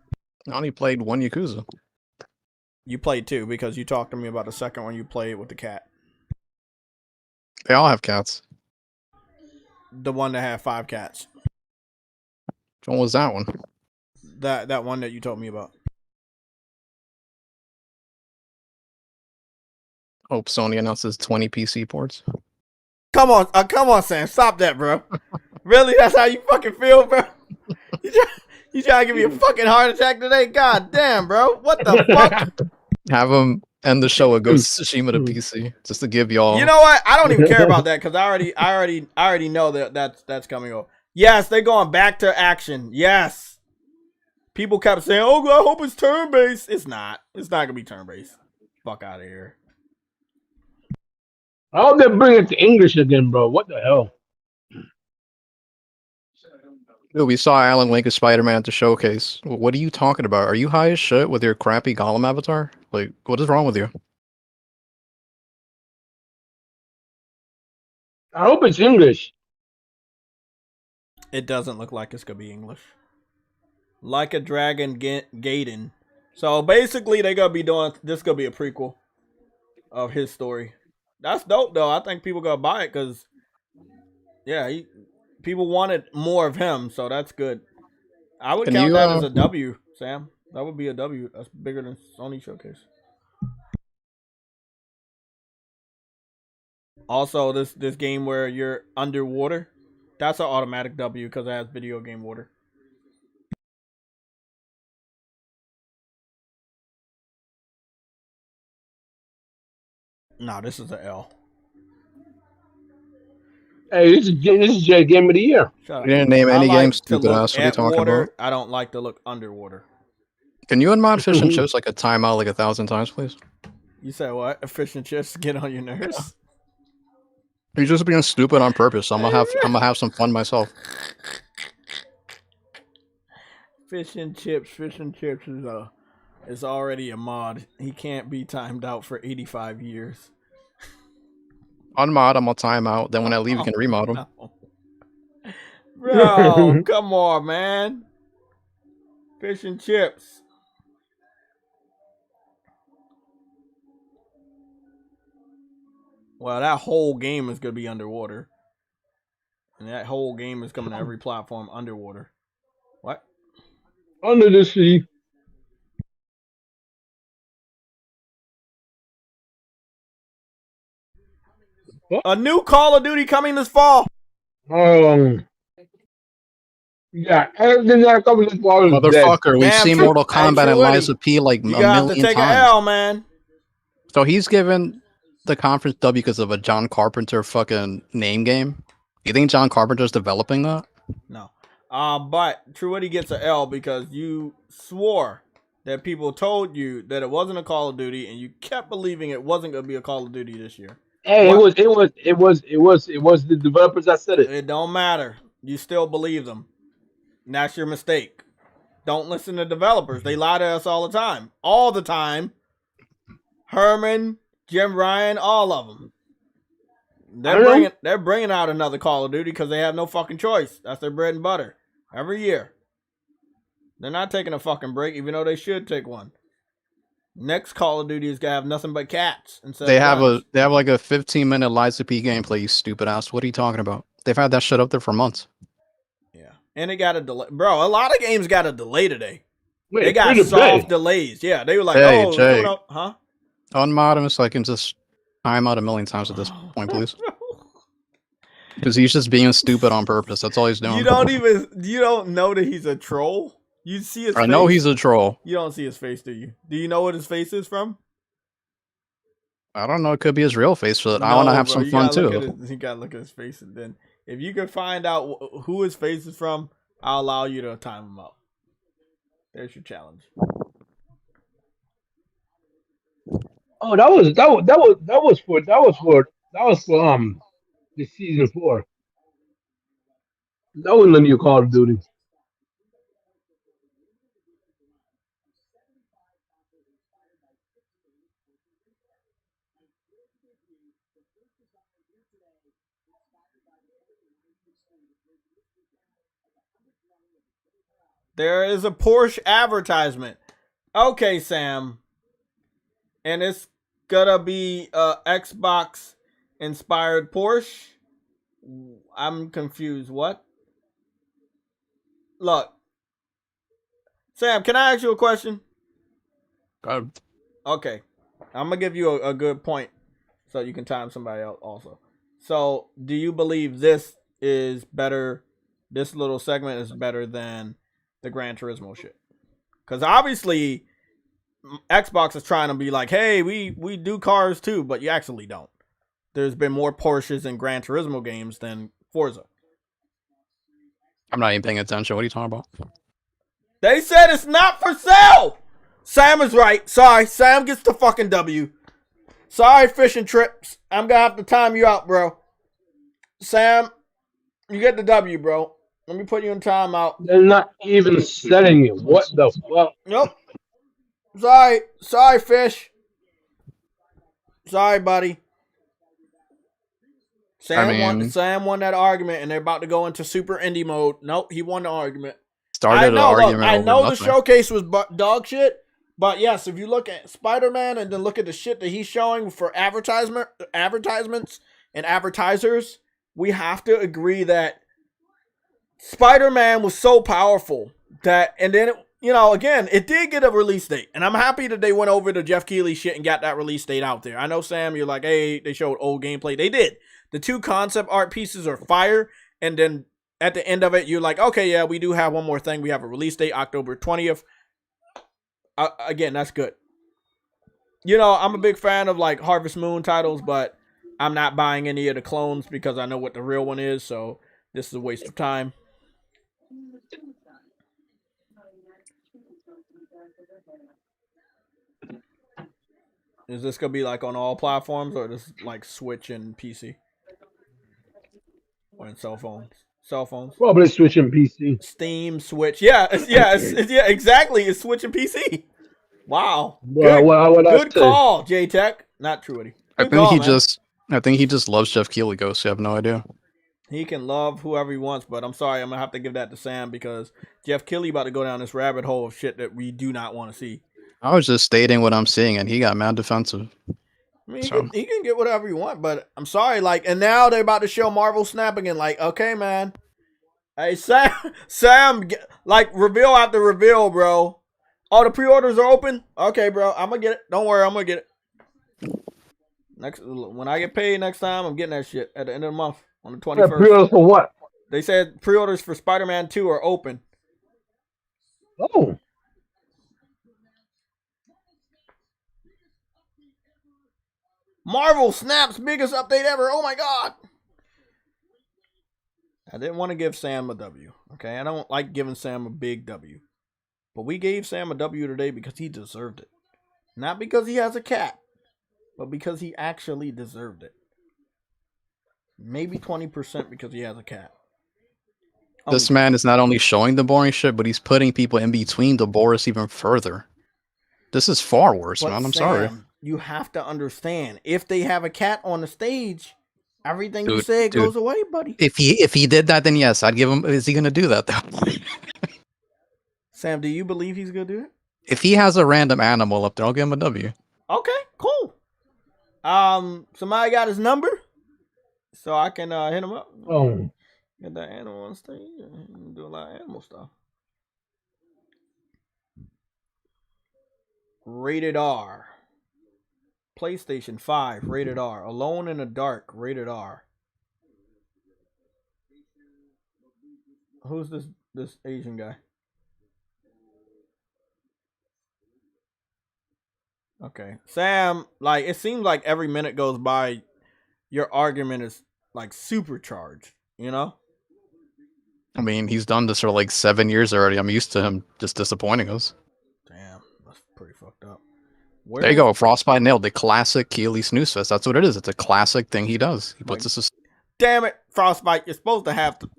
I only played one Yakuza. You played two because you talked to me about the second one you played with the cat. They all have cats. The one that had 5 cats. Which one was that one? That one that you told me about. Hope Sony announces 20 PC ports. Come on, Sam. Stop that, bro. Really? That's how you fucking feel, bro? You trying to give me a fucking heart attack today? God damn, bro. What the fuck? Have them end the show with Ghost of Tsushima to PC, just to give y'all. You know what? I don't even care about that because I already know that's coming up. Yes, they're going back to action. Yes. People kept saying, "Oh, I hope it's turn based." It's not. It's not gonna be turn based. Fuck out of here. I hope they bring it to English again, bro. What the hell? Dude, we saw Alan Wake as Spider-Man at the showcase. What are you talking about? Are you high as shit with your crappy Gollum avatar? Like, what is wrong with you? I hope it's English. It doesn't look like it's gonna be English. Like a Dragon Gaiden. So basically, they're gonna be doing this. Gonna be a prequel of his story. That's dope, though. I think people gonna buy it because, yeah, people wanted more of him, so that's good. I would Can count you, that as a W, Sam. That would be a W. That's bigger than Sony Showcase. Also, this game where you're underwater, that's an automatic W because it has video game water. No, this is an L. Hey, this is Jay Game of the Year. Shut up. You didn't name I any like games, to stupid look ass. What are you at talking water. about? I don't like to look underwater. Can you unmod Fish and Chips like a timeout like 1,000 times, please? You said what? Fish and chips get on your nerves? You're just being stupid on purpose. I'm gonna have some fun myself. Fish and chips is already a mod. He can't be timed out for 85 years. Unmod, I'm gonna time out. Then when I leave, you can remod them. No. Bro, come on, man. Fish and chips. Well, that whole game is gonna be underwater, and that whole game is coming to every platform underwater. What? Under the sea. A new Call of Duty coming this fall. Um, yeah, everything that comes this fall is dead. Motherfucker, we've Damn, seen true. Mortal Hey, Kombat True and Woody, Lies of P like you a gotta have to million take an times. L, man. So he's given the conference W because of a John Carpenter fucking name game. You think John Carpenter's developing that? No. But True Woody gets an L because you swore that people told you that it wasn't a Call of Duty, and you kept believing it wasn't gonna be a Call of Duty this year. Hey, What? it was the developers that said it. It don't matter. You still believe them. And that's your mistake. Don't listen to developers. They lie to us all the time. All the time. Herman, Jim Ryan, all of them. They're bringing out another Call of Duty because they have no fucking choice. That's their bread and butter. Every year. They're not taking a fucking break, even though they should take one. Next Call of Duty is gonna have nothing but cats instead They of have guns. they have like a 15-minute Lies of P gameplay, you stupid ass. What are you talking about? They've had that shit up there for months. Yeah. And it got a delay. Bro, a lot of games got a delay today. Wait, They got free to play. soft delays. Yeah, they were like, Hey, oh, Jay. huh? Unmod him so I can just time out a million times at this point, please. Because he's just being stupid on purpose. That's all he's doing. You don't know that he's a troll? You see his face? I know he's a troll. You don't see his face, do you? Do you know what his face is from? I don't know. It could be his real face, but I want to have some fun too. You gotta look at his face, and then if you can find out who his face is from, I'll allow you to time him out. There's your challenge. Oh, that was for the season 4. That was the new Call of Duty. There is a Porsche advertisement. Okay, Sam. And it's gonna be Xbox inspired Porsche. I'm confused. What? Look, Sam, can I ask you a question? Okay, I'm gonna give you a good point so you can time somebody else also. So, do you believe this is better? This little segment is better than the Gran Turismo shit? Because obviously, Xbox is trying to be like, hey, we do cars too, but you actually don't. There's been more Porsches in Gran Turismo games than Forza. I'm not even paying attention. What are you talking about? They said it's not for sale. Sam is right. Sorry, Sam gets the fucking W. Sorry, fishing trips. I'm gonna have to time you out, bro. Sam, you get the W, bro. Let me put you in timeout. They're not even selling it. What the fuck? Nope. Sorry, fish. Sorry, buddy. Sam won that argument, and they're about to go into super indie mode. Nope, he won the argument. I know the showcase was dog shit, but yes, if you look at Spider-Man and then look at the shit that he's showing for advertisements and advertisers, we have to agree that Spider-Man was so powerful that, and then again, it did get a release date, and I'm happy that they went over to Jeff Keighley shit and got that release date out there. I know, Sam, you're like, hey, they showed old gameplay. They did. The 2 concept art pieces are fire, and then at the end of it, you're like, okay, yeah, we do have one more thing. We have a release date, October 20th. Again, that's good. I'm a big fan of like Harvest Moon titles, but I'm not buying any of the clones because I know what the real one is, so this is a waste of time. Is this gonna be like on all platforms, or just like Switch and PC? Or in cell phones? Probably Switch and PC. Steam, Switch. Yeah, exactly. It's Switch and PC. Wow. Good call, JayTech. Not Truity. I think he just loves Jeff Keighley Ghost. You have no idea. He can love whoever he wants, but I'm sorry, I'm gonna have to give that to Sam because Jeff Keighley about to go down this rabbit hole of shit that we do not want to see. I was just stating what I'm seeing, and he got mad defensive. I mean, So he can get whatever you want, but I'm sorry, like, and now they're about to show Marvel Snap again. Like, okay, man. Hey, Sam, like, reveal after reveal, bro. Oh, the pre-orders are open? Okay, bro. I'm gonna get it. Don't worry, I'm gonna get it. When I get paid next time, I'm getting that shit at the end of the month on the 21st. Pre-orders for what? They said pre-orders for Spider-Man 2 are open. Oh. Marvel Snap's biggest update ever. Oh my god. I didn't want to give Sam a W. Okay, I don't like giving Sam a big W. But we gave Sam a W today because he deserved it. Not because he has a cat, but because he actually deserved it. Maybe 20% because he has a cat. this man is not only showing the boring shit, but he's putting people in between the bores even further. This is far worse, But man. I'm Sam, sorry. You have to understand, if they have a cat on the stage, everything you said goes away, buddy. If he did that, then yes, I'd give him. Is he gonna do that though? Sam, do you believe he's gonna do it? If he has a random animal up there, I'll give him a W. Okay, cool. Somebody got his number, so I can hit him up. Oh. Get that animal on stage. Do a lot of animal stuff. Rated R. PlayStation 5, rated R. Alone in the Dark, rated R. Who's this Asian guy? Okay. Sam, like, it seems like every minute goes by, your argument is, like, supercharged, you know? I mean, he's done this for like 7 years already. I'm used to him just disappointing us. Damn, that's pretty fucked up. There you go. Frostbite nailed the classic Keeley snooze fest. That's what it is. It's a classic thing he does. He puts this. Damn it, Frostbite! You're supposed to have to.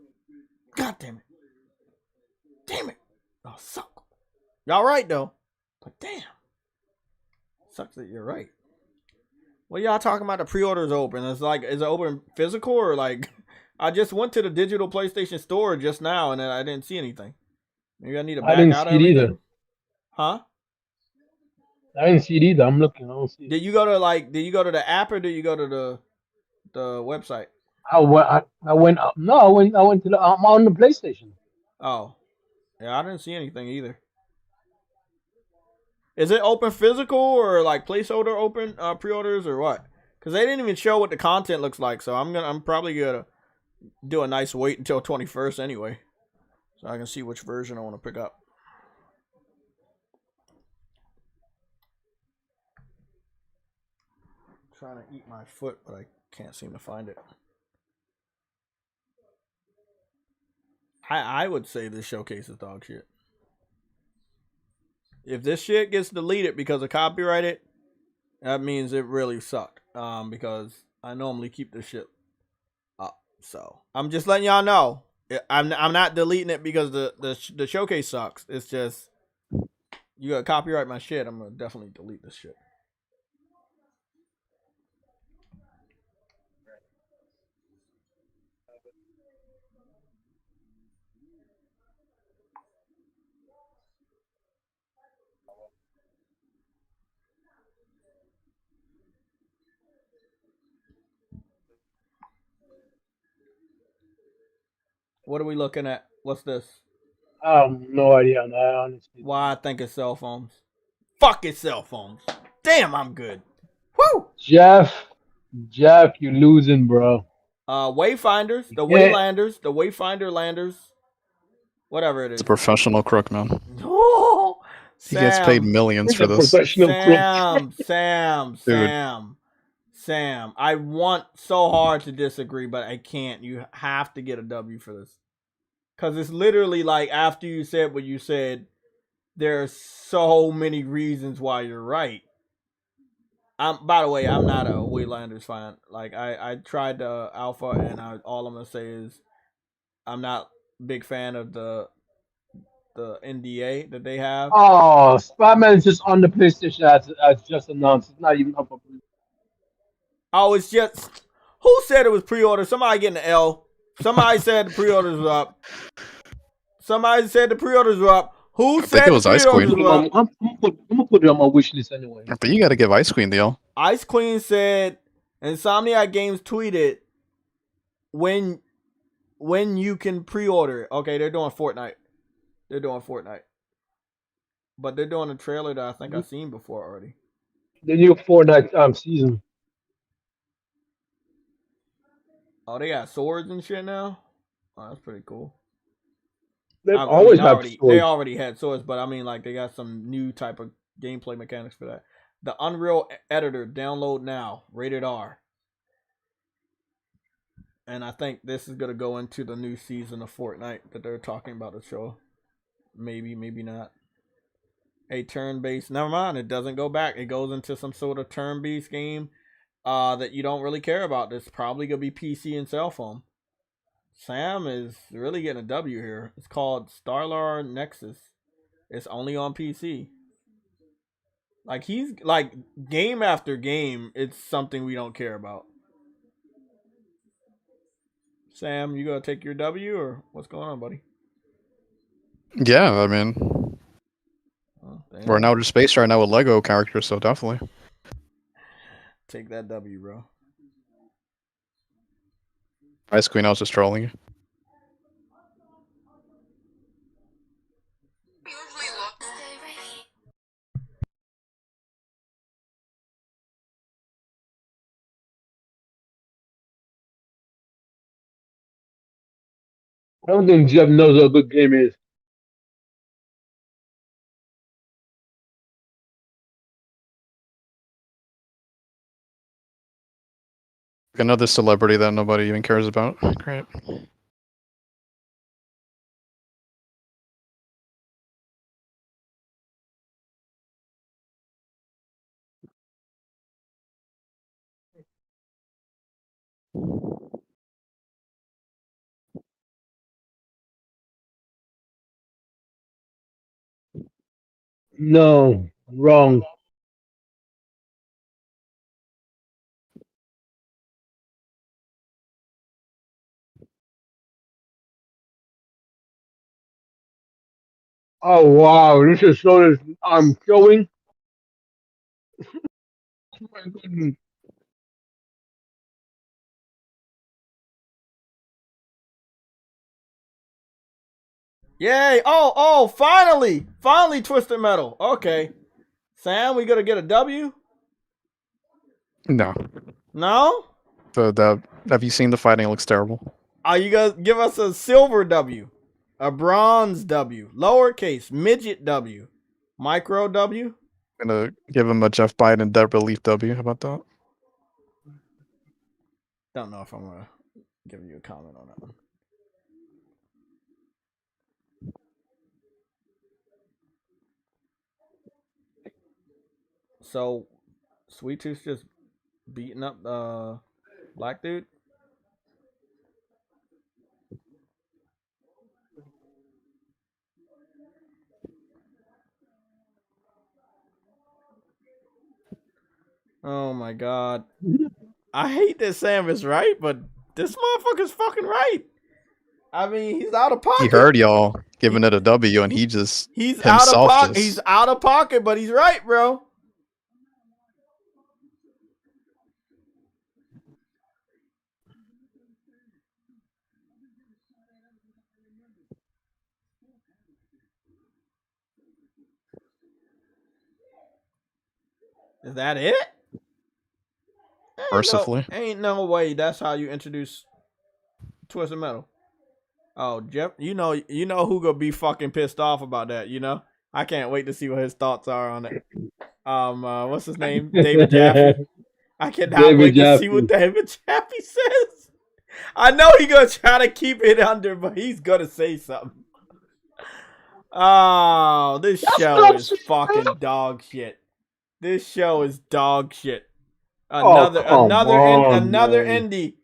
God damn it! Damn it! Oh, suck. Y'all right though, but damn, sucks that you're right. What y'all talking about? The pre-orders open? It's like, is it open physical or like? I just went to the digital PlayStation store just now and I didn't see anything. Maybe I need to back out of everything. Either. Huh? I didn't see it either. I'm looking. I don't see it. Did you go to the app or did you go to the website? I went up. No, I went to the I'm on the PlayStation. Oh. Yeah, I didn't see anything either. Is it open physical or like placeholder open pre-orders or what? Because they didn't even show what the content looks like, so I'm probably gonna do a nice wait until 21st anyway, so I can see which version I want to pick up. I'm trying to eat my foot, but I can't seem to find it. I would say this showcase is dog shit. If this shit gets deleted because of copyrighted, that means it really sucked. Because I normally keep this shit up. So I'm just letting y'all know. I'm not deleting it because the showcase sucks. It's just, you gotta copyright my shit. I'm gonna definitely delete this shit. What are we looking at? What's this? I have no idea on that, honestly. Why I think it's cell phones. Fuck it's cell phones. Damn, I'm good. Woo! Jeff, you losing, bro. Wayfinders, the Waylanders, the Wayfinder Landers. Whatever it is. It's a professional crook, man. Oh, he gets paid millions for this. Sam, I want so hard to disagree, but I can't. You have to get a W for this. Because it's literally like, after you said what you said, there are so many reasons why you're right. By the way, I'm not a Waylanders fan. Like, I tried the alpha, and all I'm going to say is I'm not a big fan of the NDA that they have. Oh, Spider-Man is just on the PlayStation as just announced. It's not even up for pre-order. Oh, it's just, who said it was pre-order? Somebody getting an L. Somebody said the pre-orders were up. Somebody said the pre-orders were up. Who said it was Ice Queen. I'm gonna put it on my wish list anyway. But you got to give Ice Queen the L. Ice Queen said Insomniac Games tweeted when you can pre-order it. Okay, they're doing Fortnite. But they're doing a trailer that I think I've seen before already. The new Fortnite season. Oh, they got swords and shit now? Oh, that's pretty cool. They've always had They swords. already had swords, but I mean, like, they got some new type of gameplay mechanics for that. The Unreal Editor, download now, rated R. And I think this is going to go into the new season of Fortnite that they're talking about the show. Maybe, maybe not. A turn-based, never mind, it doesn't go back. It goes into some sort of turn-based game that you don't really care about. That's probably going to be PC and cell phone. Sam is really getting a W here. It's called Starlar Nexus. It's only on PC. Like, he's like, game after game, it's something we don't care about. Sam, you gonna take your W or what's going on, buddy? Yeah, I mean, we're in outer space right now with Lego characters, so definitely. Take that W, bro. Ice Queen, I was just trolling you. I don't think Jeff knows what a good game is. Another celebrity that nobody even cares about. Great. No, wrong. Oh wow, this is so this showing. Oh my goodness. Yay! Oh, finally, Twisted Metal. Okay, Sam, we gonna get a W? No. No? Have you seen the fighting? It looks terrible. Are you gonna give us a silver W, a bronze W, lowercase midget W, micro W? I'm gonna give him a Jeff Biden debt relief W. How about that? Don't know if I'm gonna give you a comment on that one. So, Sweet Tooth just beating up black dude. Oh my god. I hate that Sam is right, but this motherfucker's fucking right. I mean, he's out of pocket. He heard y'all giving it a W, and he's out of pocket. just... He's out of pocket, but he's right, bro. Is that it? Mercifully. Ain't no way that's how you introduce Twisted Metal. Oh, Jeff, you know who gonna be fucking pissed off about that, you know? I can't wait to see what his thoughts are on it. What's his name? David Jaffe. I cannot wait to see what David Jaffe says. I know he's gonna try to keep it under, but he's gonna say something. Oh, this show is fucking dog shit. This show is dog shit. Another indie.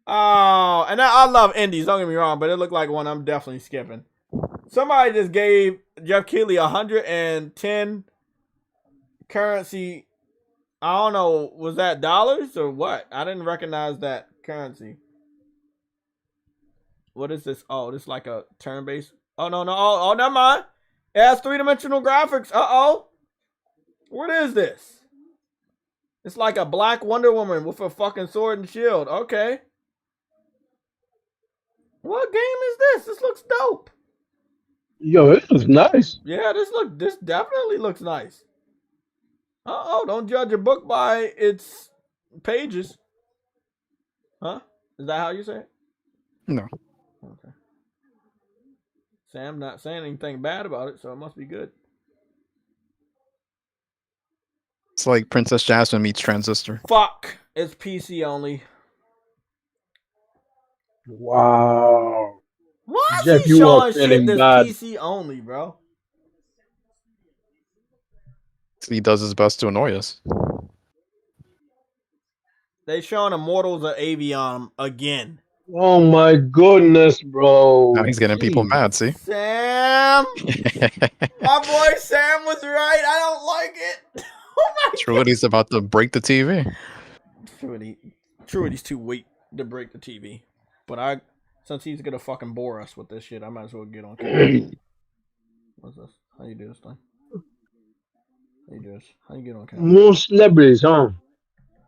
Oh, and I love indies, don't get me wrong, but it looked like one I'm definitely skipping. Somebody just gave Jeff Keighley 110 currency. I don't know, was that dollars or what? I didn't recognize that currency. What is this? Oh, this is like a turn-based. Oh, no. Oh, never mind. It has three-dimensional graphics. Uh-oh. What is this? It's like a black Wonder Woman with a fucking sword and shield. Okay. What game is this? This looks dope. Yo, it was nice. Yeah, this definitely looks nice. Oh, don't judge a book by its pages. Huh? Is that how you say it? No. Okay. Sam not saying anything bad about it, so it must be good. It's like Princess Jasmine meets Transistor. Fuck. It's PC only. Wow. Why Jeff, is he you are showing shit feeling that's bad. PC only, bro? He does his best to annoy us. They showing Immortals of Avion again. Oh my goodness, bro. Now he's getting people Jeez. mad, see? Sam! My boy Sam was right. I don't like it. Oh my Truity's about to break the TV. Truity's too weak to break the TV. But since he's gonna fucking bore us with this shit, I might as well get on camera. What's this? How you do this thing? How you do this? How you get on camera? More celebrities, huh?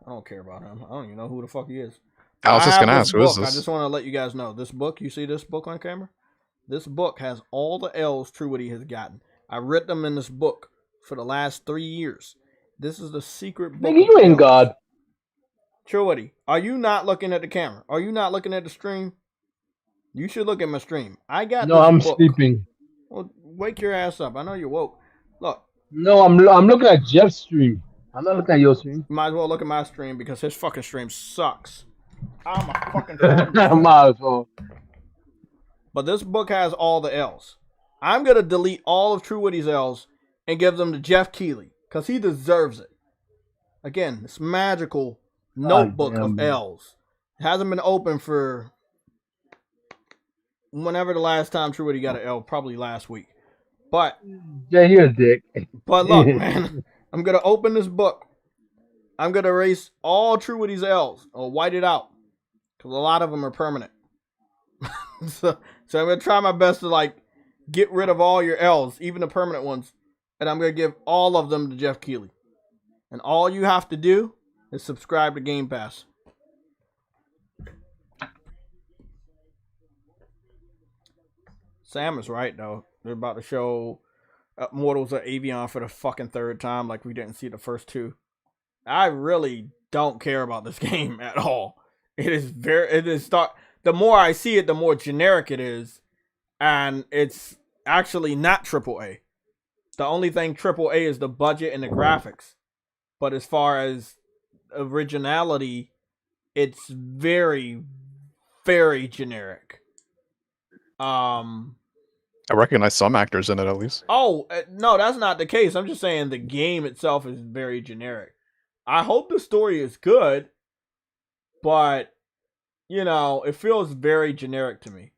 I don't care about him. I don't even know who the fuck he is. I was just gonna ask, who is I this? just want to let you guys know. This book, you see this book on camera? This book has all the L's Truity has gotten. I read them in this book for the last 3 years. This is the secret book. Nigga, you ain't God. Truity, are you not looking at the camera? Are you not looking at the stream? You should look at my stream. I got No, this I'm book. sleeping. Well, wake your ass up. I know you're woke. Look. No, I'm looking at Jeff's stream. I'm not looking at your stream. Might as well look at my stream because his fucking stream sucks. I'm a fucking Might as well. But this book has all the L's. I'm going to delete all of True Witty's L's and give them to Jeff Keighley because he deserves it. Again, this magical notebook of L's. It hasn't been open for whenever the last time True Witty got an L, probably last week. But yeah, you're a dick. But look, man, I'm going to open this book. I'm going to erase all True Witty's L's or white it out because a lot of them are permanent. so I'm going to try my best to like get rid of all your L's, even the permanent ones, and I'm going to give all of them to Jeff Keighley. And all you have to do is subscribe to Game Pass. Sam is right, though. They're about to show Mortals of Avion for the fucking third time like we didn't see the first two. I really don't care about this game at all. The more I see it, the more generic it is. And it's actually not AAA. The only thing AAA is the budget and the graphics. But as far as originality, it's very, very generic. I recognize some actors in it at least. Oh, no, that's not the case. I'm just saying the game itself is very generic. I hope the story is good, but, you know, it feels very generic to me.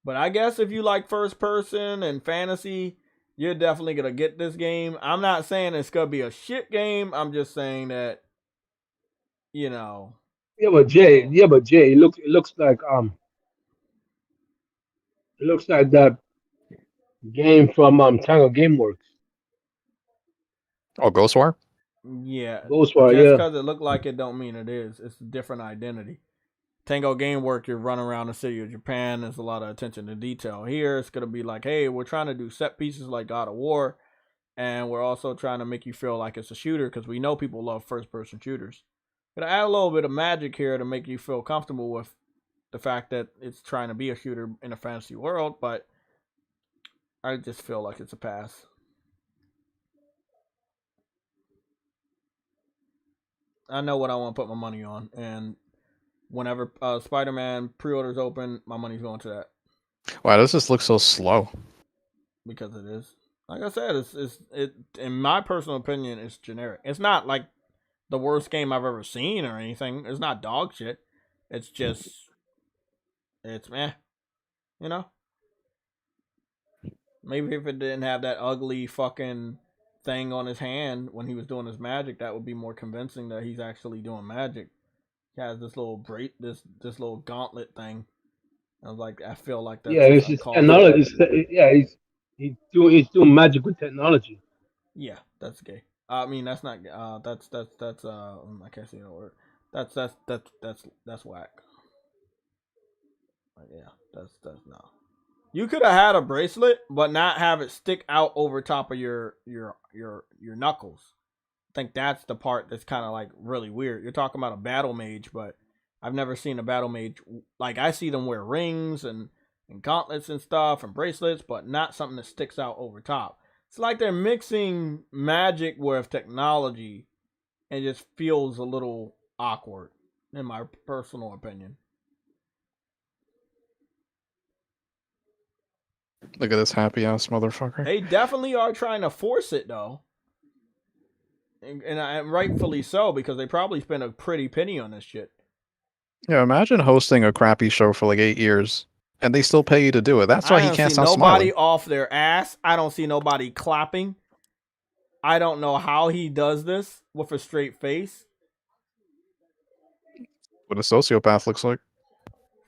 But I guess if you like first person and fantasy, you're definitely going to get this game. I'm not saying it's going to be a shit game. I'm just saying that, you know. Yeah, but Jay, it looks like that game from Tango Gameworks. Oh, Ghostwire? Yeah. Ghostwire, Just yeah. because it looked like it don't mean it is. It's a different identity. Tango Gameworks, you're running around the city of Japan. There's a lot of attention to detail. Here, it's going to be like, hey, we're trying to do set pieces like God of War, and we're also trying to make you feel like it's a shooter because we know people love first-person shooters. Gonna add a little bit of magic here to make you feel comfortable with the fact that it's trying to be a shooter in a fantasy world, but I just feel like it's a pass. I know what I want to put my money on, and whenever Spider-Man pre-orders open, my money's going to that. Wow, this just looks so slow. Because it is. Like I said, it in my personal opinion, it's generic. It's not like the worst game I've ever seen or anything. It's not dog shit. It's just, it's meh. You know? Maybe if it didn't have that ugly fucking thing on his hand when he was doing his magic, that would be more convincing that he's actually doing magic. He has this little this little gauntlet thing. I was like, I feel like that's it's just another. He's He's doing magic with technology. Yeah, that's gay. I mean, that's not. That's. I can't say that word. That's whack. Like, yeah, that's no. You could have had a bracelet, but not have it stick out over top of your knuckles. I think that's the part that's kind of like really weird. You're talking about a battle mage, but I've never seen a battle mage like I see them wear rings and gauntlets and stuff and bracelets, but not something that sticks out over top. It's like they're mixing magic with technology and it just feels a little awkward, in my personal opinion. Look at this happy ass motherfucker. They definitely are trying to force it though. And rightfully so, because they probably spent a pretty penny on this shit. Yeah, imagine hosting a crappy show for like 8 years, and they still pay you to do it. That's why I he don't can't see stop nobody smiling. off their ass. I don't see nobody clapping. I don't know how he does this with a straight face. What a sociopath looks like.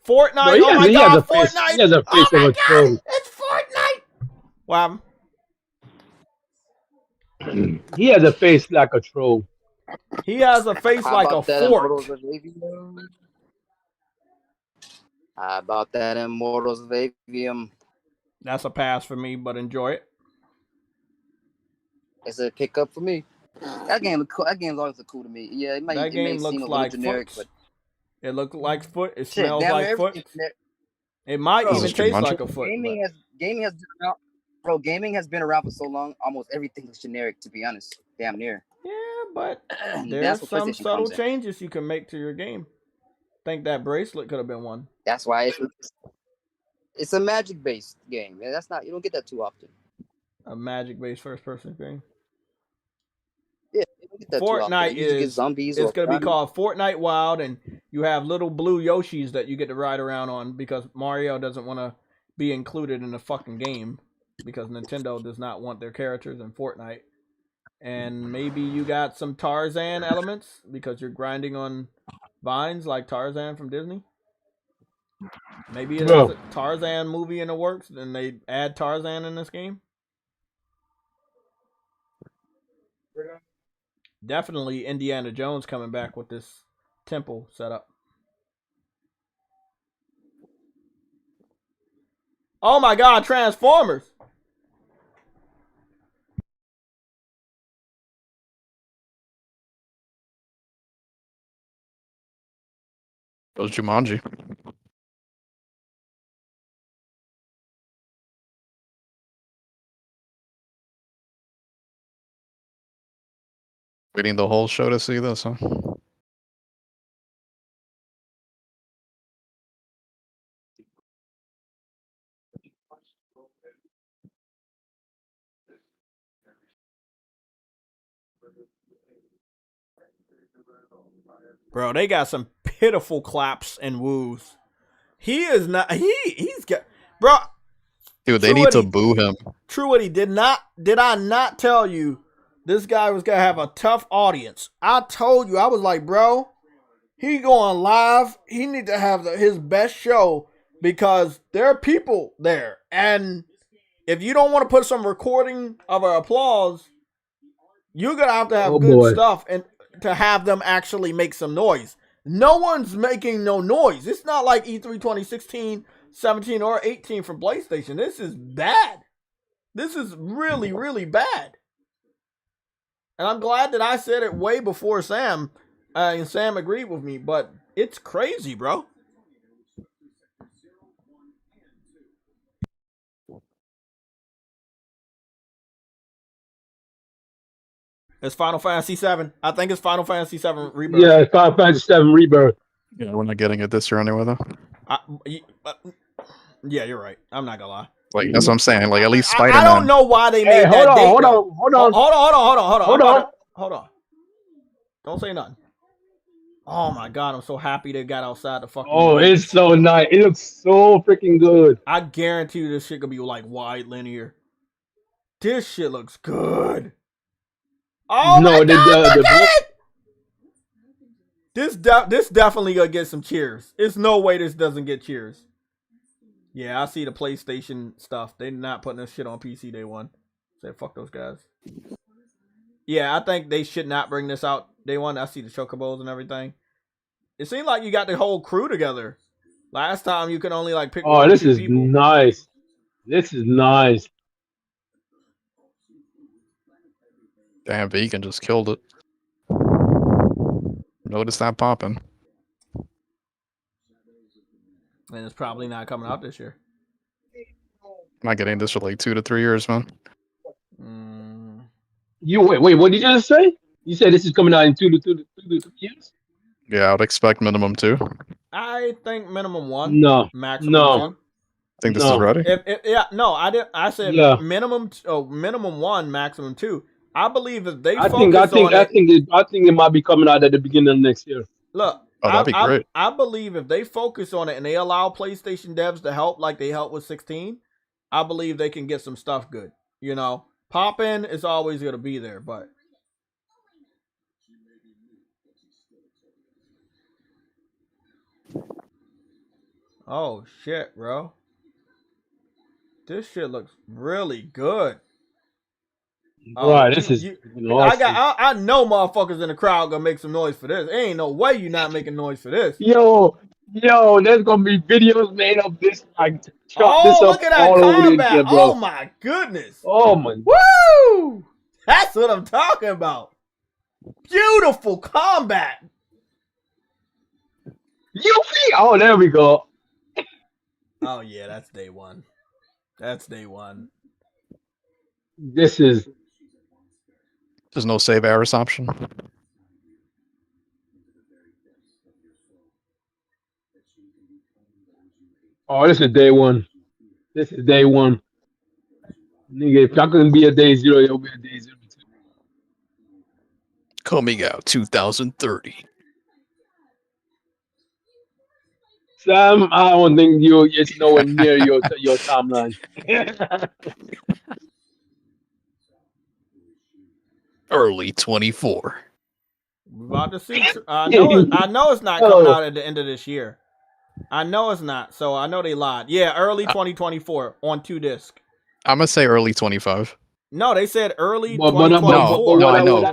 Fortnite, But he oh has my he has god, a face Fortnite! he has a Oh face of my a god, troll. it's Fortnite! Wow. He has a face like a troll. He has a face How like a about that Immortals fork. of Avium? How about that Immortals of Avium? That's a pass for me, but enjoy it. It's a pickup for me. That game, that game's always look cool to me. Yeah, it That may game seem looks a little like generic, foots. but It looks like foot. It shit, smells damn like near foot. everything. It might Bro, Is even this taste Jumanji? like a foot. But gaming has been around. Bro, gaming has been around for so long. Almost everything is generic, to be honest. Damn near. yeah, but That's there's where some PlayStation subtle comes in. changes you can make to your game. Think that bracelet could have been one. That's why it's a magic based game. Man, that's not, you don't get that too often. A magic-based first-person game. Yeah, you don't get that too often. Fortnite You usually get is zombies it's or gonna be guns. called Fortnite Wild, and you have little blue Yoshis that you get to ride around on because Mario doesn't want to be included in the fucking game because Nintendo does not want their characters in Fortnite. And maybe you got some Tarzan elements because you're grinding on vines like Tarzan from Disney. Maybe it has Bro, a Tarzan movie in the works, and they add Tarzan in this game. Definitely Indiana Jones coming back with this temple setup. Oh my god, Transformers! It was Jumanji. Waiting the whole show to see this, huh? Bro, they got some pitiful claps and woos. He is not. He's got. Bro, Dude, they true need what to he boo him. true what he did not. Did I not tell you this guy was gonna have a tough audience? I told you. I was like, bro, he going live. He need to have his best show because there are people there, and if you don't want to put some recording of our applause, you're gonna have to have oh good boy. stuff and to have them actually make some noise. No one's making no noise. It's not like E3 2016, 17, or 18 from PlayStation. This is bad. This is really, really bad. And I'm glad that I said it way before Sam, and Sam agreed with me, but it's crazy, bro. It's Final Fantasy 7. I think it's Final Fantasy 7 Rebirth. Yeah, Final Fantasy 7 Rebirth. Yeah, we're not getting it this year anyway, though. Yeah, you're right. I'm not gonna lie. Like, that's what I'm saying. Like, at least I Spider-Man. don't know why they made Hey, that date. hold though. on, hold on. Hold on. Hold on. Don't say nothing. Oh my god, I'm so happy they got outside the fucking. Oh, game. it's so nice. It looks so freaking good. I guarantee you this shit gonna be like wide linear. This shit looks good. Oh No, my god, look at it! This definitely gonna get some cheers. There's no way this doesn't get cheers. Yeah, I see the PlayStation stuff. They're not putting this shit on PC day one. Say fuck those guys. Yeah, I think they should not bring this out day one. I see the chocobos and everything. It seems like you got the whole crew together. Last time you could only like pick one Oh, or this two is people. nice. This is nice. Damn, Vegan just killed it. Notice that popping. And it's probably not coming out this year. I'm not getting this for like 2 to 3 years, man. You wait. What did you just say? You said this is coming out in 2 to 3 years? Yeah, I would expect minimum 2. I think minimum 1. No. Maximum No. 2. Think this is ready? I said Yeah. minimum 1, maximum 2. I believe if they I focus on it. think it might be coming out at the beginning of next year. Look, Oh, that'd be great. I believe if they focus on it and they allow PlayStation devs to help like they helped with 16, I believe they can get some stuff good. You know, pop-in is always going to be there, but oh shit, bro. This shit looks really good. Right, this is awesome. I know motherfuckers in the crowd gonna make some noise for this. Ain't no way you not making noise for this. Yo, there's gonna be videos made of this. Like, chop this up look at that all over the combat! internet, bro. Oh my goodness! Oh my! Woo! That's what I'm talking about. Beautiful combat. You see? Oh, there we go. Oh yeah, that's day one. That's day one. This is. There's no save errors option. Oh, this is day one. This is day one. Nigga, if that couldn't be a day 0, it'll be a day 02. Coming out 2030. Sam, I don't think it's nowhere near your timeline. Early 24. We're about to see. I know it's not coming out at the end of this year. I know it's not. So I know they lied. Yeah, early 2024 on 2 disc. I'm gonna say early 25. No, they said early But 2024. No, I know,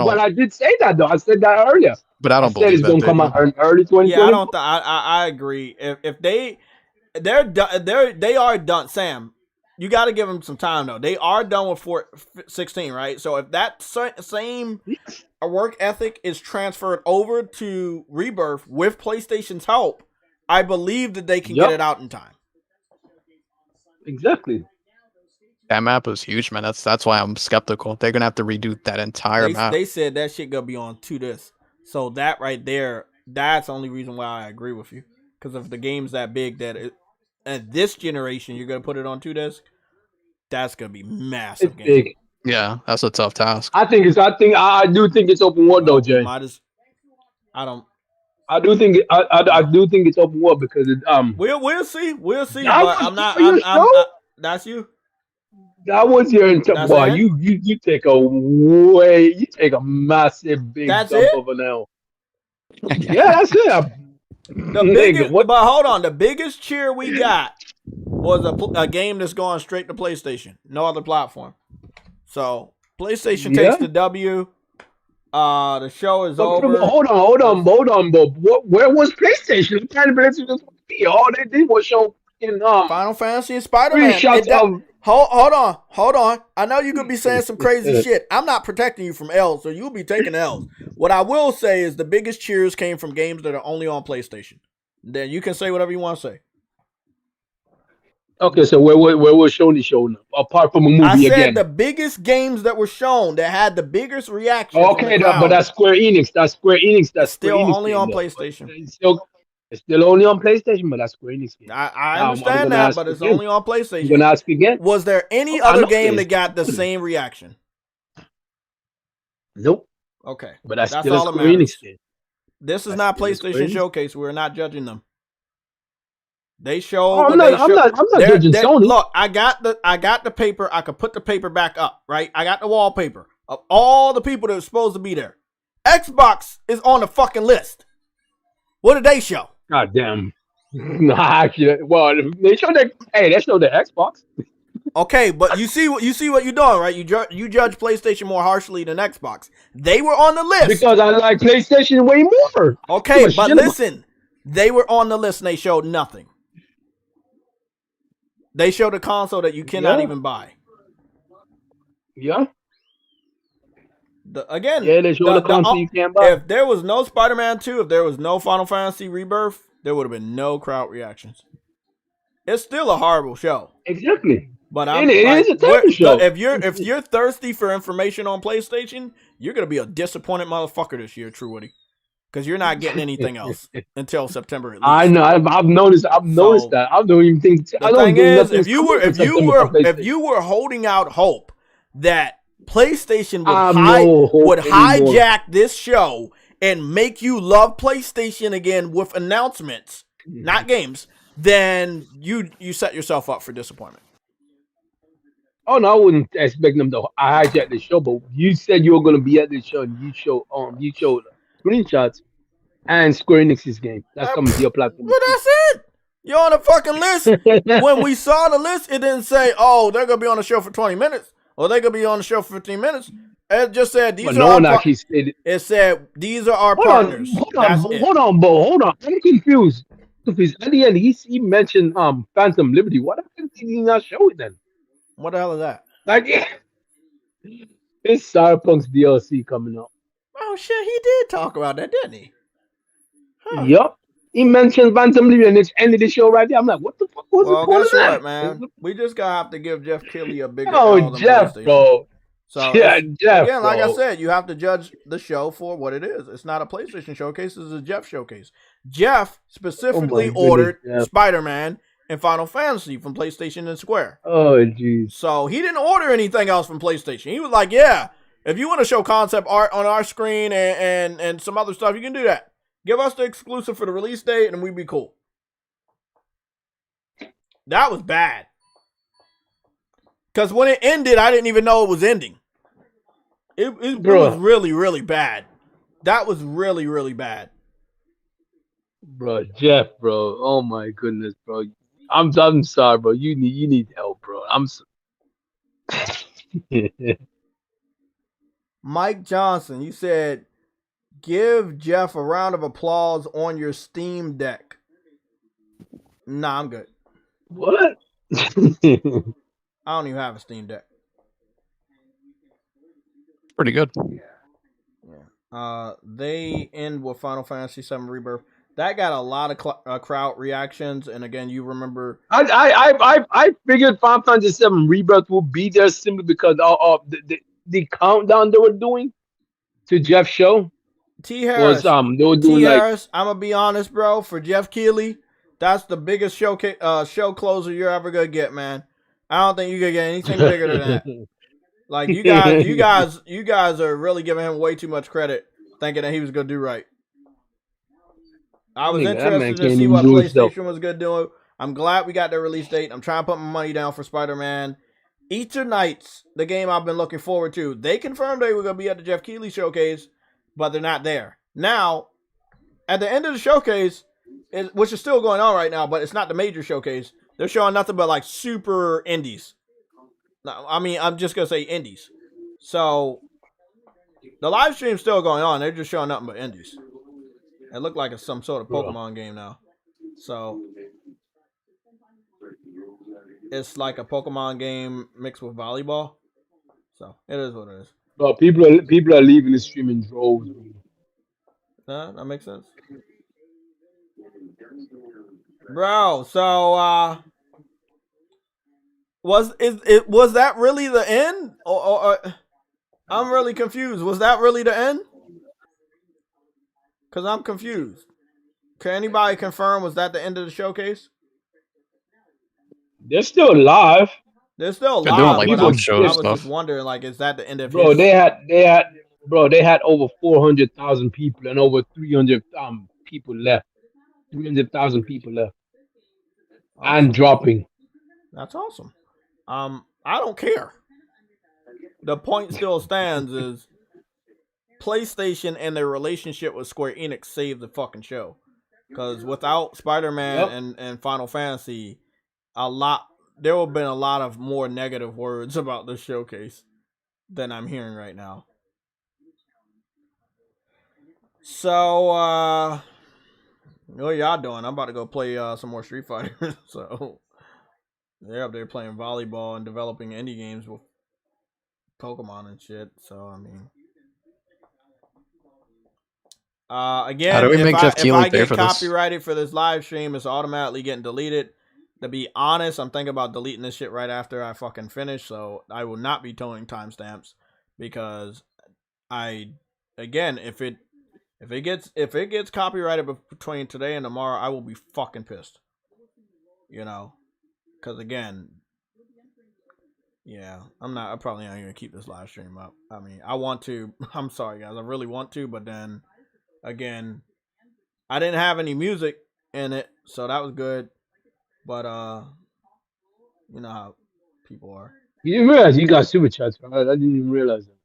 but I did say that though. I said that earlier. But I don't said believe it's that. gonna come out in early 2020. Yeah, I don't. I agree. If they're done, they are done. Sam, you got to give them some time though. They are done with 16, right? So if that same work ethic is transferred over to Rebirth with PlayStation's help, I believe that they can get it out in time. Exactly. That map is huge, man. That's why I'm skeptical. They're gonna have to redo that entire map. They said that shit gonna be on 2 discs. So that right there, that's the only reason why I agree with you. Because if the game's that big at this generation you're gonna put it on 2 discs, that's gonna be massive. It's big. Yeah, that's a tough task. I do think it's open world though, Jay. I do think it's open world because it We'll see. That But I'm not. That's you. That was your boy. You take a massive big That's jump it? over now. Yeah, that's it. But hold on, the biggest cheer we got was a game that's going straight to PlayStation, no other platform. So PlayStation takes the W. The show is over. Hold on, but where was PlayStation? What kind of PlayStation was it? All they did was show Final Fantasy and Spider-Man. Hold on. I know you could be saying some crazy shit. I'm not protecting you from L's, so you'll be taking L's. What I will say is the biggest cheers came from games that are only on PlayStation. Then you can say whatever you want to say. Okay, so where was Sony showing up? Apart from a movie I said again. the biggest games that were shown that had the biggest reaction. Okay, but that's Square Enix. That's still Square Enix only on PlayStation. It's still only on PlayStation, but that's Square Enix. I understand that, but it's only on PlayStation. You're gonna ask again? Was there any other game that got the same reaction? Nope. Okay, but that's still all a Square Enix game. This is not PlayStation Showcase. We're not judging them. They show. I'm not judging Sony. Look, I got the paper. I could put the paper back up, right? I got the wallpaper of all the people that are supposed to be there. Xbox is on the fucking list. What did they show? God damn. Nah, actually, well, they showed that. Hey, they showed the Xbox. Okay, but you see what you're doing, right? You judge PlayStation more harshly than Xbox. They were on the list. Because I like PlayStation way more. Okay, but listen, they were on the list and they showed nothing. They showed a console that you cannot even buy. Yeah. Again, they showed the console you can't buy. If there was no Spider-Man 2, if there was no Final Fantasy Rebirth, there would have been no crowd reactions. It's still a horrible show. Exactly. But it is a terrible show. If you're thirsty for information on PlayStation, you're gonna be a disappointed motherfucker this year, True Woody, because you're not getting anything else until September at least. I know. I've noticed. I've noticed that. I don't even think. The thing is, if you were holding out hope that PlayStation would hijack this show and make you love PlayStation again with announcements, not games, then you set yourself up for disappointment. Oh no, I wouldn't expect them to hijack the show. But you said you were going to be at the show, and you showed screenshots and Square Enix's game. That's coming to your platform. But that's it. You're on the fucking list. When we saw the list, it didn't say, "Oh, they're gonna be on the show for 20 minutes," or "They're gonna be on the show for 15 minutes." It just said these are our partners. It said these are our partners. Hold on, Bo. Hold on. I'm confused. At the end, he mentioned Phantom Liberty. What did he not show it then? What the hell is that? Like, it's Cyberpunk's DLC coming up. Oh shit, he did talk about that, didn't he? Huh. Yup. He mentioned Phantom Liberty and it's ended the show right there. I'm like, what the fuck was it? Well, guess what, man? We just gotta have to give Jeff Keighley a bigger Jeff, bro. So Jeff, again, like I said, you have to judge the show for what it is. It's not a PlayStation showcase, it's a Jeff showcase. Jeff specifically ordered Spider-Man and Final Fantasy from PlayStation and Square. Oh, jeez. So he didn't order anything else from PlayStation. He was like, yeah, if you want to show concept art on our screen and some other stuff, you can do that. Give us the exclusive for the release date and we'd be cool. That was bad. Because when it ended, I didn't even know it was ending. It was really, really bad. That was really, really bad. Bro, Jeff, bro. Oh my goodness, bro. I'm sorry, bro. You need help, bro. Mike Johnson, you said give Jeff a round of applause on your Steam Deck. Nah, I'm good. What? I don't even have a Steam Deck. Pretty good. Yeah. They end with Final Fantasy VII Rebirth. That got a lot of crowd reactions, and again, you remember. I figured Final Fantasy VII Rebirth would be there simply because of the countdown they were doing to Jeff's show. T Harris, they were doing T Harris. I'm gonna be honest, bro. For Jeff Keighley, that's the biggest show closer you're ever gonna get, man. I don't think you could get anything bigger than that. Like you guys are really giving him way too much credit, thinking that he was gonna do right. I was interested to see what PlayStation was gonna do. I'm glad we got their release date. I'm trying to put my money down for Spider-Man. Eternights, the game I've been looking forward to. They confirmed they were gonna be at the Jeff Keighley showcase, but they're not there. Now, at the end of the showcase, which is still going on right now, but it's not the major showcase, they're showing nothing but like super indies. I mean, I'm just going to say indies. So, the live stream's still going on. They're just showing nothing but indies. It looked like it's some sort of Pokemon game now. So, it's like a Pokemon game mixed with volleyball. So, it is what it is. But people are leaving the stream in droves. That makes sense. Bro, so, was that really the end? Or I'm really confused. Was that really the end? Because I'm confused. Can anybody confirm, was that the end of the showcase? They're still live. They're still They're live. doing, like, I was stuff. just wondering, like, is that the end of Bro, they had over 400,000 people and over 300 people left. 300,000 people left. And dropping. That's awesome. I don't care. The point still stands is PlayStation and their relationship with Square Enix saved the fucking show. Because without Spider-Man Yep. and Final Fantasy, there would have been a lot of more negative words about this showcase than I'm hearing right now. So, what y'all doing? I'm about to go play some more Street Fighter. So, they're up there playing volleyball and developing indie games with Pokemon and shit. So, I mean, How again, do we make Jeff if Keighley I pay get for this? copyrighted for this live stream, it's automatically getting deleted. To be honest, I'm thinking about deleting this shit right after I fucking finish. So I will not be towing timestamps because again, if it gets copyrighted between today and tomorrow, I will be fucking pissed. You know, because again, yeah, I'm probably not gonna keep this live stream up. I mean, I want to. I'm sorry, guys. I really want to, but then again, I didn't have any music in it, so that was good. But you know how people are. You didn't realize you got super chats, right? I didn't even realize that.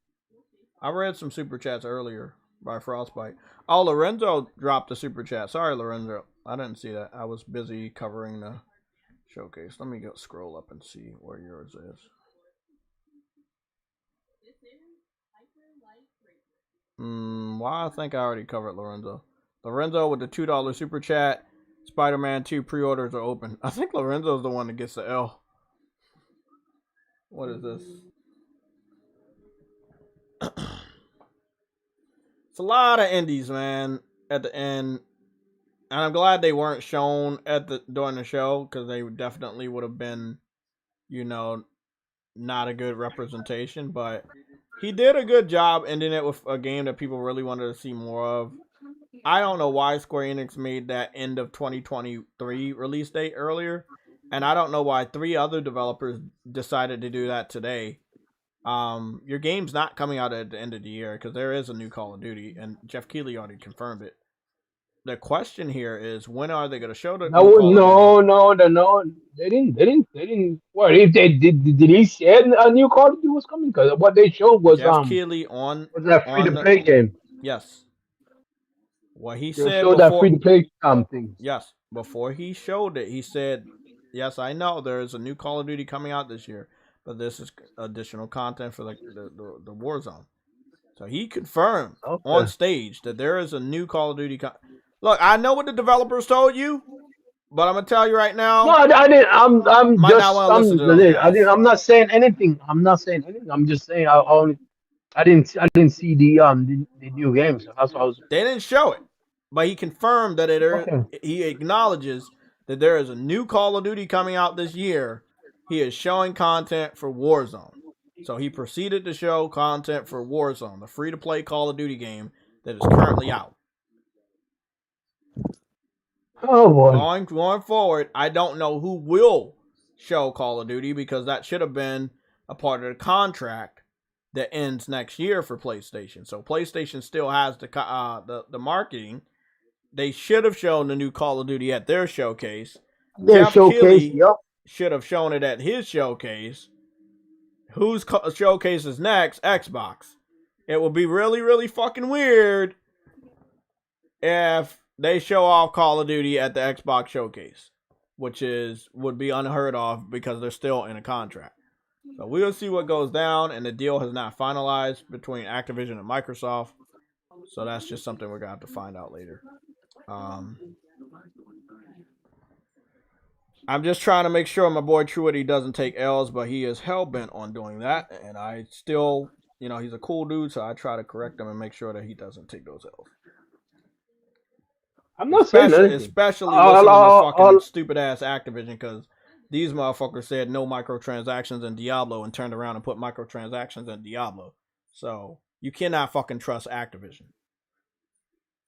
I read some super chats earlier by Frostbite. Oh, Lorenzo dropped a super chat. Sorry, Lorenzo. I didn't see that. I was busy covering the showcase. Let me go scroll up and see where yours is. Why I think I already covered Lorenzo. Lorenzo with the $2 super chat. Spider-Man 2 pre-orders are open. I think Lorenzo's the one that gets the L. What is this? It's a lot of indies, man, at the end. And I'm glad they weren't shown during the show, because they definitely would have been, you know, not a good representation. But he did a good job ending it with a game that people really wanted to see more of. I don't know why Square Enix made that end of 2023 release date earlier. And I don't know why 3 other developers decided to do that today. Your game's not coming out at the end of the year because there is a new Call of Duty, and Jeff Keighley already confirmed it. The question here is, when are they going to show the new Call of Duty? No, they didn't. What if they did he say a new Call of Duty was coming? Because what they showed was Jeff Keighley was that free to play game. Yes. What he They said showed before, that free to play thing. Yes, before he showed it, he said, "Yes, I know there is a new Call of Duty coming out this year, but this is additional content for the Warzone." So he confirmed on stage that there is a new Call of Duty. Look, I know what the developers told you, but I'm gonna tell you right now. No, I didn't. I'm I'm not saying anything. I'm just saying I didn't see the new games. So that's what I was. They didn't show it, but he confirmed that he acknowledges that there is a new Call of Duty coming out this year. He is showing content for Warzone. So he proceeded to show content for Warzone, the free-to-play Call of Duty game that is currently out. Oh boy. Going forward, I don't know who will show Call of Duty, because that should have been a part of the contract that ends next year for PlayStation. So PlayStation still has the marketing. They should have shown the new Call of Duty at their showcase. Jeff Keighley should have shown it at his showcase. Whose showcase is next? Xbox. It would be really, really fucking weird if they show off Call of Duty at the Xbox showcase, which would be unheard of because they're still in a contract. So we'll see what goes down, and the deal has not finalized between Activision and Microsoft. So that's just something we're gonna have to find out later. I'm just trying to make sure my boy Truity doesn't take L's, but he is hell-bent on doing that. And I still, he's a cool dude, so I try to correct him and make sure that he doesn't take those L's. I'm not saying anything. Especially listening to fucking stupid-ass Activision, because these motherfuckers said no microtransactions in Diablo and turned around and put microtransactions in Diablo. So you cannot fucking trust Activision.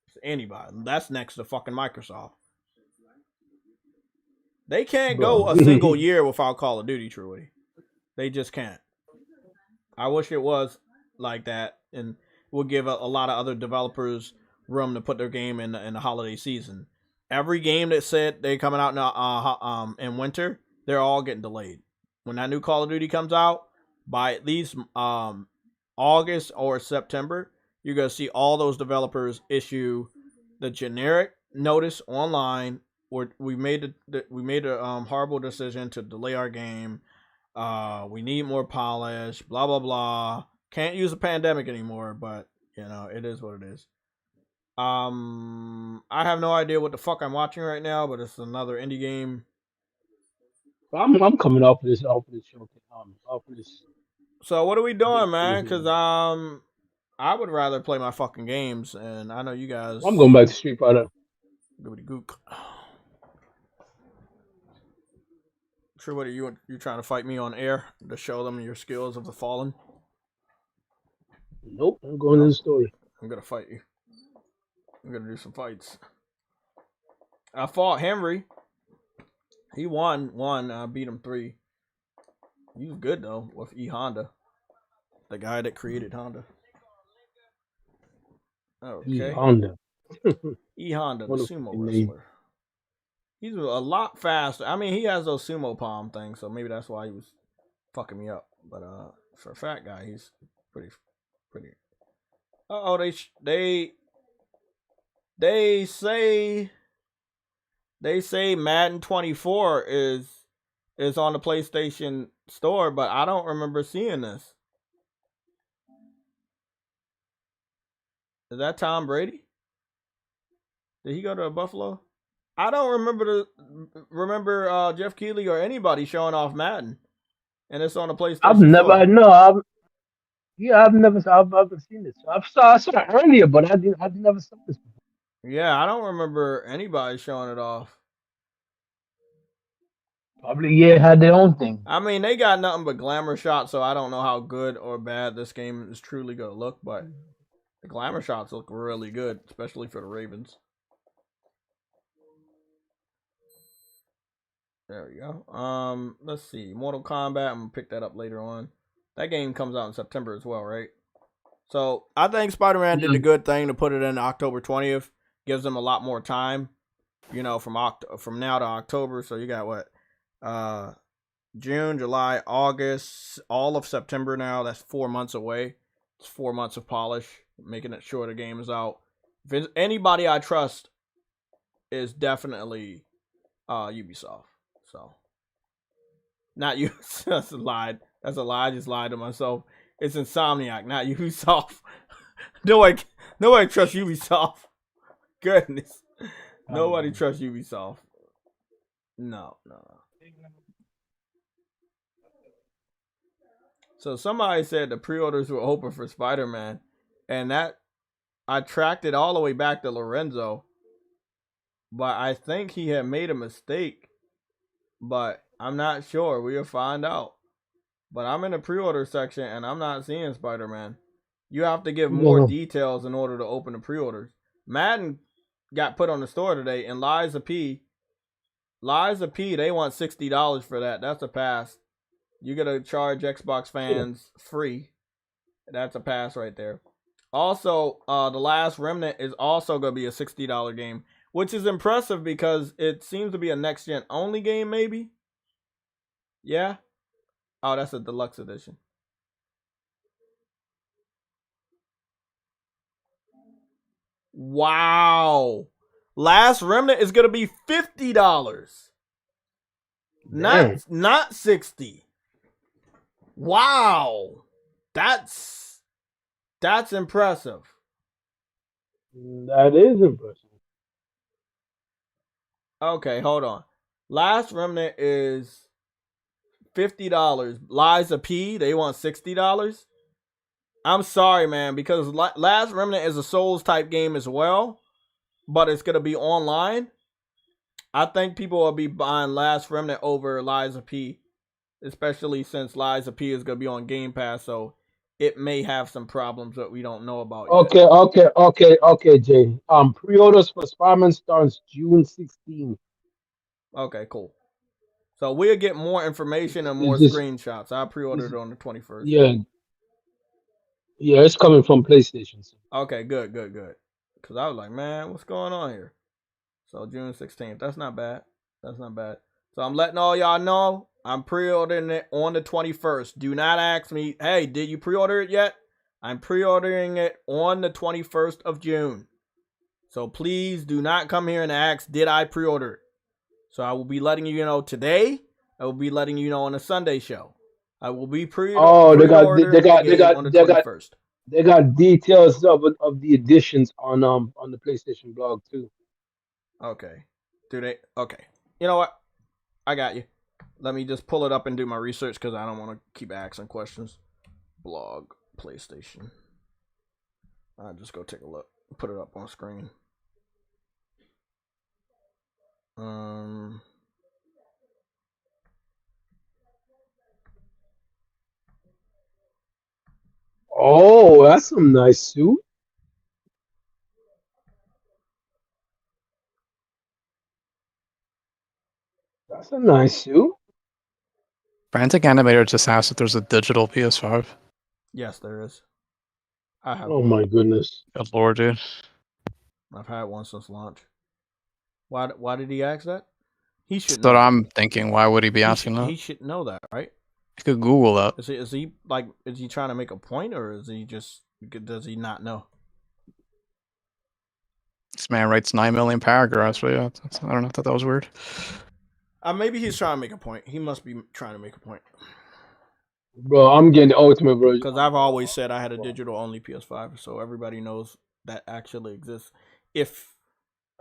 It's anybody. That's next to fucking Microsoft. They can't go a single year without Call of Duty, truly. They just can't. I wish it was like that, and would give a lot of other developers room to put their game in the holiday season. Every game that said they're coming out in winter, they're all getting delayed. When that new Call of Duty comes out, by at least August or September, you're going to see all those developers issue the generic notice online. We made a horrible decision to delay our game. We need more polish. Blah blah blah. Can't use a pandemic anymore, but it is what it is. I have no idea what the fuck I'm watching right now, but it's another indie game. I'm coming off of this show. Off of this. So what are we doing, man? This- Because I would rather play my fucking games, and I know you guys. I'm going back to Street Fighter. Goody gook. Sure, what are you trying to fight me on air to show them your skills of the fallen? Nope, I'm going to the story. I'm gonna fight you. I'm gonna do some fights. I fought Henry. He won. I beat him 3. He was good though with E Honda, the guy that created Honda. Okay. E Honda. E Honda, the Wonderful sumo name. wrestler. He's a lot faster. I mean, he has those sumo palm things, so maybe that's why he was fucking me up. But for a fat guy, he's pretty. They say Madden 24 is on the PlayStation Store, but I don't remember seeing this. Is that Tom Brady? Did he go to Buffalo? I don't remember Jeff Keighley or anybody showing off Madden, and it's on the PlayStation. I've never seen this. I saw it earlier, but I've never seen this before. Yeah, I don't remember anybody showing it off. Probably had their own thing. I mean, they got nothing but glamour shots, so I don't know how good or bad this game is truly gonna look, but the glamour shots look really good, especially for the Ravens. There we go. Let's see. Mortal Kombat, I'm gonna pick that up later on. That game comes out in September as well, right? So I think Spider-Man did a good thing to put it in October 20th. Gives them a lot more time, from now to October. So you got what? June, July, August, all of September now. That's 4 months away. It's 4 months of polish, making it sure the game is out. If it's anybody I trust, is definitely Ubisoft. So, not you. That's a lie. That's a lie. I just lied to myself. It's Insomniac, not Ubisoft. Nobody trusts Ubisoft. Goodness. Nobody trusts Ubisoft. No. So somebody said the pre-orders were open for Spider-Man, and that I tracked it all the way back to Lorenzo, but I think he had made a mistake, but I'm not sure. We'll find out. But I'm in the pre-order section, and I'm not seeing Spider-Man. You have to give more details in order to open the pre-orders. Madden got put on the store today, and Liza P, they want $60 for that. That's a pass. You gotta charge Xbox fans free. That's a pass right there. Also, The Last Remnant is also gonna be a $60 game, which is impressive because it seems to be a next-gen only game, maybe? Yeah? Oh, that's a deluxe edition. Wow. Last Remnant is gonna be $50. Not 60. Wow. That's impressive. That is impressive. Okay, hold on. Last Remnant is $50. Liza P, they want $60. I'm sorry, man, because Last Remnant is a Souls type game as well, but it's gonna be online. I think people will be buying Last Remnant over Liza P, especially since Liza P is gonna be on Game Pass, so it may have some problems that we don't know about yet. Okay, Jay. Pre-orders for Spider-Man starts June 16th. Okay, cool. So we'll get more information and more screenshots. I pre-ordered it on the 21st. Yeah, it's coming from PlayStation. Okay, good. Because I was like, man, what's going on here? So June 16th. That's not bad. So I'm letting all y'all know I'm pre-ordering it on the 21st. Do not ask me, hey, did you pre-order it yet? I'm pre-ordering it on the 21st of June. So please do not come here and ask, did I pre-order it? So I will be letting you know today. I will be letting you know on a Sunday show. I will be Oh, pre-ordering the game on the 21st. they got details of the editions on the PlayStation blog too. Okay. Do they? Okay. You know what? I got you. Let me just pull it up and do my research because I don't want to keep asking questions. Blog, PlayStation. I'll just go take a look. Put it up on screen. Oh, that's some nice suit. That's a nice suit. Frantic Animator just asked if there's a digital PS5. Yes, there is. I have. Oh my goodness. Good lord, dude. I've had one since launch. Why did he ask that? He should That's know. what I'm thinking. Why would he be asking that? He should know that, right? You could Google that. Is he trying to make a point, or does he not know? This man writes 9 million paragraphs. But yeah, I don't know. I thought that was weird. Maybe he's trying to make a point. He must be trying to make a point. Bro, I'm getting the ultimate version. Because I've always said I had a digital only PS5, so everybody knows that actually exists. If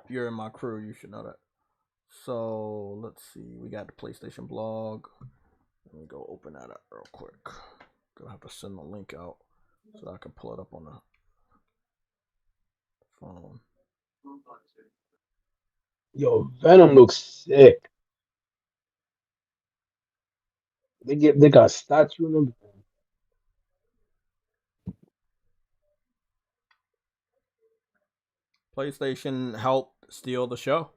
you're in my crew, you should know that. So let's see. We got the PlayStation blog. Let me go open that up real quick. Gonna have to send the link out so I can pull it up on the phone. Yo, Venom looks sick. They got a statue and everything. PlayStation helped steal the show.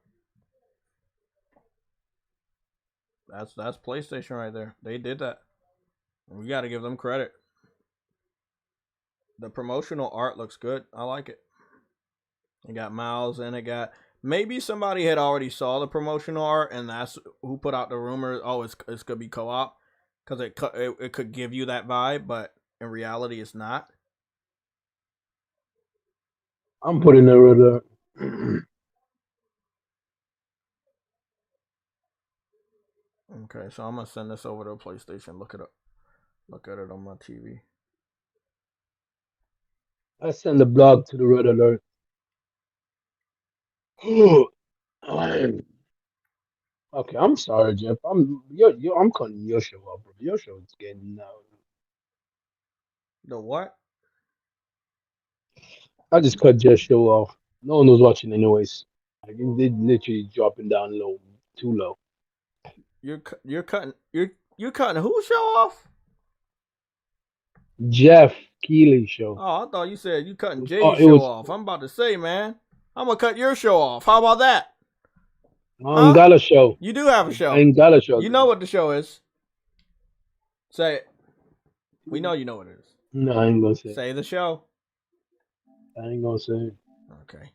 That's PlayStation right there. They did that. We got to give them credit. The promotional art looks good. I like it. It got Miles and it got... Maybe somebody had already saw the promotional art and that's who put out the rumor. Oh, it's going to be co-op. Because it could give you that vibe, but in reality, it's not. I'm putting it right there. Okay, so I'm going to send this over to PlayStation. Look it up. Look at it on my TV. I send the blog to the red alert. Okay, I'm sorry, Jeff. I'm cutting your show up, bro. Your show is getting out. The what? I just cut Jeff's show off. No one was watching anyways. Like, they literally dropping down low, too low. You're cutting whose show off? Jeff Keighley show. Oh, I thought you said you cutting Jay's it show was- off. I'm about to say, man, I'm gonna cut your show off. How about that? I ain't got a show. You do have a show. I ain't got a show. You know what the show is. Say it. We know you know what it is. No, I ain't gonna say. Say the show. I ain't gonna say. Okay.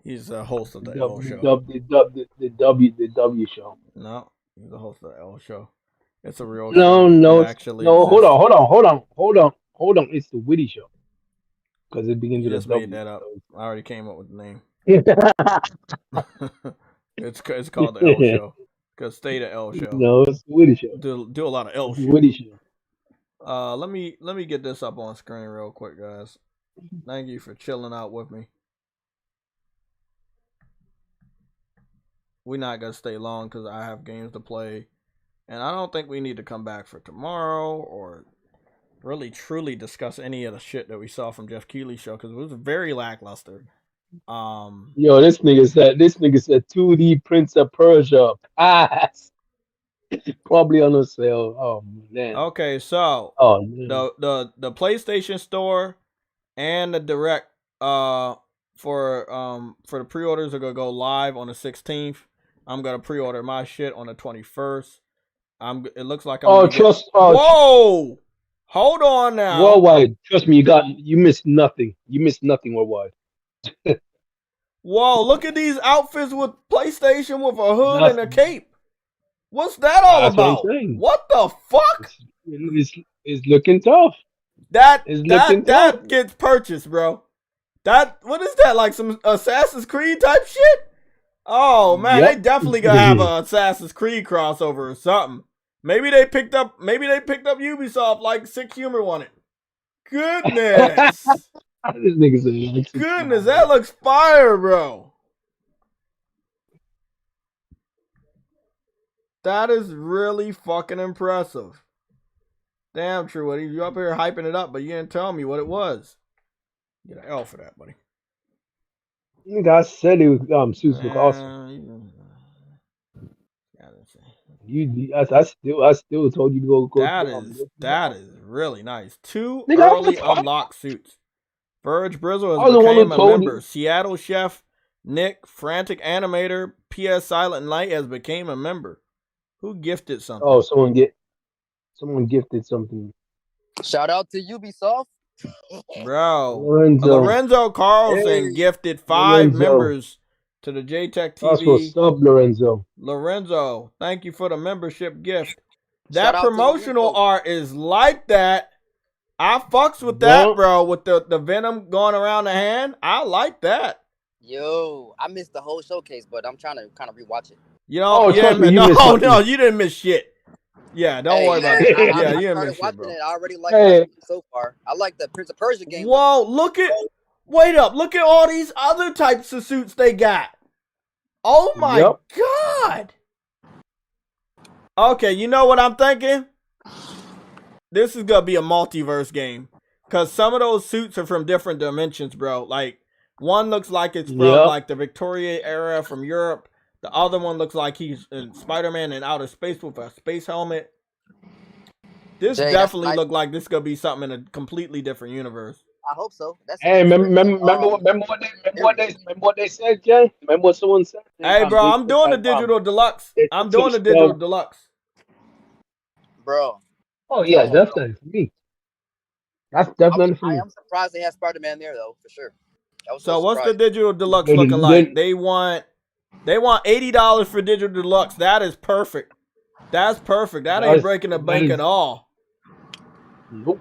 He's the host of the The L show. the W show. No, he's the host of the L show. It's a real No, show. no, It actually no. exists. Hold on. It's the Witty show because it begins You with just a W. made that up. so- I already came up with the name. It's called the L show. Cause stay the L show. No, it's the Witty show. Do a lot of L It's the shit. Witty show. Let me get this up on screen real quick, guys. Thank you for chilling out with me. We're not gonna stay long because I have games to play, and I don't think we need to come back for tomorrow or really truly discuss any of the shit that we saw from Jeff Keighley's show because it was very lackluster. Yo, this nigga said 2D Prince of Persia pass. Probably on a sale. Oh man. Okay, so Oh man. the PlayStation Store and the Direct for the pre-orders are gonna go live on the 16th. I'm gonna pre-order my shit on the 21st. It looks like I'm whoa! Hold on now. Worldwide, trust me, you missed nothing. You missed nothing worldwide. Whoa! Look at these outfits with PlayStation with a hood and a Nothing. cape. What's that all That's what I'm about? saying. What the fuck? It's looking tough. That It's looking that tough. gets purchased, bro. What is that? Like some Assassin's Creed type shit? Oh man, they Yep. definitely gonna have a Assassin's Creed crossover or something. Maybe they picked up Ubisoft like Sick Humor wanted. Goodness. This nigga said, like, Goodness, that looks fire, bro. That is really fucking impressive. Damn, True. You up here hyping it up, but you didn't tell me what it was. Get an L for that, buddy. nigga, I said it was suits look awesome. I still told you to go. That is really nice. 2 Nigga, I early was- unlock suits. Verge Brizzle I has was the one who become a told member. you. Seattle Chef Nick, Frantic Animator, PS Silent Night has became a member. Who gifted something? Oh, someone gifted something. Shout out to Ubisoft. Bro. Lorenzo. Lorenzo Carlson Hey, gifted 5 Lorenzo. members to the That's JayTechTV. what's up, Lorenzo. Lorenzo, thank you for the membership gift. Shout That out to promotional Lorenzo. art is like that. I fucks with that, Yup. bro. With the venom going around the hand. I like that. Yo, I missed the whole showcase, but I'm trying to kind of rewatch it. You know, Oh, you trust didn't, me, you no, missed something. no, you didn't miss shit. Yeah, don't worry about man, it. I Yeah, you didn't started miss shit, watching bro. it. I already like Hey. it so far. I like the Prince of Persia game. Whoa, wait up. Look at all these other types of suits they got. Oh my Yup. God. Okay, you know what I'm thinking? This is gonna be a multiverse game. Cause some of those suits are from different dimensions, bro. Like one looks like it's from Yup. like the Victoria era from Europe. The other one looks like he's in Spider-Man in outer space with a space helmet. This Jay, that's definitely nice. looked like this could be something in a completely different universe. I hope so. That's Hey, remember what they said, Jay? Remember what someone said? Hey, bro, I'm doing the digital deluxe. it's I'm doing the digital deluxe. bro. Oh yeah, definitely for me. That's definitely for I me. am surprised they had Spider-Man there though, for sure. I was So what's the surprised. digital deluxe They looking didn't- like? They want $80 for digital deluxe. That is perfect. That's perfect. That ain't That's- breaking the that bank is- at all. Nope.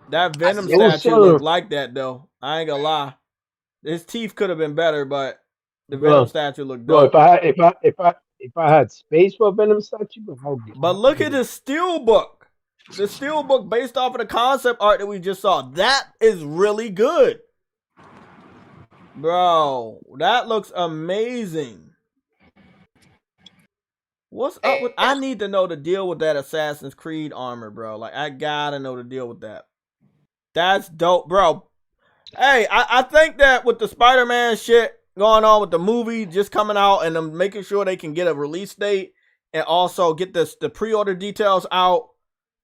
That Venom see it. statue looked like that though. I ain't gonna lie. His teeth could have been better, but the Bro. Venom statue looked Bro, dope. if I had space for a Venom statue, I would get. But look at the steelbook. The steelbook based off of the concept art that we just saw. That is really good. Bro, that looks amazing. What's up with... I need to know the deal with that Assassin's Creed armor, bro. Like, I gotta know the deal with that. That's dope, bro. Hey, I think that with the Spider-Man shit going on with the movie just coming out and them making sure they can get a release date and also get the pre-order details out,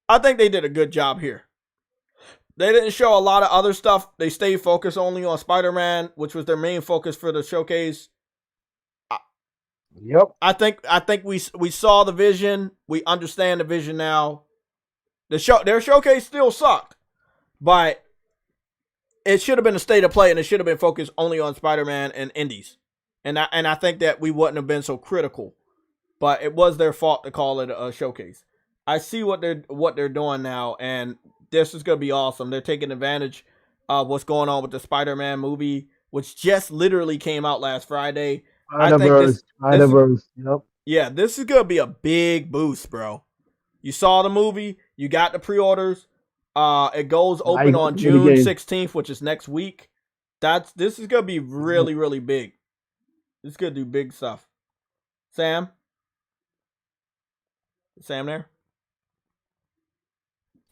I think they did a good job here. They didn't show a lot of other stuff. They stayed focused only on Spider-Man, which was their main focus for the showcase. Yep. I think we saw the vision. We understand the vision now. Their showcase still sucked, but it should have been a state of play, and it should have been focused only on Spider-Man and indies. And I think that we wouldn't have been so critical, but it was their fault to call it a showcase. I see what they're doing now, and this is gonna be awesome. They're taking advantage of what's going on with the Spider-Man movie, which just literally came out last Friday. Spider-Verse. Yep. Yeah, this is gonna be a big boost, bro. You saw the movie, you got the pre-orders. It goes open on June 16th, which is next week. This is gonna be really, really big. This is gonna do big stuff. Sam there?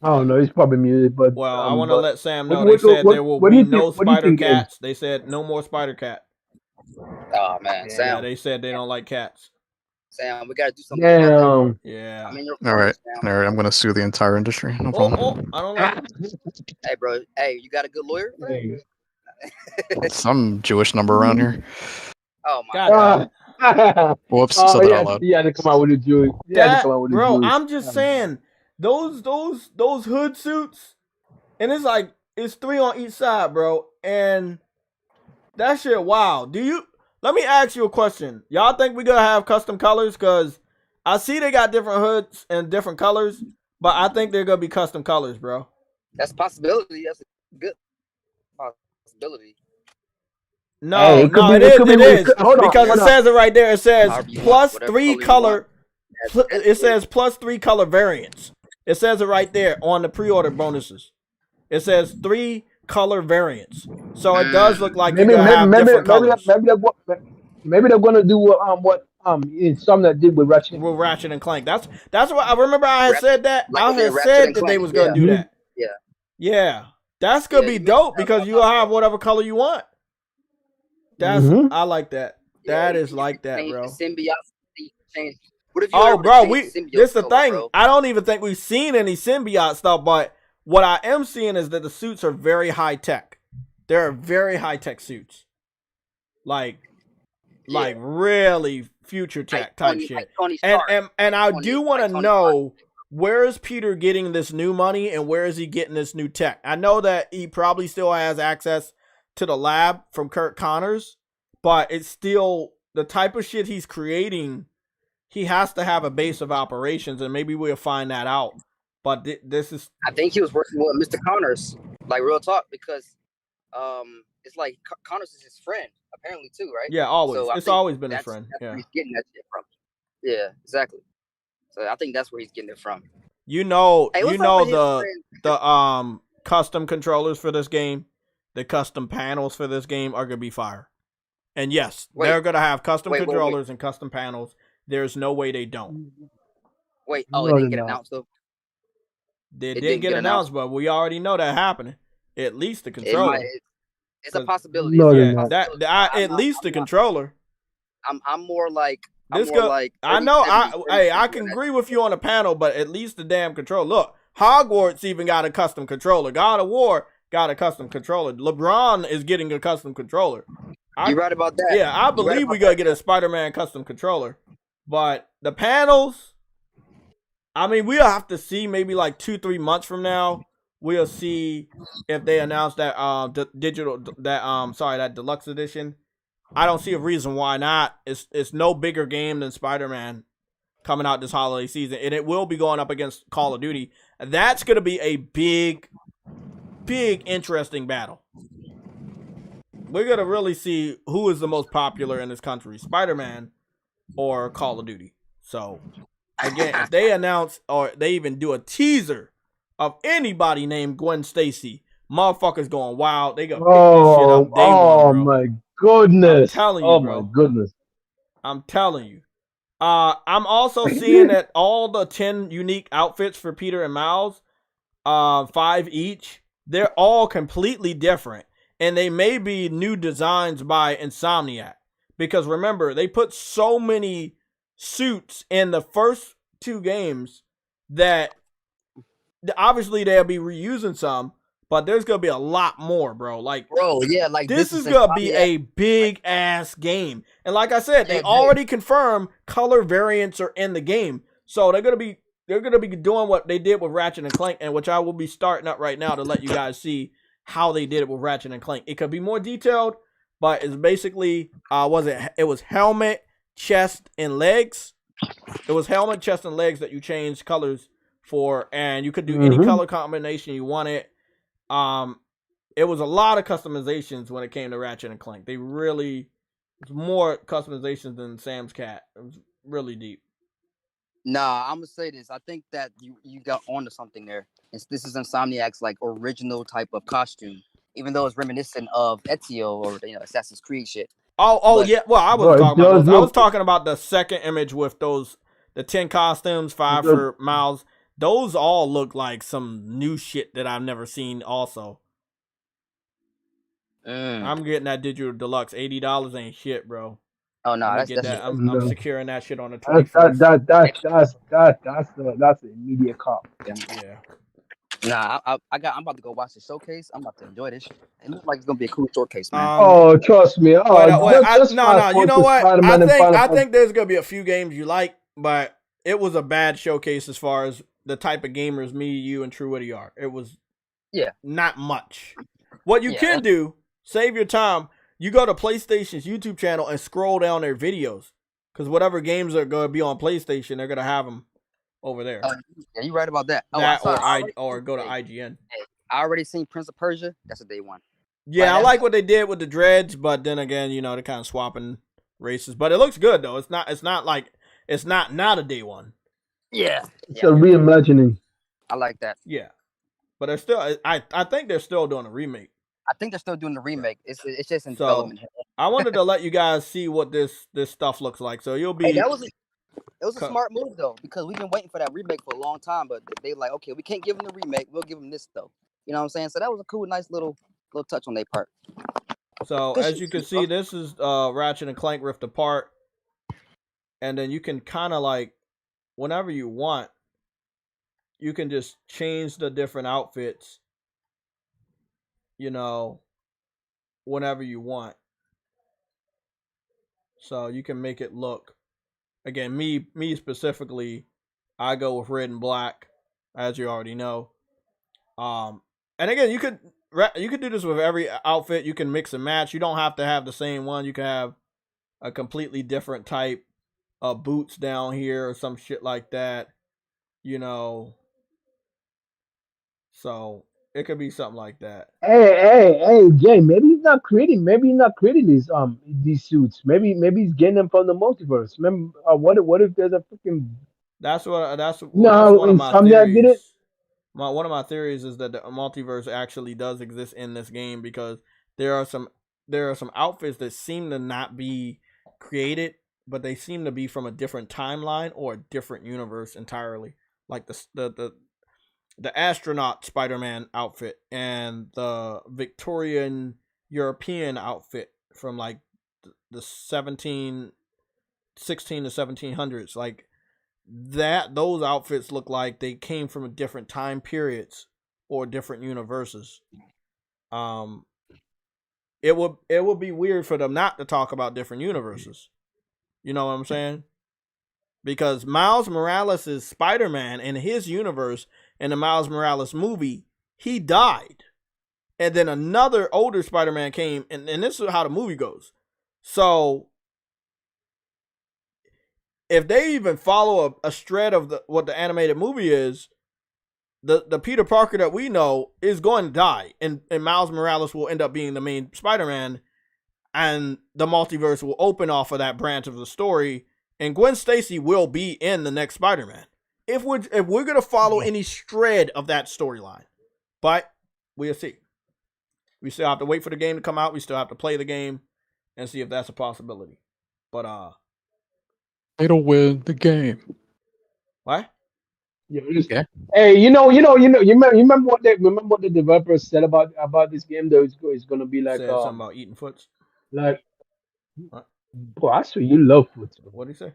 I don't know. He's probably muted, but Well, I want to let Sam know. what- They said what- there will what do be you think- no what do you spider think, cats. They said no more spider cat. Oh man, Yeah, Sam. they said they don't like cats. Sam, we gotta do something. about Damn. Yeah. that. I mean, you're All right, Sam. all right. I'm gonna sue the entire industry. No problem. I don't like Hey, bro. Hey, you got a good lawyer? for that? Hey. Some Jewish number around here. Oh my God. god. Whoops, Oh, said that out loud. he had to come out with a Jewish. Bro, I'm just saying those hood suits, and it's like it's 3 on each side, bro, and that shit. Wow. Let me ask you a question. Y'all think we gonna have custom colors? Cause I see they got different hoods and different colors, but I think they're gonna be custom colors, bro. That's a possibility. That's a good possibility. No, it could no, be. it It is. could be. It is Hold on. because it Hold on. says it right there. It says However you want, plus whatever 3 color you color. want. It says plus 3 color variants. It says it right there on the pre-order bonuses. It says 3 color variants. So it does look like you're Maybe, gonna maybe, have maybe, different maybe, colors. maybe they're gonna do what in some that did with Ratchet. With Ratchet and Clank. That's what I remember. I had said that. Like I they did had Ratchet said and that they Clank. was gonna do that. Yeah. Yeah, that's gonna Yeah, be you made dope that because up. you'll have whatever color you want. That's Mm-hmm. I like that. Yeah, That is you like can that, change bro. the symbiote. You can change. What if you Oh, ever bro, change the symbiote this the color, thing. bro? I don't even think we've seen any symbiote stuff, but what I am seeing is that the suits are very high tech. They're very high tech suits, like really future tech type shit. Like Tony And Stark. and I Tony- do want to like Tony know, where is Peter getting this new money and where is he getting this new tech? I know that he probably still has access to the lab from Kurt Connors, but it's still the type of shit he's creating. He has to have a base of operations, and maybe we'll find that out. But this is I think he was working with Mr. Connors, like real talk, because it's like Connors is his friend apparently too, right? yeah, always. So I It's think always been his that's friend. where Yeah, he's getting that shit from. Yeah, exactly. So I think that's where he's getting it from. you know, Hey, what's you up know with his friend? the custom controllers for this game, the custom panels for this game are gonna be fire. And yes, Wait. they're gonna have custom Wait. controllers and custom panels. There's no way they don't. Wait, No, it didn't they're get not. announced though. They It didn't didn't get get announced, but we already know that happening. At least the It controller. might. It's a 'Cause- possibility. No, It's a they're Yeah, not. possibility. at least the controller. I'm more like. I'm This more go. like. I 30, know. 70, I can agree with you on the panel, but at least the damn controller. Look, Hogwarts even got a custom controller. God of War got a custom controller. LeBron is getting a custom controller. You're right about that. Yeah, I believe we gotta get a Spider-Man custom controller. But the panels, I mean, we'll have to see maybe like 2-3 months from now. We'll see if they announce that that deluxe edition. I don't see a reason why not. It's no bigger game than Spider-Man coming out this holiday season, and it will be going up against Call of Duty. That's gonna be a big, interesting battle. We're gonna really see who is the most popular in this country, Spider-Man or Call of Duty. So again, if they announce or they even do a teaser of anybody named Gwen Stacy, motherfuckers going wild. They gonna pick this shit up day one, bro. My goodness! I'm telling you, bro. My goodness! I'm telling you. I'm also seeing that all the 10 unique outfits for Peter and Miles, 5 each, they're all completely different. And they may be new designs by Insomniac. Because remember, they put so many suits in the first 2 games that obviously they'll be reusing some, but there's going to be a lot more, bro. Like, bro, yeah, like this is going to be a big ass game. And like I said, they already confirmed color variants are in the game. So they're going to be doing what they did with Ratchet and Clank, and which I will be starting up right now to let you guys see how they did it with Ratchet and Clank. It could be more detailed, but it's basically it was helmet, chest, and legs. It was helmet, chest, and legs that you changed colors for, and you could do any color combination you wanted. It was a lot of customizations when it came to Ratchet and Clank. They really, it's more customizations than Sam's Cat. It was really deep. Nah, I'm gonna say this. I think that you got onto something there. This is Insomniac's like original type of costume, even though it's reminiscent of Ezio or Assassin's Creed shit. But, Yeah. Well, I was talking about those. I was talking about the second image with the 10 costumes, 5 for Miles. Those all look like some new shit that I've never seen. Also, I'm getting that digital deluxe. $80 ain't shit, bro. Oh no, I'm securing that shit on the 21st. That's an immediate cop. Yeah. Nah, I'm about to go watch the showcase. I'm about to enjoy this shit. It looks like it's gonna be a cool showcase, man. Trust me. You know what? I think there's gonna be a few games you like, but it was a bad showcase as far as the type of gamers me, you, and True Witty are. It was not much. What you can do, save your time. You go to PlayStation's YouTube channel and scroll down their videos, because whatever games are gonna be on PlayStation, they're gonna have them over there. Yeah, you're right about that. Or go to IGN. I already seen Prince of Persia. That's a day one. Yeah, I that's like what they did with the dreads, but then again, they're kind of swapping races. But it looks good though. It's not like it's not a day one. yeah, It's yeah. a reimagining. I like that. Yeah, but they're still. I think they're still doing a remake. I think they're still doing the remake. It's just in So development. I wanted to let you guys see what this stuff looks like. So you'll Hey, be. it was a smart move though, because we've been waiting for that remake for a long time, but they like, okay, we can't give them the remake, we'll give them this though. You know what I'm saying? So that was a cool, nice little touch on their part. So Good as shit, you can bro. see, this is Ratchet and Clank Rift Apart, and then you can kind of like, whenever you want, you can just change the different outfits. Whenever you want. So you can make it look. Again, me specifically, I go with red and black, as you already know. And again, you could do this with every outfit. You can mix and match. You don't have to have the same one. You can have a completely different type of boots down here or some shit like that. So it could be something like that. Hey, Jay. Maybe he's not creating. Maybe he's not creating these suits. Maybe he's getting them from the multiverse. Remember, what if there's a freaking That's no? one of my Insomniac did it. theories. One of my theories is that the multiverse actually does exist in this game, because there are some outfits that seem to not be created, but they seem to be from a different timeline or a different universe entirely. Like the astronaut Spider-Man outfit and the Victorian European outfit from like the 16 to 1700s. Like those outfits look like they came from different time periods or different universes. It would be weird for them not to talk about different universes. You know what I'm saying? Because Miles Morales is Spider-Man in his universe. In the Miles Morales movie, he died. And then another older Spider-Man came, and this is how the movie goes. So if they even follow a thread of what the animated movie is, the Peter Parker that we know is going to die, and Miles Morales will end up being the main Spider-Man, and the multiverse will open off of that branch of the story, and Gwen Stacy will be in the next Spider-Man. If we're gonna follow any thread of that storyline, but we'll see. We still have to wait for the game to come out. We still have to play the game and see if that's a possibility. But It'll win the game. what? Yeah. Hey, you remember what the developers said about this game? Though it's gonna be like Said something about eating foots. like What? boy, I swear you love foot. What did he say?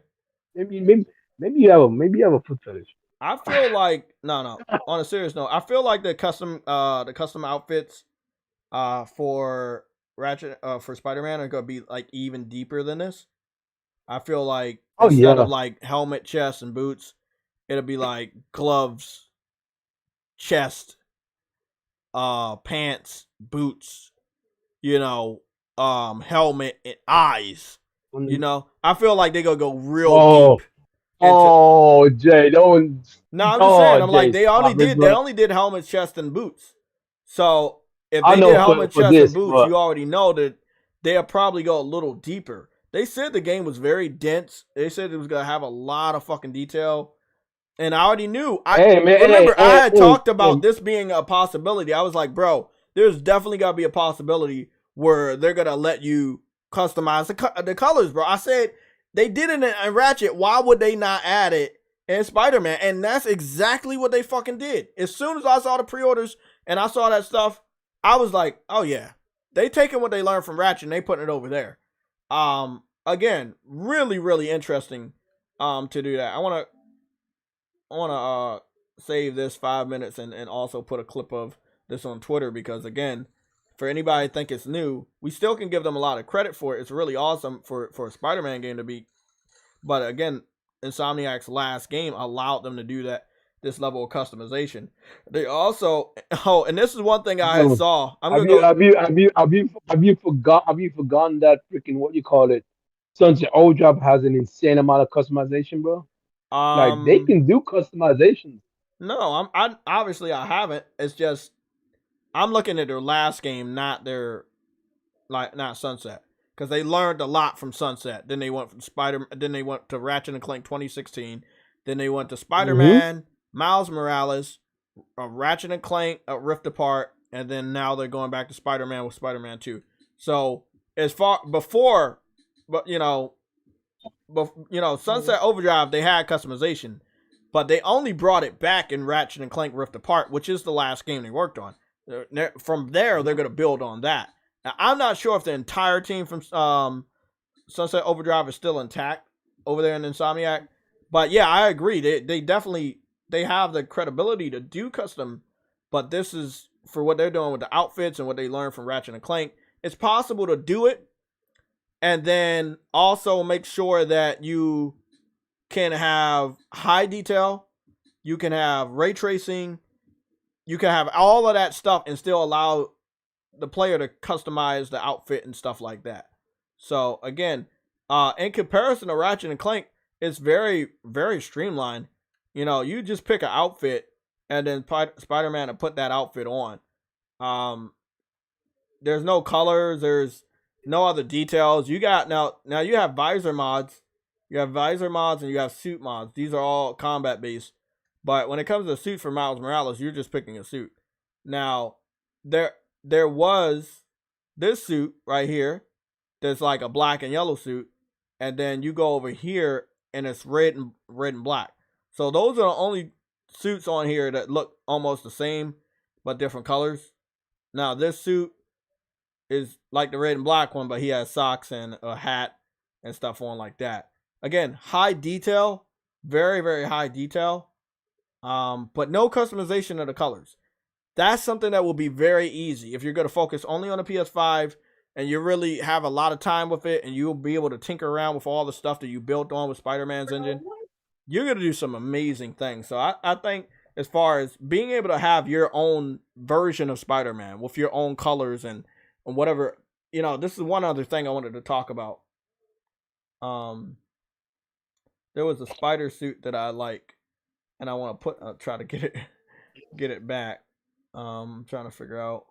Maybe you have a foot fetish. I feel like no. On a serious note, I feel like the custom outfits for Ratchet for Spider-Man are gonna be like even deeper than this. I feel like Oh instead yeah. of like helmet, chest, and boots, it'll be like gloves, chest, pants, boots, helmet and eyes. I feel like they're gonna go real Oh, deep. oh, Jay, don't. No, I'm just saying. Oh, I'm like Jay, they only stop it, did bro. helmet, chest, and boots. So if I they did know helmet, for chest, and this, boots, but you already know that they'll probably go a little deeper. They said the game was very dense. They said it was gonna have a lot of fucking detail, and I already knew. I hey man, remember I had talked hey, about this being a possibility. I was like, bro, there's definitely gotta be a possibility where they're gonna let you customize the colors, bro. I said they did it in Ratchet. Why would they not add it in Spider-Man? And that's exactly what they fucking did. As soon as I saw the pre-orders and I saw that stuff, I was like, oh yeah, they taking what they learned from Ratchet and they putting it over there. Again, really, really interesting to do that. I wanna save this 5 minutes and also put a clip of this on Twitter, because again, for anybody think it's new, we still can give them a lot of credit for it. It's really awesome for a Spider-Man game to be, but again, Insomniac's last game allowed them to do this level of customization. They also and this is one thing I bro, saw. I'm have gonna you go. have you have you have you have you forgotten that freaking what you call it? Sunset Overdrive has an insane amount of customization, bro. Like they Um, can do customizations. no, I obviously I haven't. It's just I'm looking at their last game, not not Sunset, because they learned a lot from Sunset. Then they went from Then they went to Ratchet and Clank 2016. Then they went to Spider-Man, Miles Morales, Ratchet and Clank, Rift Apart, and then now they're going back to Spider-Man with Spider-Man 2. So as far before, but Sunset Overdrive, they had customization, but they only brought it back in Ratchet and Clank Rift Apart, which is the last game they worked on. From there, they're going to build on that. Now, I'm not sure if the entire team from Sunset Overdrive is still intact over there in Insomniac, but yeah, I agree. They definitely have the credibility to do custom, but this is for what they're doing with the outfits and what they learned from Ratchet and Clank. It's possible to do it, and then also make sure that you can have high detail, you can have ray tracing, you can have all of that stuff and still allow the player to customize the outfit and stuff like that. So again, in comparison to Ratchet and Clank, it's very, very streamlined. You just pick an outfit and then Spider-Man to put that outfit on. There's no colors, there's no other details. You got now you have visor mods. You have visor mods and you have suit mods. These are all combat based. But when it comes to suit for Miles Morales, you're just picking a suit. Now, there was this suit right here that's like a black and yellow suit, and then you go over here and it's red and black. So those are the only suits on here that look almost the same but different colors. Now this suit is like the red and black one, but he has socks and a hat and stuff on like that. Again, high detail, very, very high detail, but no customization of the colors. That's something that will be very easy if you're going to focus only on the PS5 and you really have a lot of time with it, and you'll be able to tinker around with all the stuff that you built on with Spider-Man's engine. You're going to do some amazing things. So I think as far as being able to have your own version of Spider-Man with your own colors and whatever, this is one other thing I wanted to talk about. There was a spider suit that I like, and I want to try to get it back. I'm trying to figure out.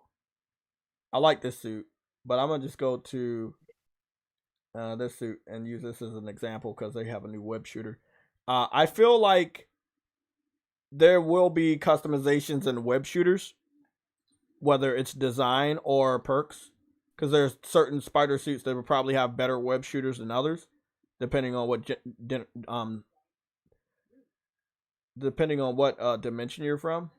I like this suit, but I'm gonna just go to this suit and use this as an example because they have a new web shooter. I feel like there will be customizations in web shooters, whether it's design or perks, because there's certain spider suits that will probably have better web shooters than others, depending on what dimension you're from.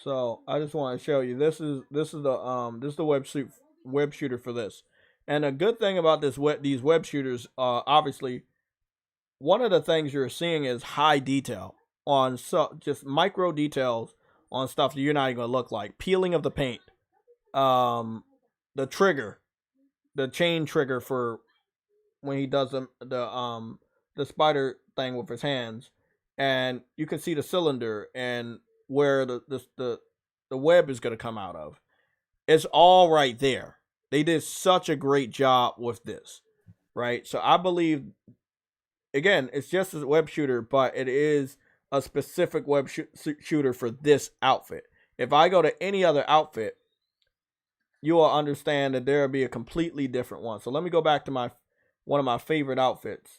So I just want to show you this is the web shooter for this. And a good thing about these web shooters, obviously, one of the things you're seeing is high detail on just micro details on stuff that you're not even gonna look like. Peeling of the paint, the trigger, the chain trigger for when he does the spider thing with his hands, and you can see the cylinder and where the web is gonna come out of. It's all right there. They did such a great job with this, right? So I believe, again, it's just a web shooter, but it is a specific web shooter for this outfit. If I go to any other outfit, you will understand that there will be a completely different one. So let me go back to one of my favorite outfits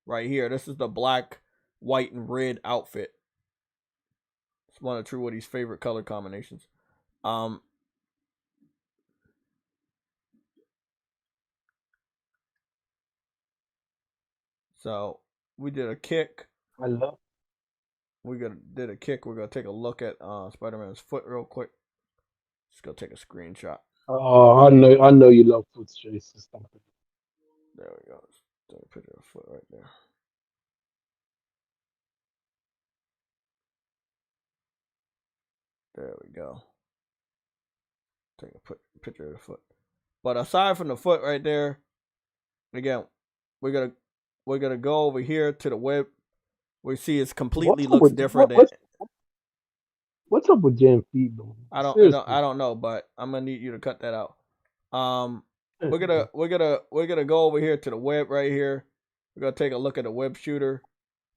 right here. This is the black, white, and red outfit. It's one of True Woody's favorite color combinations. So we did a kick. Did a kick. We're gonna take a look at Spider-Man's foot real quick. Just go take a screenshot. Oh, I know you love foot chases. There we go. Take a picture of the foot right there. There we go. Take a picture of the foot. But aside from the foot right there, again, we're gonna go over here to the web. We see it's completely looks different. What's up with Jan feet, though? I don't know, but I'm gonna need you to cut that out. We're gonna go over here to the web right here. We're gonna take a look at the web shooter.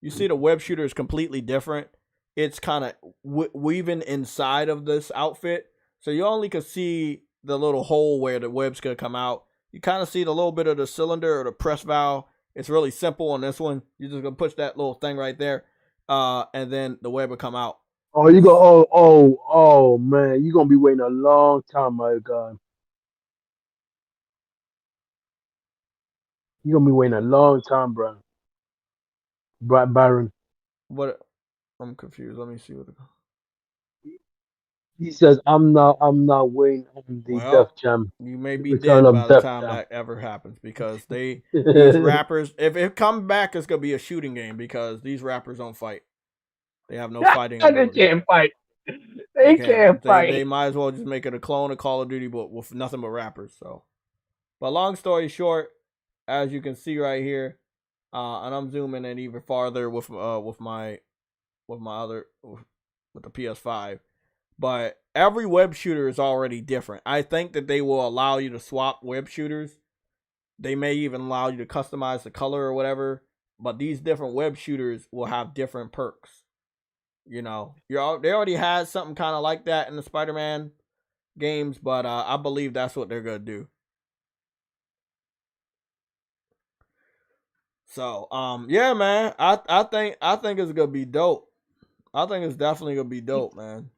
You see the web shooter is completely different. It's kind of weaving inside of this outfit, so you only can see the little hole where the web's gonna come out. You kind of see the little bit of the cylinder or the press valve. It's really simple on this one. You're just gonna push that little thing right there, and then the web will come out. Oh, you go. Oh, man, you're gonna be waiting a long time, my God. You're gonna be waiting a long time, bro. Byron. What? I'm confused. Let me see what. He says, I'm not waiting on the Def Well, Jam. you may The be return dead of by the Def time Jam. that ever happens because these rappers, if it comes back, it's gonna be a shooting game because these rappers don't fight. They have no fighting They ability. can't fight. They They can't can't. They fight. might as well just make it a clone of Call of Duty, but with nothing but rappers. So, but long story short, as you can see right here, and I'm zooming in even farther with my other with the PS5. But every web shooter is already different. I think that they will allow you to swap web shooters. They may even allow you to customize the color or whatever. But these different web shooters will have different perks. You know, they already had something kind of like that in the Spider-Man games, but I believe that's what they're gonna do. So, yeah, man, I think it's gonna be dope. I think it's definitely gonna be dope, man.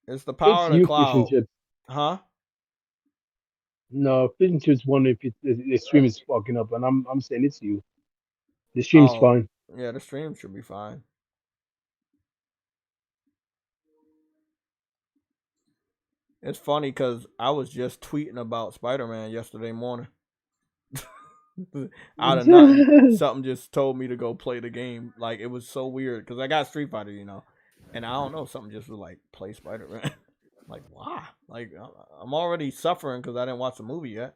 It's the power It's of the you, Fish and cloud, Chips. huh? No, Fish and Chips wondering if the stream is fucking up, and I'm saying it's you. The stream's Oh, fine. yeah, the stream should be fine. It's funny because I was just tweeting about Spider-Man yesterday morning. Out of nothing, something just told me to go play the game. Like it was so weird because I got Street Fighter, and I don't know, something just was like play Spider-Man. Like why? Like I'm already suffering because I didn't watch the movie yet.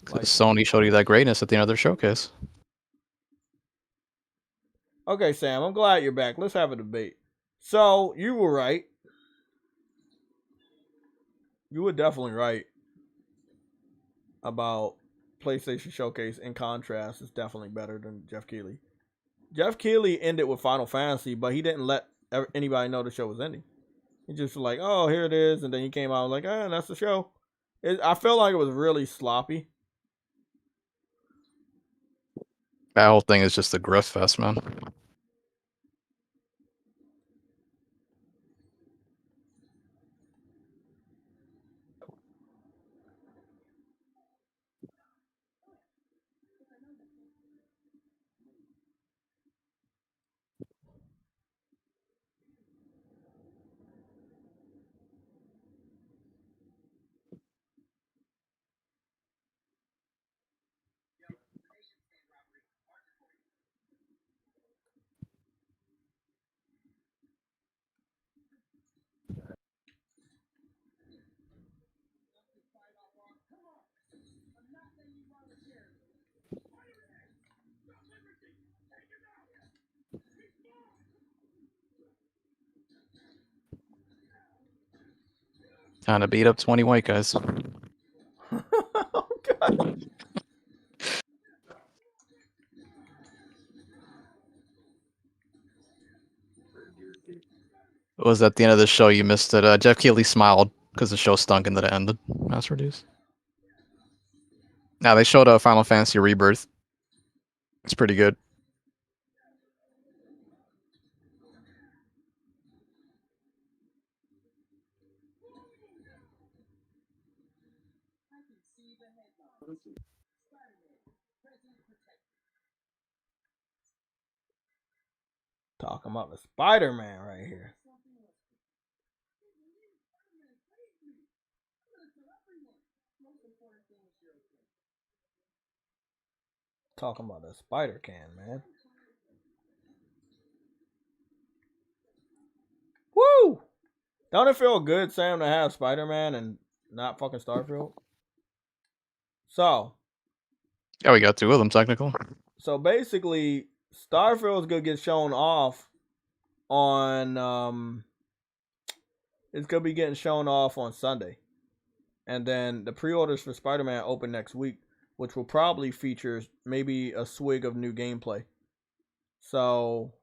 Like Sony showed you that greatness at the end of their showcase. okay, Sam, I'm glad you're back. Let's have a debate. So you were right. You were definitely right about PlayStation Showcase. In contrast, it's definitely better than Jeff Keighley. Jeff Keighley ended with Final Fantasy, but he didn't let anybody know the show was ending. He just was like, "Oh, here it is," and then he came out like, "Ah, that's the show." I felt like it was really sloppy. That whole thing is just a grift fest, man. Kind of beat up 20 white guys. Oh God. It was at the end of the show you missed it. Jeff Keighley smiled because the show stunk and then it ended. Mass reduce. Now they showed a Final Fantasy Rebirth. It's pretty good. Talking about the Spider-Man right here. Talking about the Spider Can, man. Woo! Don't it feel good, Sam, to have Spider-Man and not fucking Starfield? So Yeah, we got two of them technical. basically, Starfield's gonna get shown off on it's gonna be getting shown off on Sunday. and then the pre-orders for Spider-Man open next week, which will probably feature maybe a swig of new gameplay. So,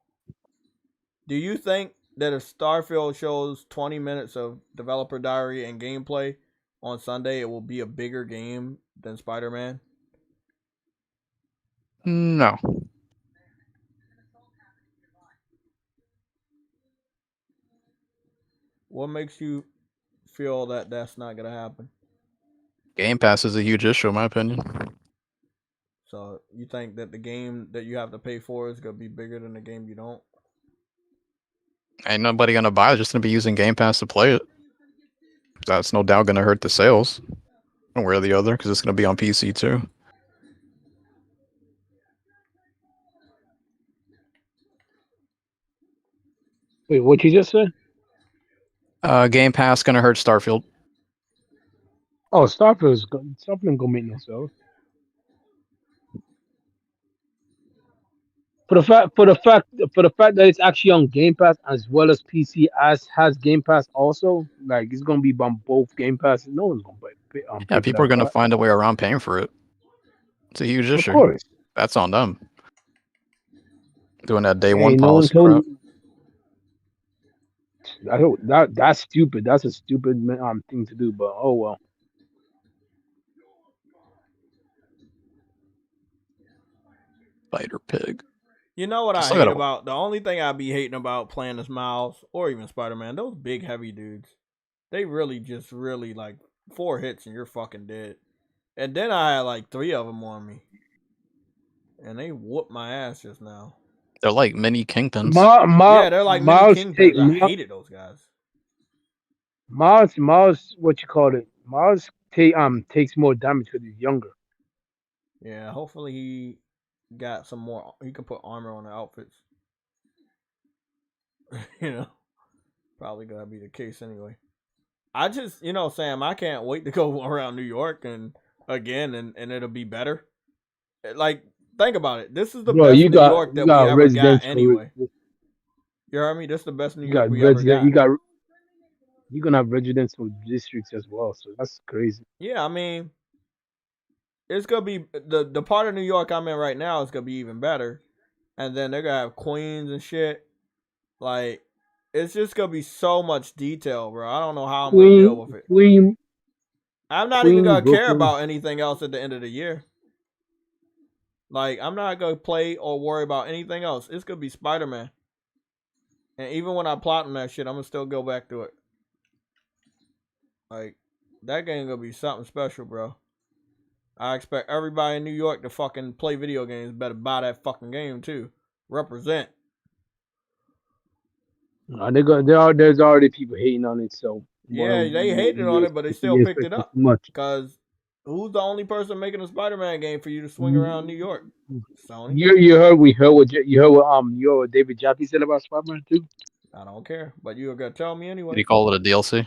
do you think that if Starfield shows 20 minutes of developer diary and gameplay on Sunday, it will be a bigger game than Spider-Man? No. What makes you feel that that's not gonna happen? Game Pass is a huge issue, in my opinion. So you think that the game that you have to pay for is gonna be bigger than the game you don't? Ain't nobody gonna buy it. Just gonna be using Game Pass to play it. That's no doubt gonna hurt the sales, one way or the other, because it's gonna be on PC too. Wait, what you just said? Game Pass gonna hurt Starfield. Oh, Starfield gonna make no sales. For the fact that it's actually on Game Pass as well as PC as has Game Pass also, like it's gonna be on both Game Pass. No one's gonna Yeah, pay for people are that gonna crap. find a way around paying for it. It's a huge Of issue. course. That's on them. Doing that day Hey, one no one policy told crap. me. That's stupid. That's a stupid thing to do. But oh well. Spider Pig. You know what I I still hate gotta. about? The only thing I be hating about playing as Miles or even Spider-Man, those big heavy dudes. They really just really like 4 hits and you're fucking dead. And then I had like 3 of them on me. And they whooped my ass just now. They're like mini kingpins. Yeah, they're like mini kingpins. I hated those guys. Miles, what you call it? Miles takes more damage because he's younger. Yeah, hopefully he got some more. He can put armor on the outfits. You know, probably gonna be the case anyway. I just, Sam, I can't wait to go around New York and it'll be better. Like, think about it. This is the Bro, best you New got York you that we got ever got residential. anyway. You heard me? This is the best New You York got we ever resident. got. You're gonna have residential districts as well. So that's crazy. Yeah, I mean, it's gonna be the part of New York I'm in right now is gonna be even better, and then they're gonna have Queens and shit. Like, it's just gonna be so much detail, bro. I don't know how I'm gonna deal with it. I'm not even gonna care Brooklyn. about anything else at the end of the year. Like, I'm not gonna play or worry about anything else. It's gonna be Spider-Man. And even when I platinum that shit, I'm gonna still go back to it. Like, that game gonna be something special, bro. I expect everybody in New York to fucking play video games better buy that fucking game too. Represent. There's already people hating on it. So Yeah, they what hated on it, but they still you picked it expecting up. too much? Cause who's the only person making a Spider-Man game for you to swing around New York? Sony. You heard what David Jaffe said about Spider-Man too. I don't care, but you're gonna tell me anyway. Did he call it a DLC?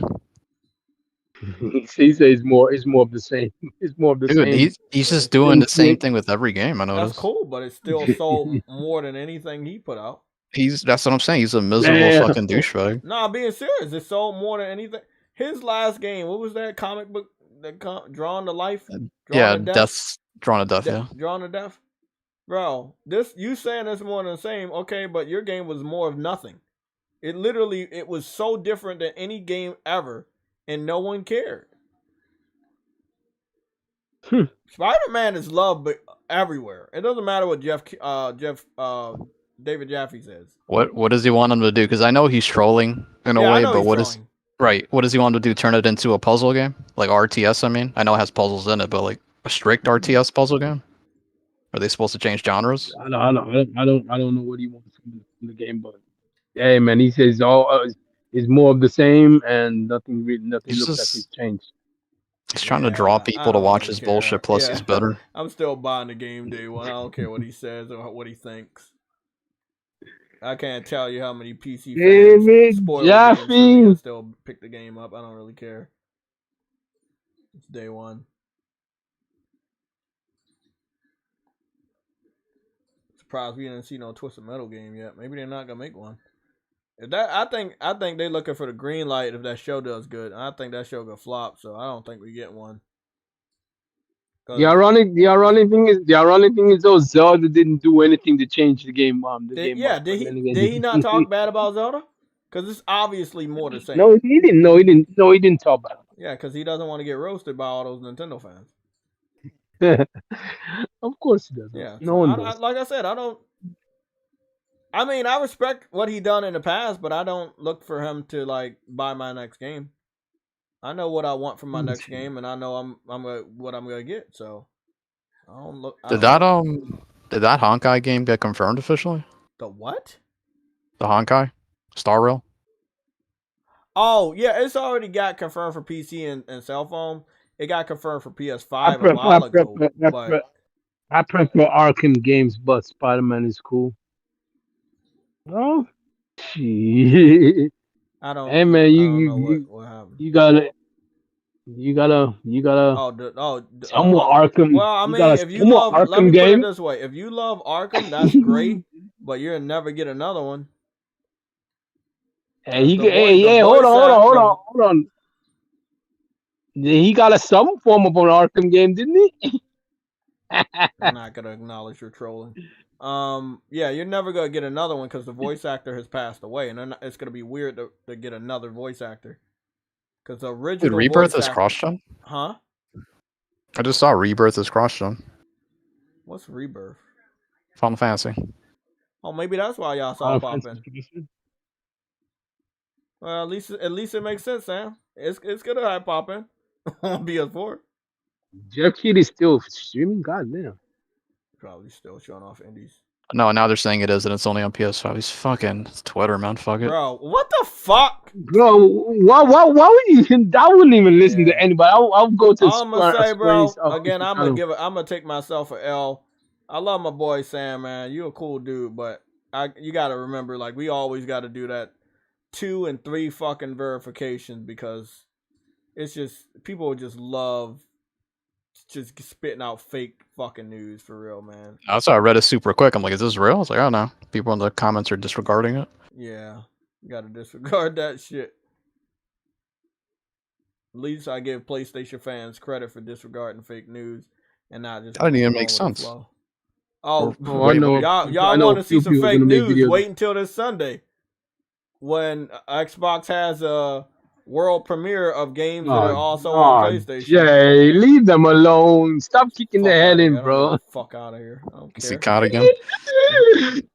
He says it's more of the same. It's more of the Dude, same. he's just doing the same thing with every game. I That's noticed. cool, but it's still sold more than anything he put out. That's what I'm saying. He's a miserable fucking douchebag. Nah, being serious, it sold more than anything. His last game, what was that comic book that Drawn to Life? Drawn to Death. Drawn to Death. Bro, you saying it's more than the same, okay, but your game was more of nothing. It was so different than any game ever, and no one cared. Spider-Man is loved everywhere. It doesn't matter what David Jaffe says. What does he want him to do? Because I know he's trolling in a way, but what does he want him to do? Turn it into a puzzle game, like RTS? I mean, I know it has puzzles in it, but like a strict RTS puzzle game. Are they supposed to change genres? I don't know what he wants from the game, but hey, man, he says all is more of the same, and nothing looks like it's changed. He's trying to draw people to watch his bullshit. Plus, he's better. I'm still buying the game day one. I don't care what he says or what he thinks. I can't tell you how many PC fans spoil games for me and still pick the game up. I don't really care. It's day one. Surprised we didn't see no Twisted Metal game yet. Maybe they're not gonna make one. I think they're looking for the green light if that show does good. I think that show gonna flop, so I don't think we get one. The ironic thing is though Zelda didn't do anything to change the game. Did he not talk bad about Zelda? Because it's obviously more the same. No, he didn't. No, he didn't talk bad. Yeah, because he doesn't want to get roasted by all those Nintendo fans. Of course he doesn't. Yeah, no one does. Like I said, I don't. I mean, I respect what he done in the past, but I don't look for him to like buy my next game. I know what I want from my next game, and I know what I'm gonna get. So I don't look. Did that Honkai game get confirmed officially? The what? The Honkai Star Rail. Oh yeah, it's already got confirmed for PC and cell phone. It got confirmed for PS5 a while ago. I prefer Arkham games, but Spider-Man is cool. Oh, shit. I don't. Hey man, you gotta. Some more Arkham. Well, I mean, if you love, let me put it this way: if you love Arkham, that's great, but you'll never get another one. Hey, hold on. He got some form of an Arkham game, didn't he? I'm not gonna acknowledge your trolling. Yeah, you're never gonna get another one because the voice actor has passed away, and it's gonna be weird to get another voice actor. Because the original Rebirth is cross-gen? Huh? I just saw Rebirth is cross-gen. What's Rebirth? Final Fantasy. Oh, maybe that's why y'all saw it popping. Well, at least it makes sense, Sam. It's gonna have popping on PS4. Jeff Keighley's still streaming. Goddamn. Probably still showing off indies. No, now they're saying it is, and it's only on PS5. He's fucking Twitter, man. Fuck it. Bro, what the fuck? Bro, why would you? I wouldn't even listen to anybody. I'll go to. I'm gonna say, bro. Again, I'm gonna take myself an L. I love my boy Sam, man. You a cool dude, but you gotta remember, like, we always gotta do that 2 and 3 fucking verifications because it's just people just love just spitting out fake fucking news for real, man. That's why I read it super quick. I'm like, is this real? I was like, oh no. People in the comments are disregarding it. Yeah, you gotta disregard that shit. At least I give PlayStation fans credit for disregarding fake news and not just. That didn't even make sense. Oh, I know. Y'all want to see some fake news? Wait until this Sunday when Xbox has a world premiere of games that are also on PlayStation. Jay, leave them alone. Stop kicking their head in, bro. Fuck out of here. I don't care. Is he caught again?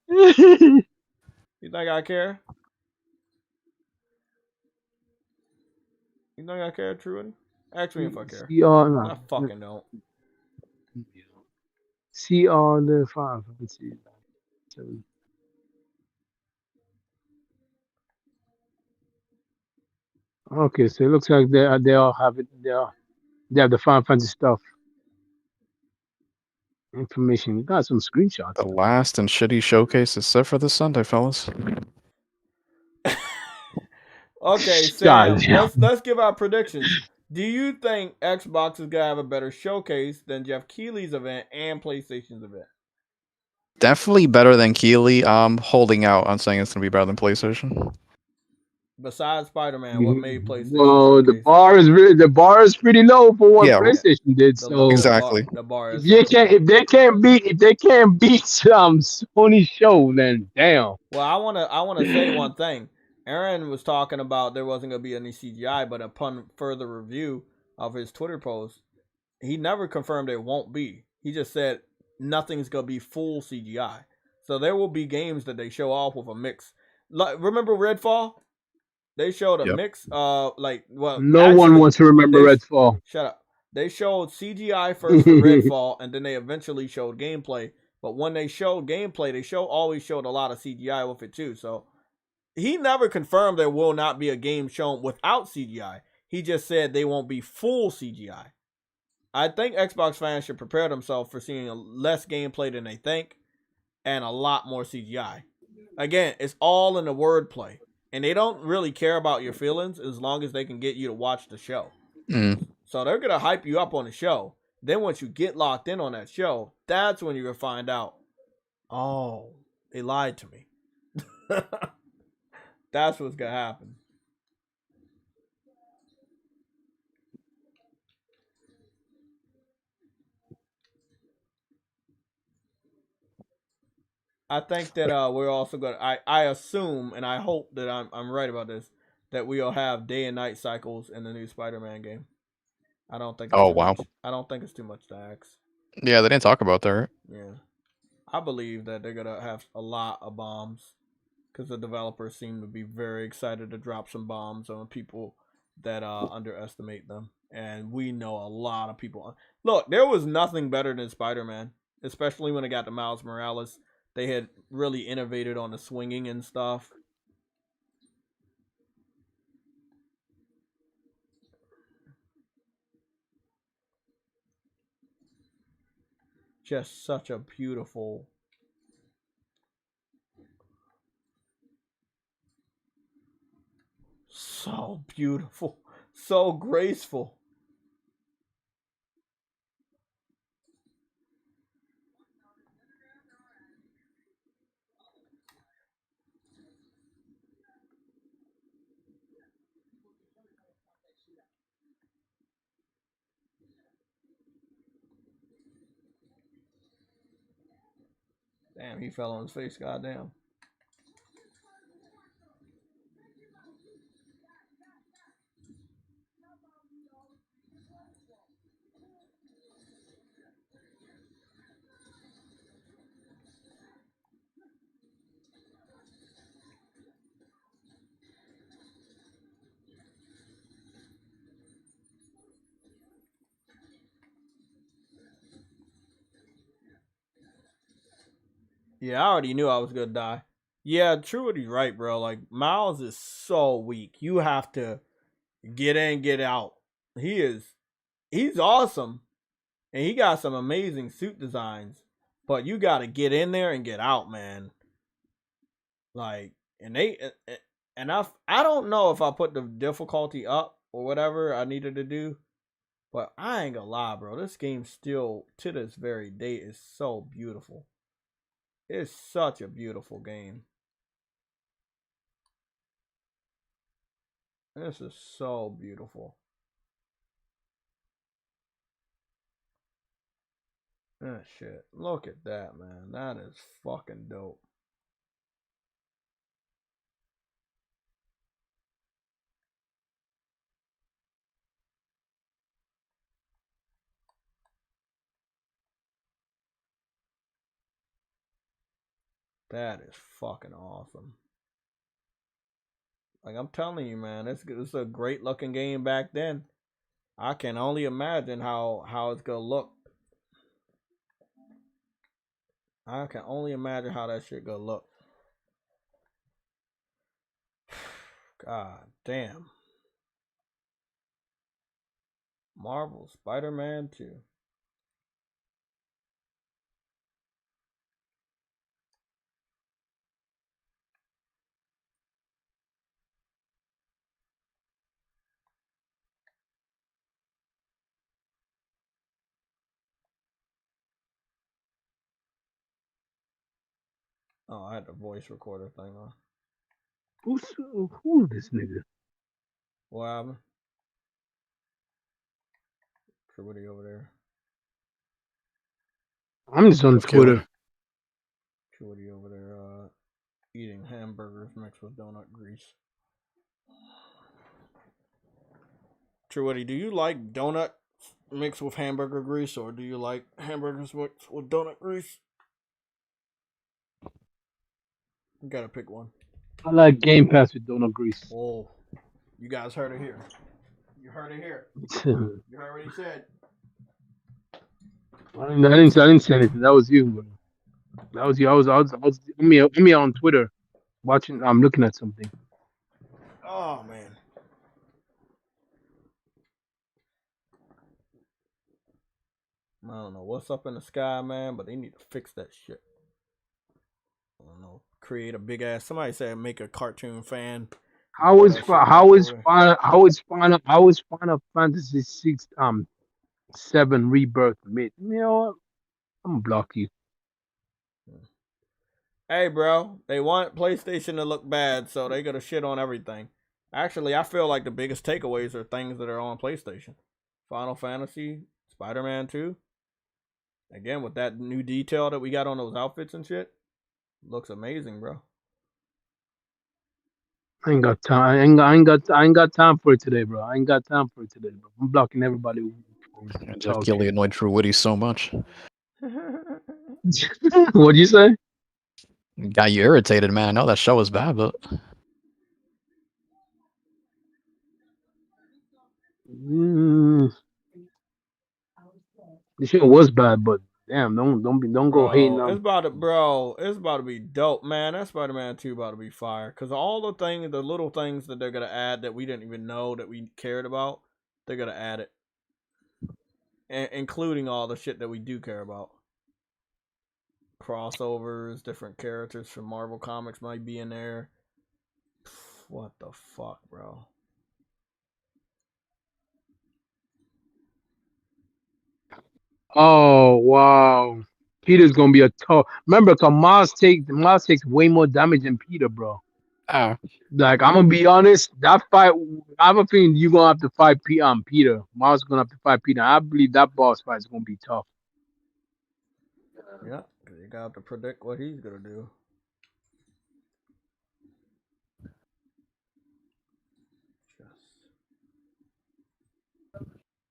You think I care? You think I care, Truity? Ask me if I care. I fucking don't. See on the 5. Let's see. 7. Okay, so it looks like they all have it. They have the Final Fantasy stuff. Information. We got some screenshots. The last and shitty showcase is set for this Sunday, fellas. Okay, Sam, let's give our predictions. Do you think Xbox is gonna have a better showcase than Jeff Keighley's event and PlayStation's event? Definitely better than Keighley. I'm holding out on saying it's gonna be better than PlayStation. Besides Spider-Man, what made PlayStation? Well, the bar is pretty low for what PlayStation did. So exactly. The bar is if they can't beat Sony's show, then damn. Well, I wanna say one thing. Aaron was talking about there wasn't gonna be any CGI, but upon further review of his Twitter post, he never confirmed there won't be. He just said nothing's gonna be full CGI. So there will be games that they show off with a mix. Like, remember Redfall? They showed a mix of no one wants to remember Redfall. Shut up. They showed CGI first for Redfall, and then they eventually showed gameplay. But when they showed gameplay, they always showed a lot of CGI with it too. So he never confirmed there will not be a game shown without CGI. He just said they won't be full CGI. I think Xbox fans should prepare themselves for seeing less gameplay than they think and a lot more CGI. Again, it's all in the wordplay. And they don't really care about your feelings as long as they can get you to watch the show. So they're going to hype you up on the show. Then once you get locked in on that show, that's when you're going to find out, oh, they lied to me. That's what's gonna happen. I think that we're also gonna. I assume and I hope that I'm right about this. That we'll have day and night cycles in the new Spider-Man game. I don't think it's Oh too wow. much. I don't think it's too much to ask. Yeah, they didn't talk about that, right? Yeah, I believe that they're gonna have a lot of bombs because the developers seem to be very excited to drop some bombs on people that underestimate them, and we know a lot of people. Look, there was nothing better than Spider-Man, especially when it got to Miles Morales. They had really innovated on the swinging and stuff. Just such a beautiful. So beautiful. So graceful. Damn, he fell on his face. Goddamn. Yeah, I already knew I was gonna die. Yeah, Truity's right, bro. Like Miles is so weak. You have to get in, get out. He's awesome. And he got some amazing suit designs. But you gotta get in there and get out, man. Like and I don't know if I put the difficulty up or whatever I needed to do. But I ain't gonna lie, bro. This game still to this very day is so beautiful. It's such a beautiful game. This is so beautiful. Ah, shit. Look at that, man. That is fucking dope. That is fucking awesome. Like I'm telling you, man, it's a great looking game back then. I can only imagine how it's gonna look. I can only imagine how that shit gonna look. God damn. Marvel Spider-Man 2. Oh, I had the voice recorder thing on. Who's this nigga? What happened? Everybody over there. I'm just on Just killing. Twitter. Shorty over there eating hamburgers mixed with donut grease. Truity, do you like donut mixed with hamburger grease, or do you like hamburgers mixed with donut grease? You gotta pick one. I like Game Pass with donut grease. Oh, you guys heard it here. You heard it here. I You heard what he said. didn't say anything. That was you. Bro. That was you. I was me on Twitter watching. I'm looking at something. Oh man. I don't know what's up in the sky, man, but they need to fix that shit. I don't know. Create a big ass. Somebody said make a cartoon fan. How is Final Fantasy 7 Rebirth made? You know what? I'm gonna block you. Hey, bro, they want PlayStation to look bad, so they gotta shit on everything. Actually, I feel like the biggest takeaways are things that are on PlayStation. Final Fantasy, Spider-Man 2. Again, with that new detail that we got on those outfits and shit, looks amazing, bro. I ain't got time. I ain't got time for it today, bro. I ain't got time for it today, bro. I'm blocking everybody for Jeff talking. Keighley annoyed for Woody so much. What'd you say? Got you irritated, man. I know that show was bad, but Mm, the shit was bad, but damn, don't go hating Bro, on. it's about to be dope, man. That Spider-Man 2 about to be fire. Cause all the things, the little things that they're gonna add that we didn't even know that we cared about, they're gonna add it. Including all the shit that we do care about. Crossovers, different characters from Marvel Comics might be in there. What the fuck, bro? Oh wow, Peter's gonna be a tough. Remember, cause Miles takes way more damage than Peter, bro. Like I'm gonna be honest, that fight, I have a feeling you're gonna have to fight Peter. Miles gonna have to fight Peter. I believe that boss fight is gonna be tough. Yeah, you got to predict what he's gonna do.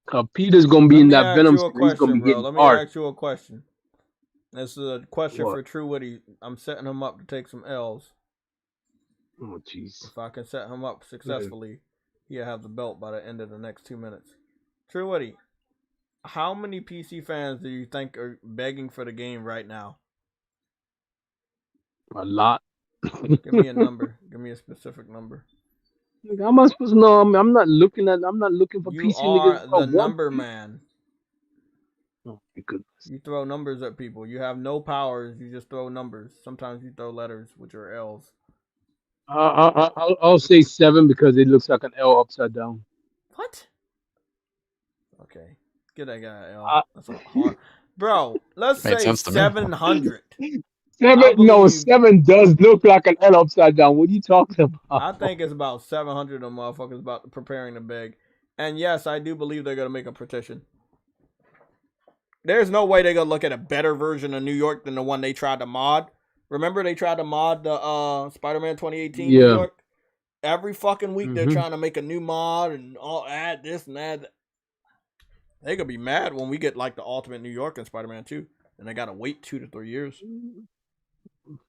Cause Peter's gonna be Let in me that ask Venom you a skin. He's gonna question, be bro. hitting Let me hard. ask you a question. This is a question What? for True Witty. I'm setting him up to take some L's. Oh jeez. If I can set him up Yeah. successfully, he'll have the belt by the end of the next 2 minutes. True Witty, how many PC fans do you think are begging for the game right now? A lot. Give me a number. Give me a specific number. Like, how am I supposed to know? I'm not looking for You PC niggas. are Bro, the what? number man. Oh my goodness. You throw numbers at people. You have no powers. You just throw numbers. Sometimes you throw letters, which are L's. I'll say 7 because it looks like an L upside down. What? Okay. Get that guy L. Uh, That's a hard. Bro, let's made say sense to me. 700. 7? I No, believe. 7 does look like an L upside down. What are you talking about? I think it's about 700 of them motherfuckers about preparing to beg. And yes, I do believe they're going to make a petition. There's no way they're going to look at a better version of New York than the one they tried to mod. Remember they tried to mod the Spider-Man 2018 New Yeah. York? Every fucking week they're Mhm. trying to make a new mod and all add this and that. They could be mad when we get like the Ultimate New York and Spider-Man 2. And they got to wait 2 to 3 years.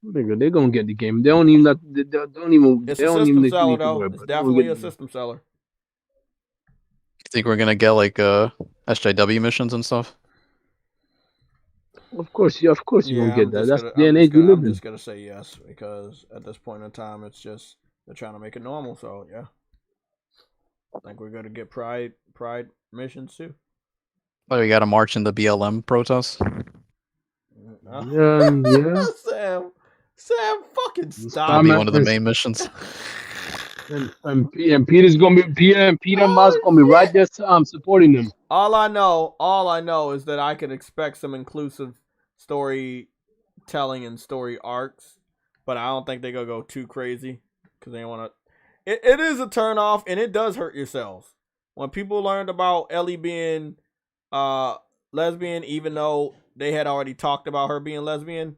They're gonna get the game. They don't even let. They don't even. It's They a don't even system need seller, to though. worry It's about. They're gonna definitely get a the game. system seller. You think we're gonna get like SJW missions and stuff? Of course, yeah. Of course, you're gonna Yeah, get that. That's the day and age we live I'm in. just gonna say yes because at this point in time, it's just they're trying to make it normal. So yeah, I think we're gonna get pride missions too. Oh, we got to march in the BLM protests. Yeah. Sam, fucking That'll stop be it. one of the main missions. And Peter's gonna be Peter and Miles gonna be right there supporting them. All I know is that I can expect some inclusive storytelling and story arcs, but I don't think they're gonna go too crazy because they want to. It is a turn off, and it does hurt yourselves when people learned about Ellie being lesbian, even though they had already talked about her being lesbian.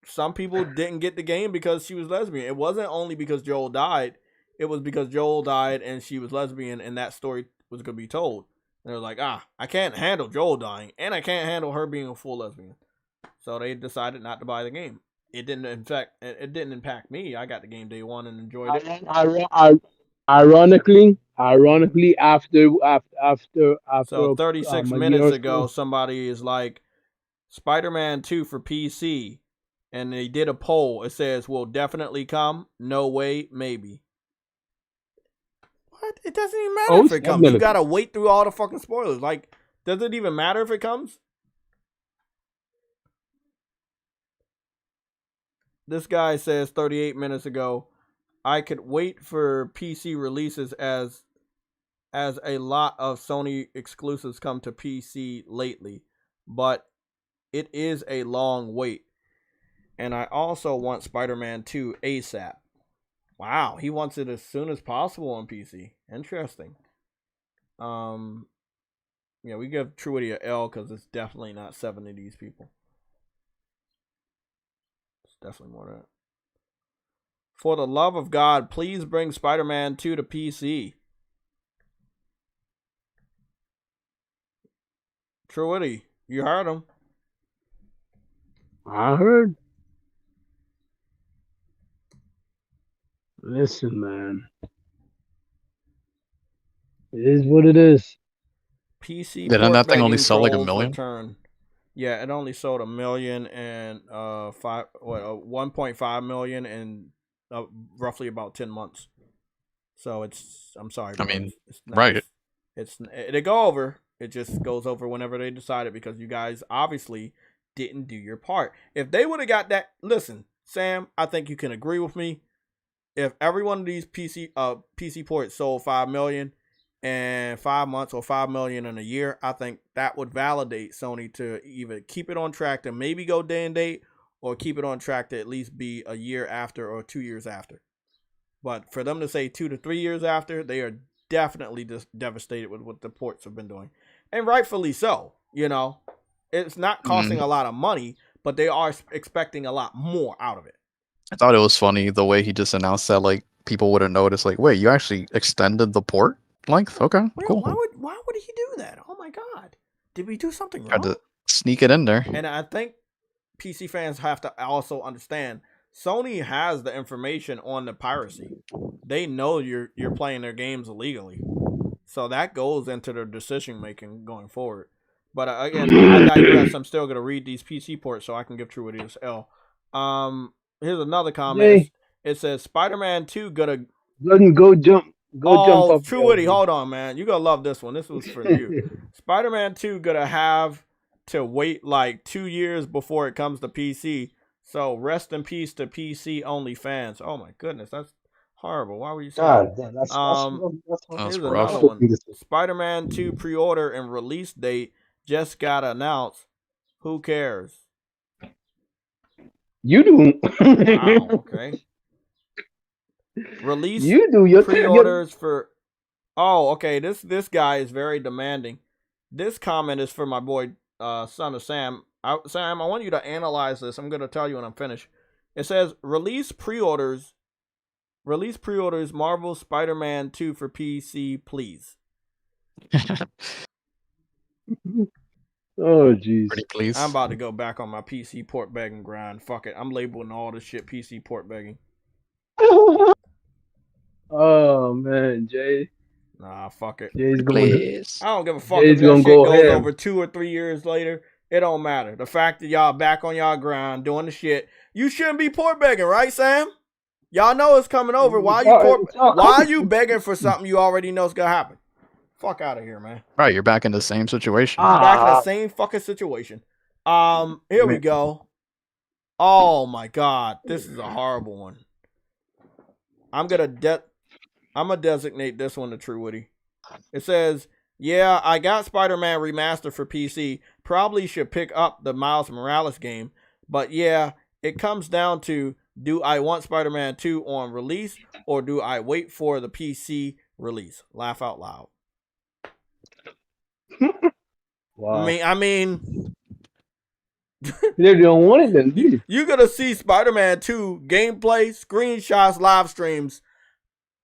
Some people didn't get the game because she was lesbian. It wasn't only because Joel died. It was because Joel died and she was lesbian, and that story was gonna be told. And they're like, I can't handle Joel dying, and I can't handle her being a full lesbian. So they decided not to buy the game. It didn't impact me. I got the game day one and enjoyed it. Ironically, after So 36 a year minutes or ago, so. somebody is like, Spider-Man 2 for PC, and they did a poll. It says, will definitely come, no way, maybe. What? It doesn't even matter if it comes. You gotta wait through all the fucking spoilers. Like, does it even matter if it comes? This guy says 38 minutes ago, I could wait for PC releases as a lot of Sony exclusives come to PC lately, but it is a long wait. And I also want Spider-Man 2 ASAP. Wow, he wants it as soon as possible on PC. Interesting. Yeah, we give Truity a L because it's definitely not 7 of these people. It's definitely more than that. For the love of God, please bring Spider-Man 2 to PC. Truity, you heard him. I heard. Listen, man. It is what it is. PC Didn't port that thing only begging sell like 1 trolls million? return. Yeah, it only sold 1 million and 1.5 million in roughly about 10 months. So I'm sorry, I bro. mean, it's not, right. It'll go over. It just goes over whenever they decide it because you guys obviously didn't do your part. If they would have got that, listen, Sam, I think you can agree with me. If every one of these PC ports sold 5 million in 5 months or 5 million in a year, I think that would validate Sony to either keep it on track to maybe go day and date or keep it on track to at least be a year after or 2 years after. But for them to say 2 to 3 years after, they are definitely just devastated with what the ports have been doing. And rightfully so, you know. It's not costing a lot of money, but they are expecting a lot more out of it. I thought it was funny the way he just announced that, like, people would have noticed, like, wait, you actually extended the port length? Okay, cool. Why would he do that? Oh my God. Did we do something wrong? Had to sneak it in there. And I think PC fans have to also understand Sony has the information on the piracy. They know you're playing their games illegally. So that goes into their decision making going forward. But again, I digress. I'm still gonna read these PC ports so I can give Truity this L. Here's another comment. Jay, It says Spider-Man 2 gonna go jump up. Truity, hold on, man. You gonna love this one. This was for you. Spider-Man 2 gonna have to wait like 2 years before it comes to PC. So rest in peace to PC only fans. Oh my goodness, that's horrible. Why would you say that? That's Here's rough. another one. Spider-Man 2 pre-order and release date just got announced. Who cares? You do. Wow, okay. Release You do your pre-orders for. Oh, okay. This guy is very demanding. This comment is for my boy, son of Sam. Sam, I want you to analyze this. I'm gonna tell you when I'm finished. It says release pre-orders Marvel Spider-Man 2 for PC, please. Oh, jeez. Pretty please. I'm about to go back on my PC port begging grind. Fuck it. I'm labeling all this shit PC port begging. Oh man, Jay. Nah, fuck it. Jay's Please. I don't give a fuck Jay's if that gonna shit go goes ham. over 2 or 3 years later. It don't matter. The fact that y'all back on y'all grind doing the shit, you shouldn't be port begging, right, Sam? Y'all know it's coming over. Why are you begging for something you already know is gonna happen? Fuck out of here, man. Right, you're back in the same situation. Back in the same fucking situation. Here we go. Oh my God, this is a horrible one. I'm gonna designate this one to Truity. It says, yeah, I got Spider-Man Remastered for PC. Probably should pick up the Miles Morales game. But yeah, it comes down to, do I want Spider-Man 2 on release or do I wait for the PC release? Laugh out loud. Wow. I mean they don't want it then, do you? You're gonna see Spider-Man 2 gameplay, screenshots, live streams.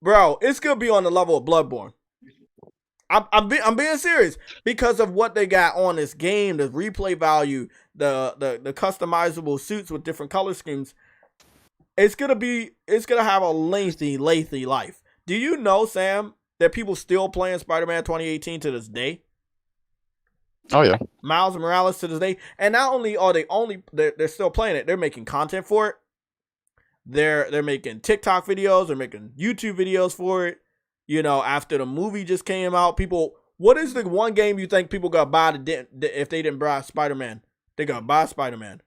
Bro, it's gonna be on the level of Bloodborne. I'm being serious because of what they got on this game, the replay value, the customizable suits with different color schemes. It's gonna have a lengthy life. Do you know, Sam, that people still playing Spider-Man 2018 to this day? Oh yeah. Miles Morales to this day. And not only are they're still playing it, they're making content for it. They're making TikTok videos, they're making YouTube videos for it. You know, after the movie just came out, what is the one game you think people gonna buy if they didn't buy Spider-Man? They gonna buy Spider-Man.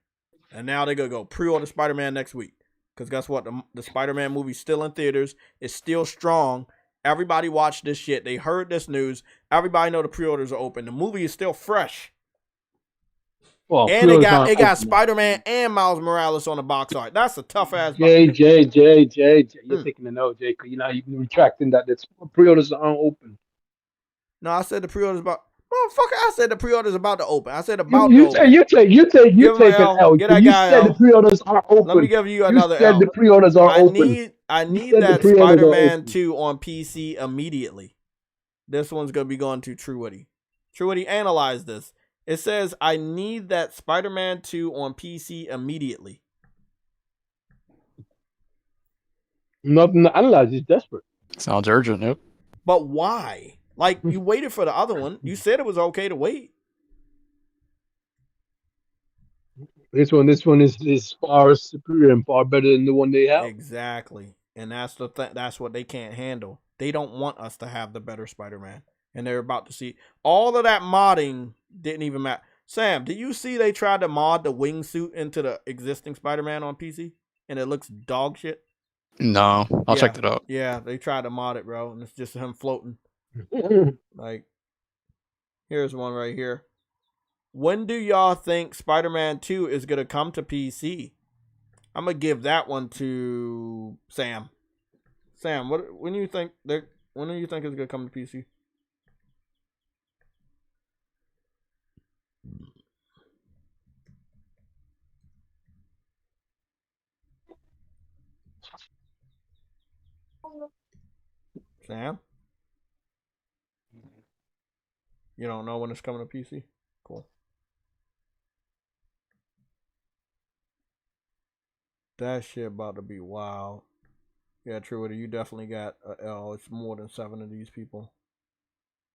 And now they're gonna go pre-order Spider-Man next week. Because guess what? The Spider-Man movie's still in theaters. It's still strong. Everybody watched this shit. They heard this news. Everybody know the pre-orders are open. The movie is still fresh. Well, And pre-orders aren't it got open yet. Spider-Man and Miles Morales on the box art. That's a tough ass box. Jay, you're taking a note, Jay, because you're retracting that. That's pre-orders aren't open. No, I said the pre-orders about. Motherfucker, I said the pre-orders about to open. I said You about to you open. take an L. Get that You guy said the L. pre-orders are Let me open. give you You another said the L. pre-orders are open. I You need said the that pre-orders are Spider-Man open. 2 on PC immediately. This one's gonna be going to True Witty. True Witty, analyze this. It says I need that Spider-Man 2 on PC immediately. Nothing to analyze. It's desperate. Sounds urgent. Yep. But why? Like, you waited for the other one. You said it was okay to wait. This one is far superior and far better than the one they have. Exactly. And that's the that's what they can't handle. They don't want us to have the better Spider-Man. And they're about to see all of that modding didn't even matter. Sam, did you see they tried to mod the wingsuit into the existing Spider-Man on PC? And it looks dog shit? No, I'll check it out. Yeah, they tried to mod it, bro. And it's just him floating. Like, here's one right here. When do y'all think Spider-Man 2 is going to come to PC? I'm going to give that one to Sam. Sam, when do you think it's going to come to PC? Sam? You don't know when it's coming to PC? Cool. That shit about to be wild. Yeah, True, you definitely got a L. It's more than 7 of these people.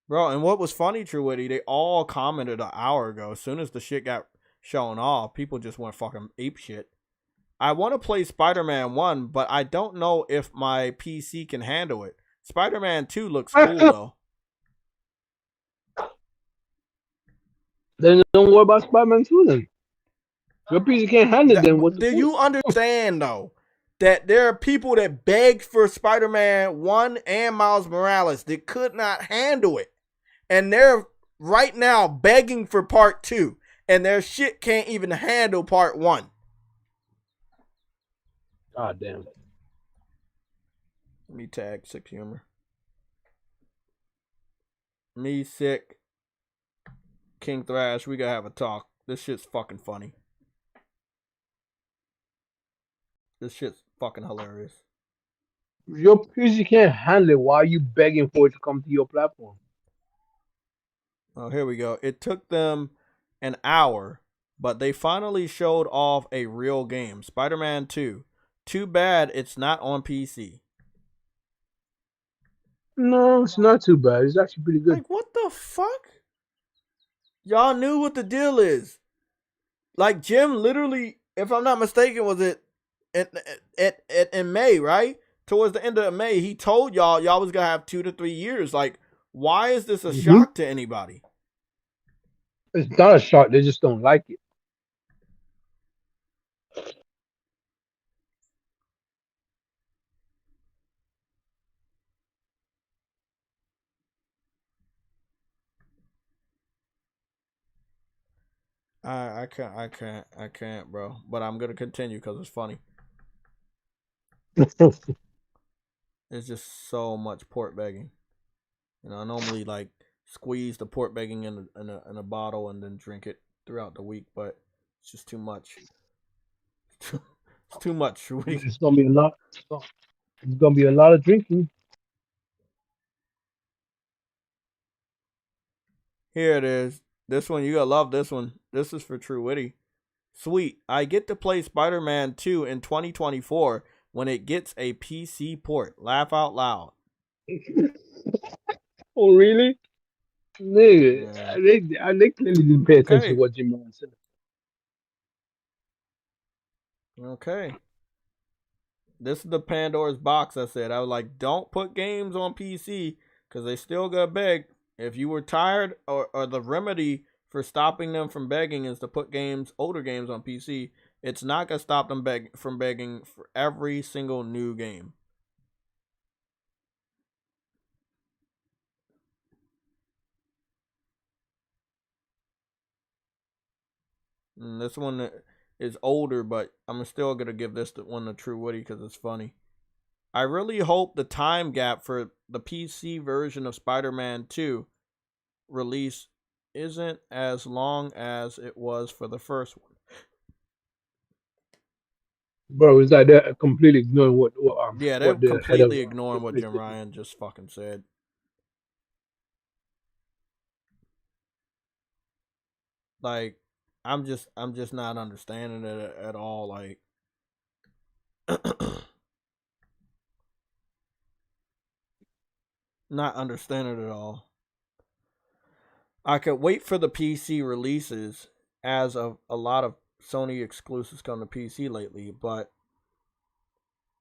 Bro, and what was funny, True Witty, they all commented an hour ago. As soon as the shit got shown off, people just went fucking ape shit. I want to play Spider-Man 1, but I don't know if my PC can handle it. Spider-Man 2 looks cool, though. Then don't worry about Spider-Man 2 then. Your PC can't handle it, then what's the Do point? you understand, though, that there are people that begged for Spider-Man 1 and Miles Morales that could not handle it? And they're right now begging for part 2. And their shit can't even handle part 1. God damn. Let me tag Sick Humor. Me, Sick, King Thrash, we gotta have a talk. This shit's fucking funny. This shit's fucking hilarious. Your PC can't handle it. Why are you begging for it to come to your platform? Oh, here we go. It took them an hour, but they finally showed off a real game. Spider-Man 2. Too bad it's not on PC. No, it's not too bad. It's actually pretty good. Like, what the fuck? Y'all knew what the deal is. Like, Jim literally, if I'm not mistaken, was it in May, right? Towards the end of May, he told y'all was gonna have 2 to 3 years. Like, why is this a shock to anybody? It's not a shock. They just don't like it. I can't, bro. But I'm gonna continue because it's funny. It's just so much port begging. You know, I normally like squeeze the port begging in a bottle and then drink it throughout the week, but it's just too much. It's too much. It's gonna be a lot. It's gonna be a lot of drinking. Here it is. This one, you gotta love this one. This is for True Witty. Sweet. I get to play Spider-Man 2 in 2024 when it gets a PC port. Laugh out loud. Oh, really? Nigga, Yeah. they clearly didn't pay attention to what Jim Ryan said. Okay. This is the Pandora's box I said. I was like, don't put games on PC because they still got beg. If you were tired or the remedy for stopping them from begging is to put older games on PC, it's not going to stop them from begging for every single new game. And this one is older, but I'm still gonna give this one to True Woody because it's funny. I really hope the time gap for the PC version of Spider-Man 2 release isn't as long as it was for the first one. Bro, it's like they're completely ignoring Yeah, they're what the head of completely ignoring what Jim PlayStation. Ryan just fucking said. Like, I'm just not understanding it at all. Like, not understanding it at all. I could wait for the PC releases, as of a lot of Sony exclusives come to PC lately, but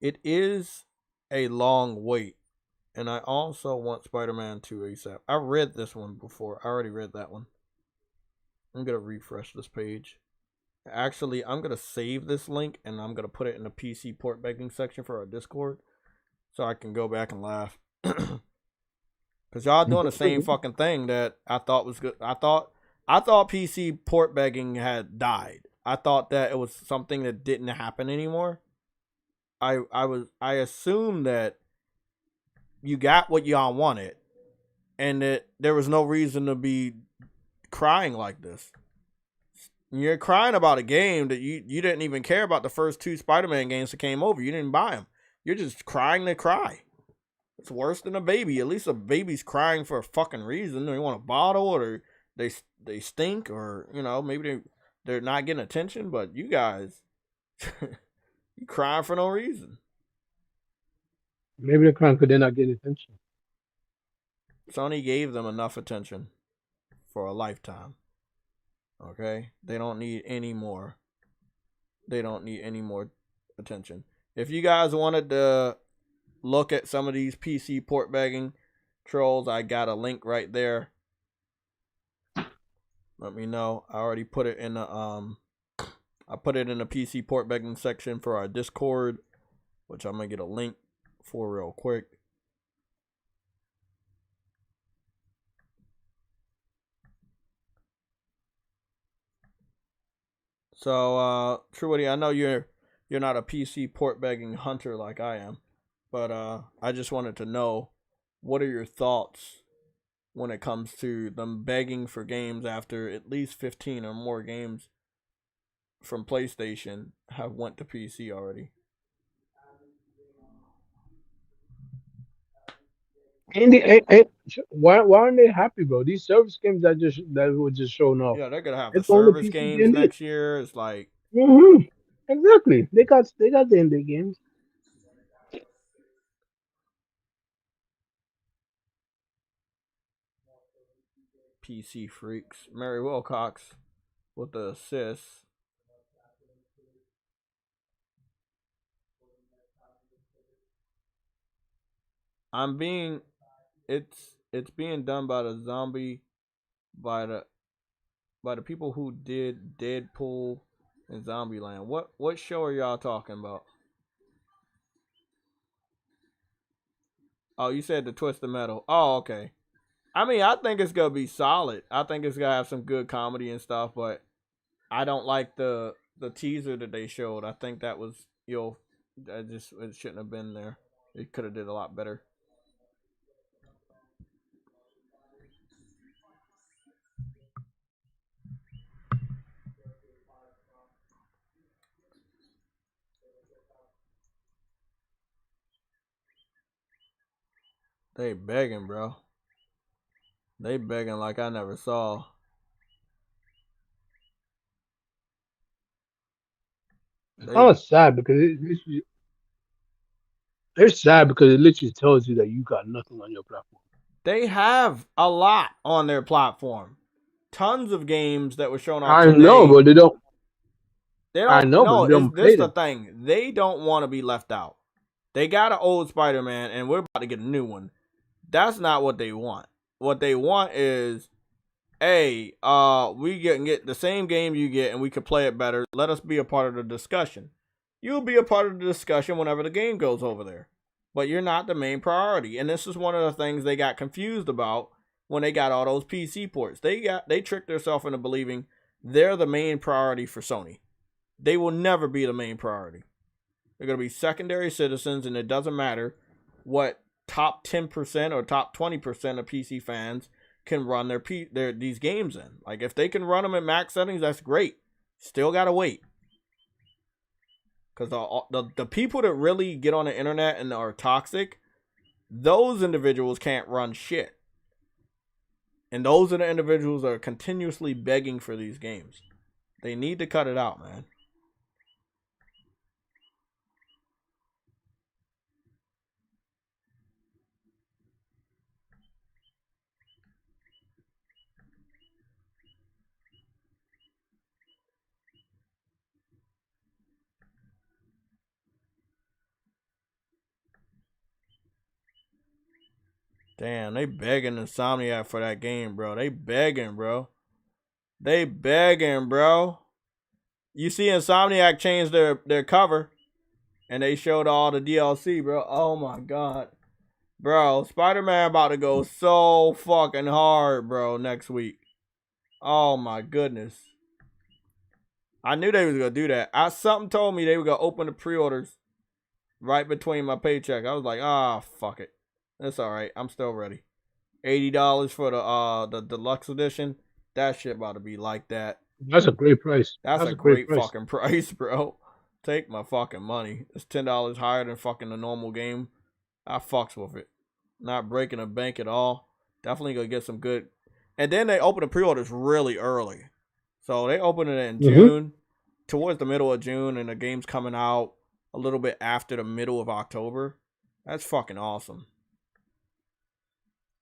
it is a long wait. And I also want Spider-Man 2 ASAP. I read this one before. I already read that one. I'm going to refresh this page. Actually, I'm going to save this link and I'm going to put it in the PC port begging section for our Discord so I can go back and laugh. Because y'all doing the same fucking thing that I thought was good. I thought PC port begging had died. I thought that it was something that didn't happen anymore. I assumed that you got what y'all wanted and that there was no reason to be crying like this. You're crying about a game that you didn't even care about the first 2 Spider-Man games that came over. You didn't buy them. You're just crying to cry. It's worse than a baby. At least a baby's crying for a fucking reason. They want a bottle, or they stink, or maybe they're not getting attention. But you guys, you crying for no reason. Maybe they're crying because they're not getting attention. Sony gave them enough attention for a lifetime. Okay? They don't need any more. They don't need any more attention. If you guys wanted to look at some of these PC port begging trolls, I got a link right there. Let me know. I already put it in the I put it in the PC port begging section for our Discord, which I'm gonna get a link for real quick. So, True Woody, I know you're not a PC port begging hunter like I am, but I just wanted to know, what are your thoughts when it comes to them begging for games after at least 15 or more games from PlayStation have went to PC already? Why aren't they happy, bro? These service games that were just showing off. Yeah, they're gonna have the It's on the service PC games game. next year. It's like, Exactly. They got the indie games. PC freaks. Mary Wilcox with the assist. It's being done by by the people who did Deadpool and Zombieland. What show are y'all talking about? Oh, you said the Twisted Metal. Oh, okay. I mean, I think it's gonna be solid. I think it's gonna have some good comedy and stuff, but I don't like the teaser that they showed. I think that was it shouldn't have been there. It could have did a lot better. They begging, bro. They begging like I never saw. It's sad because it's sad because it literally tells you that you got nothing on your platform. They have a lot on their platform. Tons of games that were shown off I today. know, but they don't. I know, but they don't this play the them. thing. They don't want to be left out. They got an old Spider-Man, and we're about to get a new one. That's not what they want. What they want is, hey, we can get the same game you get, and we can play it better. Let us be a part of the discussion. You'll be a part of the discussion whenever the game goes over there. But you're not the main priority. And this is one of the things they got confused about when they got all those PC ports. They tricked themselves into believing they're the main priority for Sony. They will never be the main priority. They're going to be secondary citizens, and it doesn't matter what top 10% or top 20% of PC fans can run these games in. Like, if they can run them in max settings, that's great. Still got to wait. Because the people that really get on the internet and are toxic, those individuals can't run shit. And those are the individuals that are continuously begging for these games. They need to cut it out, man. Damn, they begging Insomniac for that game, bro. They begging, bro. They begging, bro. You see Insomniac changed their cover, and they showed all the DLC, bro. Oh, my God. Bro, Spider-Man about to go so fucking hard, bro, next week. Oh, my goodness. I knew they was going to do that. Something told me they were going to open the pre-orders right between my paycheck. I was like, fuck it. That's all right. I'm still ready. $80 for the deluxe edition. That shit about to be like that. That's a great price. That's a great fucking price, bro. Take my fucking money. It's $10 higher than fucking the normal game. I fucks with it. Not breaking a bank at all. Definitely gonna get some good. And then they open the pre-orders really early. So they open it in June, towards the middle of June, and the game's coming out a little bit after the middle of October. That's fucking awesome.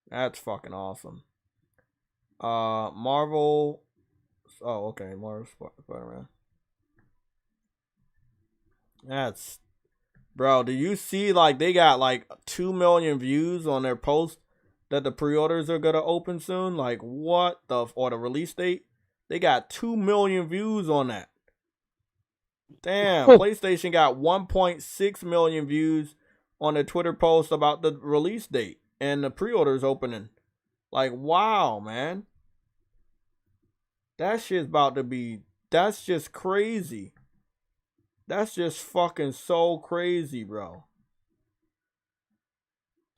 That's fucking awesome. Marvel. Oh, okay. Marvel Spider-Man. That's. Bro, do you see, like, they got, like, 2 million views on their post that the pre-orders are going to open soon? Like, what the. Or the release date? They got 2 million views on that. Damn. PlayStation got 1.6 million views on the Twitter post about the release date and the pre-orders opening. Like, wow, man. That shit's about to be. That's just crazy. That's just fucking so crazy, bro.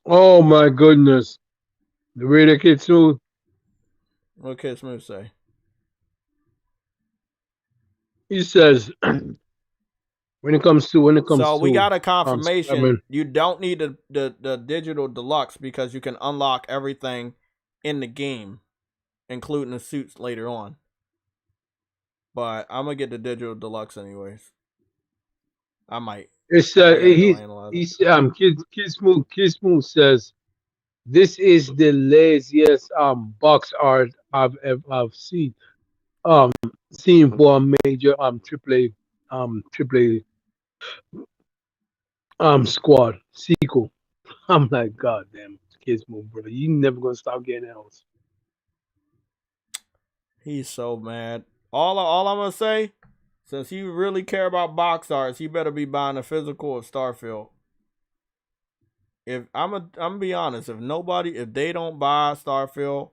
Oh my goodness. The way the Kid Smooth. What Kid Smooth say? He says when it comes to So we got a confirmation. Spider-Man. You don't need the digital deluxe because you can unlock everything in the game, including the suits later on. But I'm gonna get the digital deluxe anyways. I might. It's Kid Smooth says this is the laziest box art I've seen for a major triple A squad sequel. I'm like, God damn, Kid Smooth, bro, you never gonna stop getting else. He's so mad. All I'm gonna say, since you really care about box arts, you better be buying a physical of Starfield. If I'm gonna be honest, if they don't buy Starfield,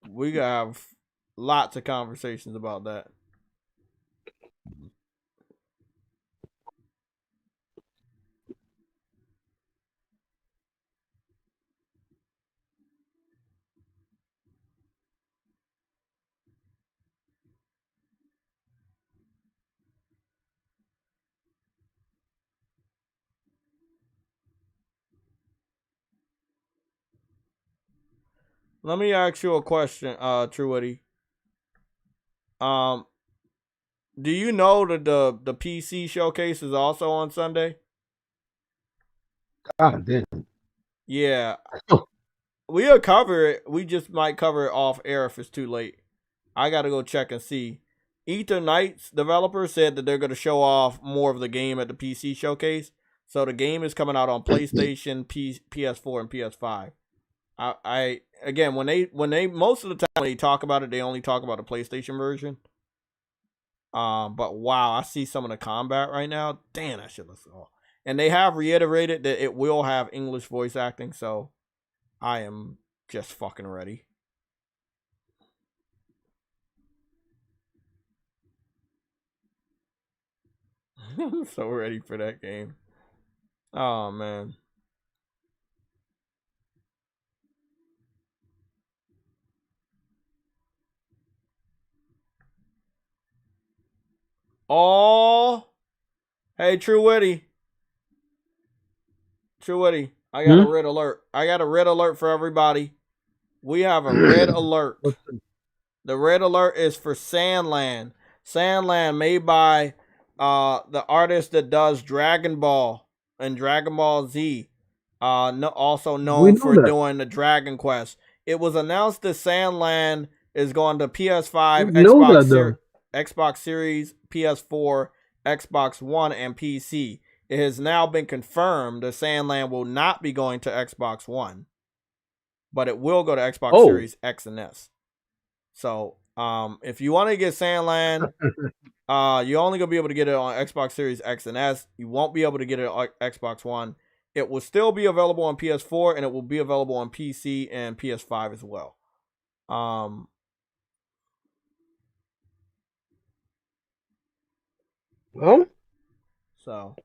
we gotta have lots of conversations about that. Let me ask you a question, Truity. Do you know that the PC showcase is also on Sunday? God damn. Yeah. We'll cover it. We just might cover it off air if it's too late. I gotta go check and see. Ether Knights developer said that they're gonna show off more of the game at the PC showcase. So the game is coming out on PlayStation, PS4, and PS5. I again when they most of the time when they talk about it, they only talk about the PlayStation version. But wow, I see some of the combat right now. Damn, that shit looks awful. And they have reiterated that it will have English voice acting, so I am just fucking ready. So ready for that game. Oh man. Oh, hey, True Witty. True Witty. I got a red alert. I got a red alert for everybody. We have a red alert. The red alert is for Sandland. Sandland, made by the artist that does Dragon Ball and Dragon Ball Z. Also known for doing the Dragon Quest. It was announced that Sandland is going to PS5, Xbox Series, PS4, Xbox One, and PC. It has now been confirmed that Sandland will not be going to Xbox One, but it will go to Xbox Series X and S. So, if you want to get Sandland, you're only gonna be able to get it on Xbox Series X and S. You won't be able to get it on Xbox One. It will still be available on PS4, and it will be available on PC and PS5 as well. So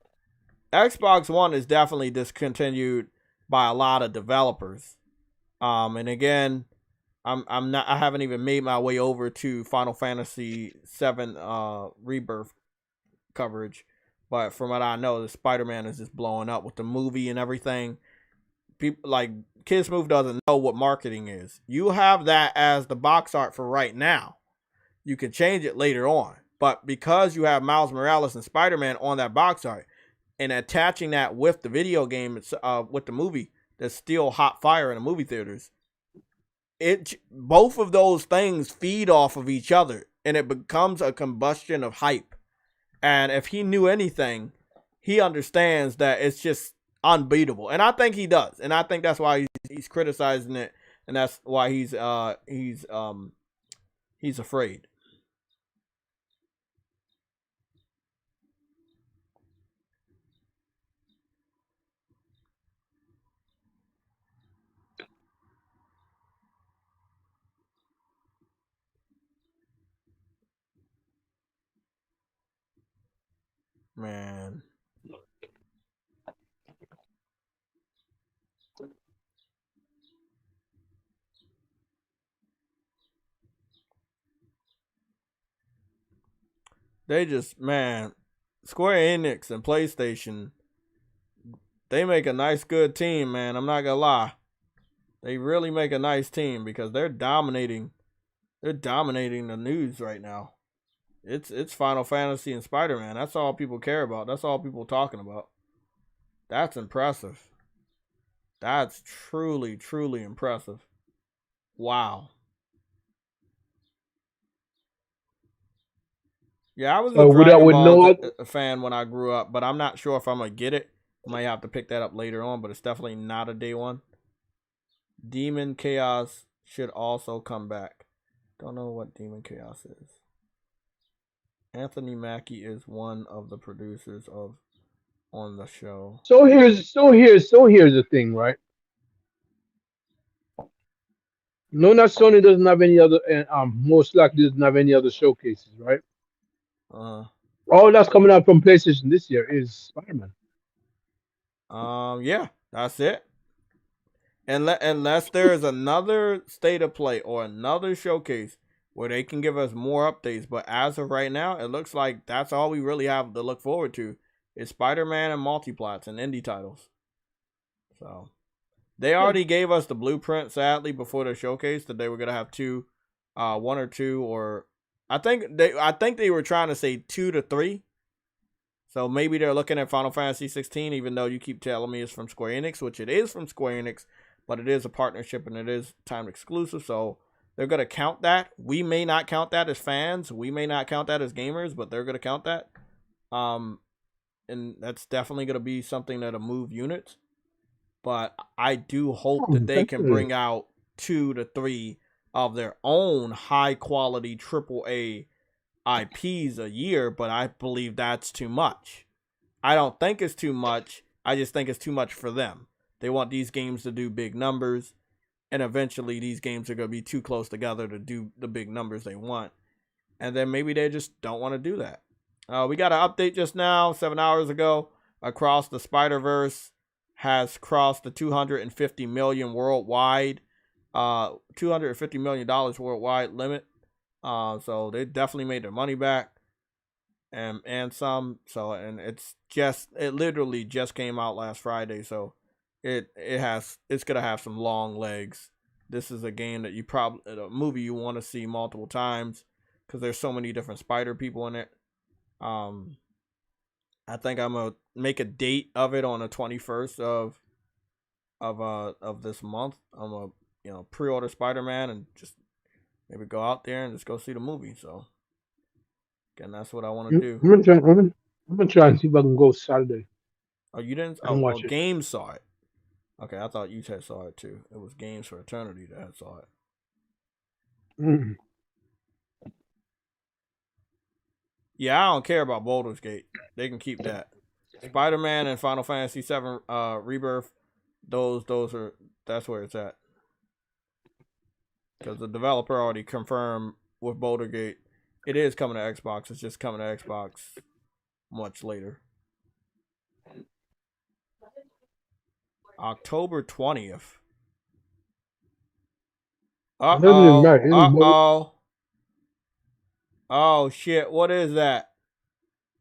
Xbox One is definitely discontinued by a lot of developers. And again, I haven't even made my way over to Final Fantasy VII Rebirth coverage, but from what I know, the Spider-Man is just blowing up with the movie and everything. People like Kids Move doesn't know what marketing is. You have that as the box art for right now. You can change it later on, but because you have Miles Morales and Spider-Man on that box art and attaching that with the video game, with the movie that's still hot fire in the movie theaters, both of those things feed off of each other, and it becomes a combustion of hype. And if he knew anything, he understands that it's just unbeatable, and I think he does, and I think that's why he's criticizing it, and that's why he's afraid. Man. They just, man, Square Enix and PlayStation, they make a nice, good team, man. I'm not gonna lie. They really make a nice team because they're dominating. They're dominating the news right now. It's Final Fantasy and Spider-Man. That's all people care about. That's all people talking about. That's impressive. That's truly, truly impressive. Wow. Yeah, I was a Dragon Ball fan when I grew up, but I'm not sure if I'm going to get it. I might have to pick that up later on, but it's definitely not a day one. Demon Chaos should also come back. Don't know what Demon Chaos is. Anthony Mackie is one of the producers on the show. So here's the thing, right? No, not Sony doesn't have any other, and most likely doesn't have any other showcases, right? All that's coming out from PlayStation this year is Spider-Man. Yeah, that's it. Unless there is another state of play or another showcase where they can give us more updates, but as of right now, it looks like that's all we really have to look forward to is Spider-Man and multiplats and indie titles. So they already gave us the blueprint, sadly, before the showcase that they were gonna have one or two, or I think they were trying to say 2 to 3. So maybe they're looking at Final Fantasy 16, even though you keep telling me it's from Square Enix, which it is from Square Enix, but it is a partnership and it is timed exclusive. So they're going to count that. We may not count that as fans. We may not count that as gamers, but they're going to count that. And that's definitely going to be something that'll move units. But I do hope that they can bring out 2 to 3 of their own high quality AAA IPs a year, but I believe that's too much. I don't think it's too much. I just think it's too much for them. They want these games to do big numbers, and eventually these games are going to be too close together to do the big numbers they want. And then maybe they just don't want to do that. We got an update just now, 7 hours ago. Across the Spider-Verse has crossed the 250 million worldwide, $250 million worldwide limit. So they definitely made their money back, and some. So and it literally just came out last Friday. So it's gonna have some long legs. This is a game that a movie you want to see multiple times because there's so many different Spider people in it. I think I'm gonna make a date of it on the 21st of this month. I'm gonna pre-order Spider-Man and just maybe go out there and just go see the movie. So again, that's what I want to do. I'm gonna try and see if I can go Saturday. Oh, you didn't? And watch it. Games saw it. Okay, I thought you saw it too. It was Games for Eternity that saw it. Mm. Yeah, I don't care about Baldur's Gate. They can keep that. Spider-Man and Final Fantasy VII Rebirth, that's where it's at. Because the developer already confirmed with Baldur's Gate, it is coming to Xbox. It's just coming to Xbox much later. October 20th. Uh-oh. Oh, shit. What is that?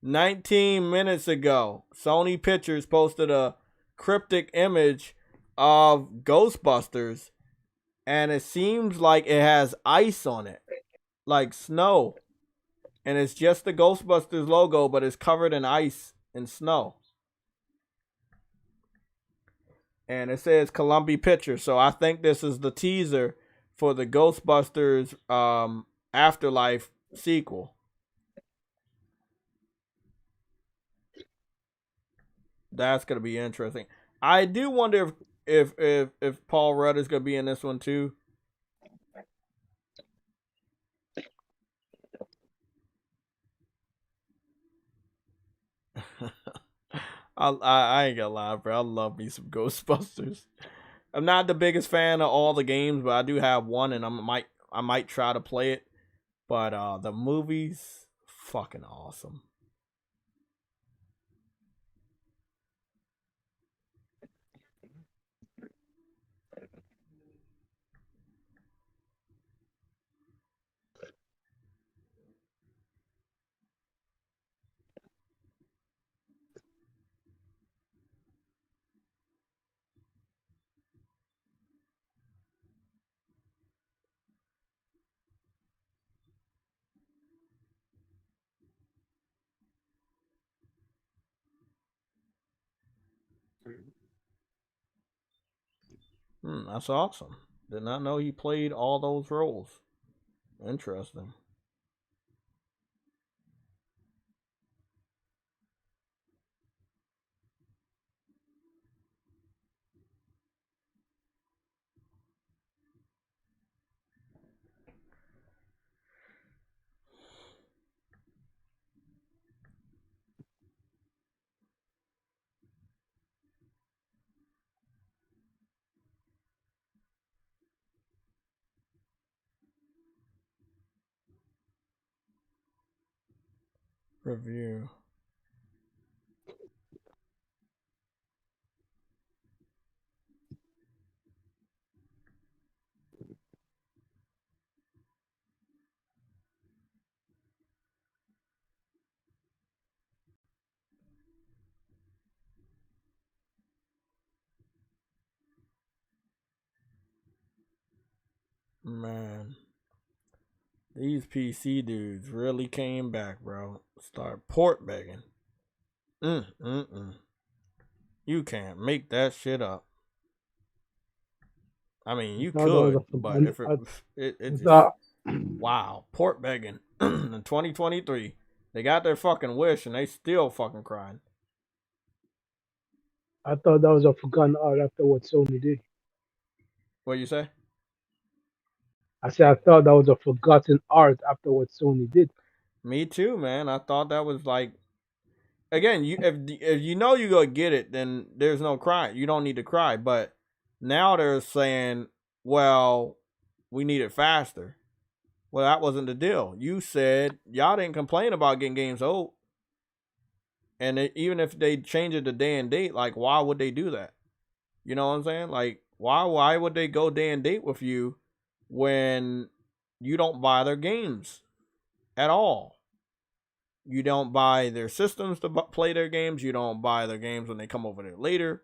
19 minutes ago, Sony Pictures posted a cryptic image of Ghostbusters, and it seems like it has ice on it, like snow. And it's just the Ghostbusters logo, but it's covered in ice and snow. And it says Columbia Pictures, so I think this is the teaser for the Ghostbusters Afterlife sequel. That's gonna be interesting. I do wonder if Paul Rudd is gonna be in this one too. I ain't gonna lie, bro. I love me some Ghostbusters. I'm not the biggest fan of all the games, but I do have one, and I might try to play it. But the movies, fucking awesome. That's awesome. Did not know he played all those roles. Interesting. Review. Man, these PC dudes really came back, bro. Start port begging. You can't make that shit up. I mean, you could, but if it's wow, port begging in 2023. They got their fucking wish and they still fucking crying. I thought that was a forgotten art after what Sony did. What you say? I said I thought that was a forgotten art after what Sony did. Me too, man. I thought that was like, again, if you know you gonna get it, then there's no cry. You don't need to cry. But now they're saying, well, we need it faster. Well, that wasn't the deal. You said y'all didn't complain about getting games old. And even if they change it to day and date, like, why would they do that? You know what I'm saying? Like, why would they go day and date with you when you don't buy their games at all? You don't buy their systems to play their games. You don't buy their games when they come over there later.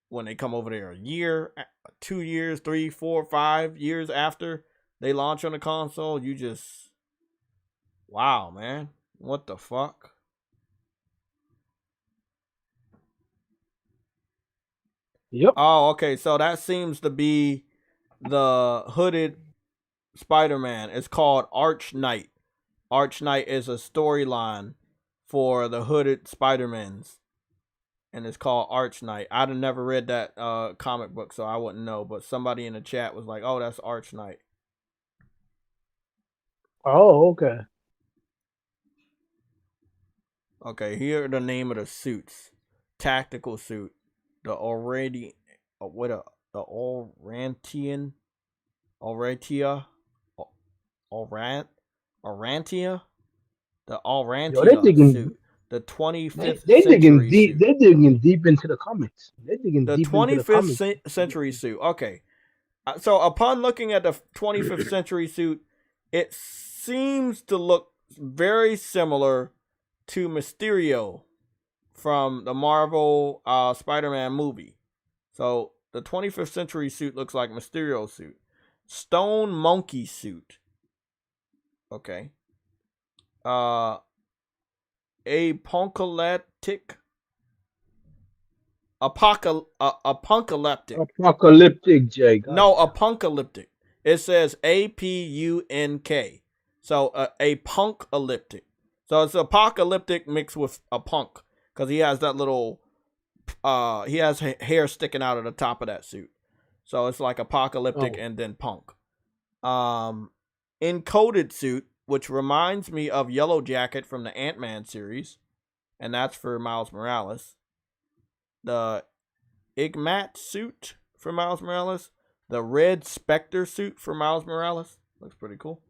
When they come over there a year, 2 years, 3, 4, 5 years after they launch on the console, you just, wow, man. What the fuck? Yep. Oh, okay. So that seems to be the hooded Spider-Man. It's called Arch Knight. Arch Knight is a storyline for the hooded Spider-Mans. And it's called Arch Knight. I'd have never read that comic book, so I wouldn't know. But somebody in the chat was like, oh, that's Arch Knight. Oh, okay. Okay, here are the name of the suits. Tactical suit. The already the Orantian Orantia Orantia? The Yo, they Orantia digging. suit. The 25th They digging century deep. suit. They're digging deep into the comics. They're digging The deep into the 25th comics. century suit. Okay. So upon looking at the 25th century suit, it seems to look very similar to Mysterio from the Marvel Spider-Man movie. So the 25th century suit looks like Mysterio's suit. Stone Monkey suit. Okay. Apocalyptic. Apocalyptic. Apocalyptic J. No, apocalyptic. It says APUNK. So a punkalyptic. So it's apocalyptic mixed with a punk because he has that little he has hair sticking out of the top of that suit. So it's like apocalyptic and then punk. Encoded suit, which reminds me of Yellow Jacket from the Ant-Man series, and that's for Miles Morales. The Igmat suit for Miles Morales. The Red Spectre suit for Miles Morales. Looks pretty cool.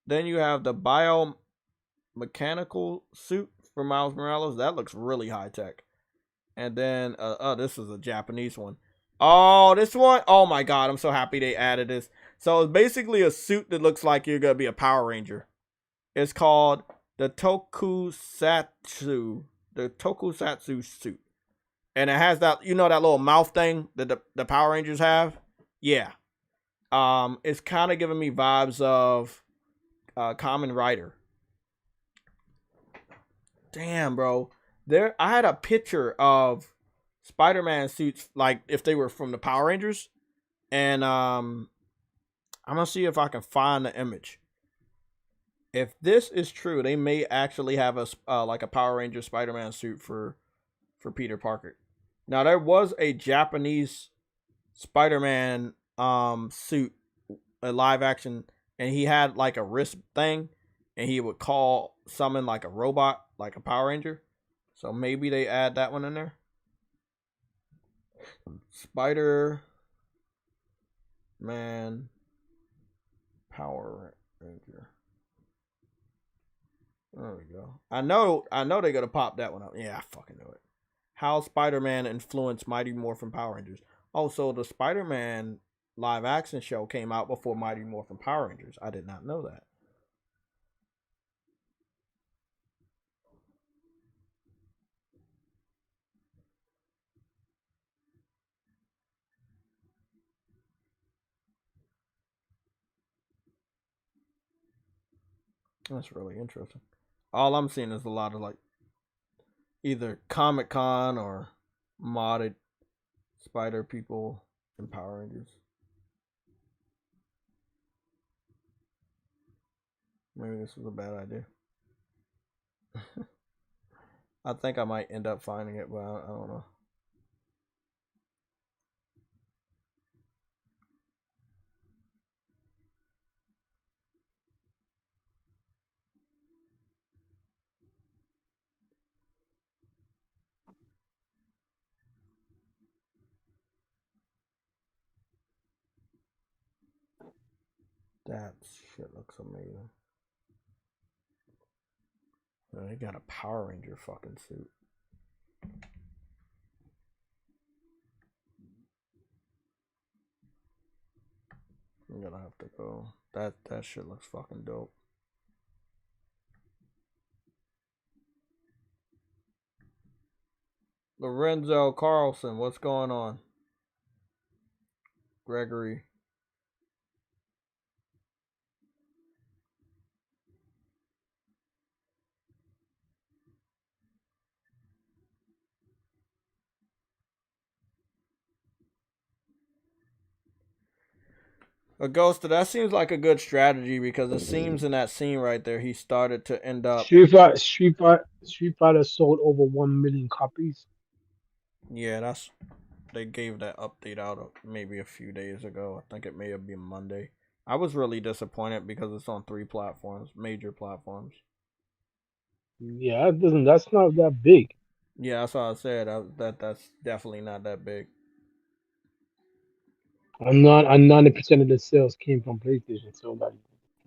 Then you have the biomechanical suit for Miles Morales. That looks really high tech. And then, this is a Japanese one. Oh, this one. Oh my god, I'm so happy they added this. So it's basically a suit that looks like you're going to be a Power Ranger. It's called the Tokusatsu. The Tokusatsu suit. And it has that, that little mouth thing that the Power Rangers have. Yeah. It's kind of giving me vibes of Kamen Rider. Damn, bro. I had a picture of Spider-Man suits, like if they were from the Power Rangers, and I'm gonna see if I can find the image. If this is true, they may actually have a like a Power Ranger Spider-Man suit for Peter Parker. Now there was a Japanese Spider-Man suit, a live action, and he had like a wrist thing, and he would summon like a robot, like a Power Ranger. So maybe they add that one in there. Spider-Man Power Ranger. There we go. I know they're gonna pop that one up. Yeah, I fucking know it. How Spider-Man influenced Mighty Morphin Power Rangers. Also, the Spider-Man live action show came out before Mighty Morphin Power Rangers. I did not know that. That's really interesting. All I'm seeing is a lot of like either Comic-Con or modded Spider people and Power Rangers. Maybe this was a bad idea. I think I might end up finding it, but I don't know. That shit looks amazing. They got a Power Ranger fucking suit. I'm gonna have to go. That shit looks fucking dope. Lorenzo Carlson, what's going on? Gregory. A Ghoster, that seems like a good strategy because it seems in that scene right there he started to end up. Street Fighter sold over 1 million copies. Yeah, they gave that update out maybe a few days ago. I think it may have been Monday. I was really disappointed because it's on 3 platforms, major platforms. Yeah, that's not that big. Yeah, that's what I said. That's definitely not that big. And 90% of the sales came from PlayStation, so that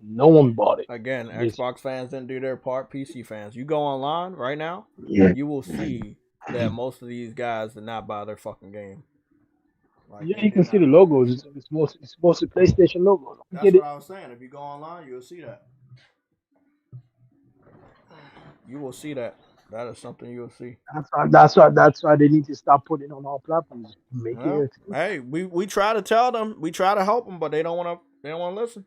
no one bought it. Again, This Xbox fans didn't do their part. PC fans, you go online right now, you will see that most of these guys did not buy their fucking game. Like yeah, they you did can see not. the logos. It's mostly PlayStation logos. I That's get what it. I was saying. If you go online, you'll see that. You will see that. That is something you'll see. That's why they need to stop putting it on all platforms. Make it Well, exclusive. hey, we try to tell them, we try to help them, but they don't want to. They don't want to listen.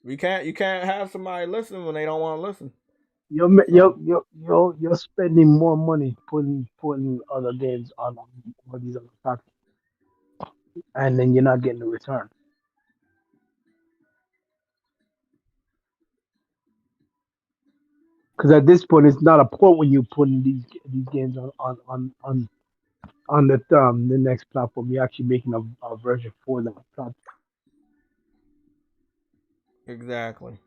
You can't have somebody listen when they don't want to listen. So You're spending more money putting other games on all these other platforms, and then you're not getting the return. Because at this point, it's not a point when you're putting these games on the next platform. You're actually making a version for that platform. exactly.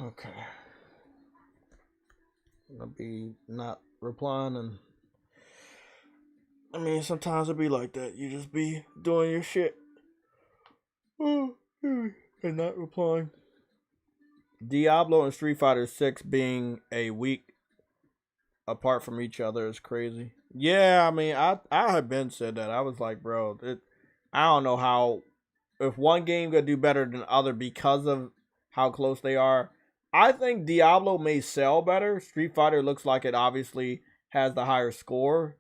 Okay. I'll be not replying, and I mean sometimes it be like that. You just be doing your shit and not replying. Diablo and Street Fighter 6 being a week apart from each other is crazy. Yeah, I mean, I have been said that. I was like, bro, I don't know how if one game gonna do better than the other because of how close they are. I think Diablo may sell better. Street Fighter looks like it obviously has the higher score.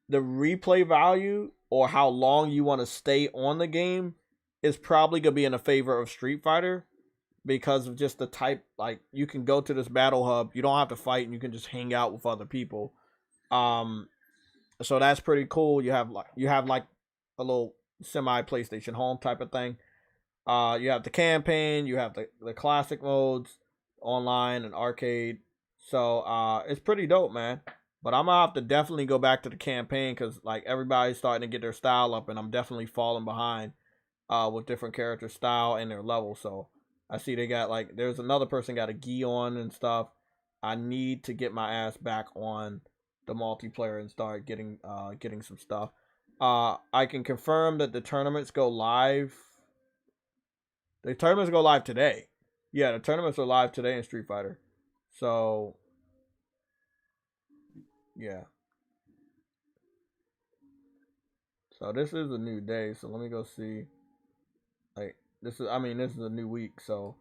The replay value or how long you want to stay on the game is probably gonna be in the favor of Street Fighter because of just the type. Like you can go to this battle hub, you don't have to fight, and you can just hang out with other people. Um, so that's pretty cool. You have like a little semi PlayStation Home type of thing. You have the campaign, you have the classic modes, online and arcade. So it's pretty dope, man. But I'm gonna have to definitely go back to the campaign because like everybody's starting to get their style up, and I'm definitely falling behind with different character style and their level. So I see they got like there's another person got a gi on and stuff. I need to get my ass back on the multiplayer and start getting some stuff. I can confirm that the tournaments go live. The tournaments go live today. Yeah, the tournaments are live today in Street Fighter. So yeah. So this is a new day. So let me go see. Like this is a new week. So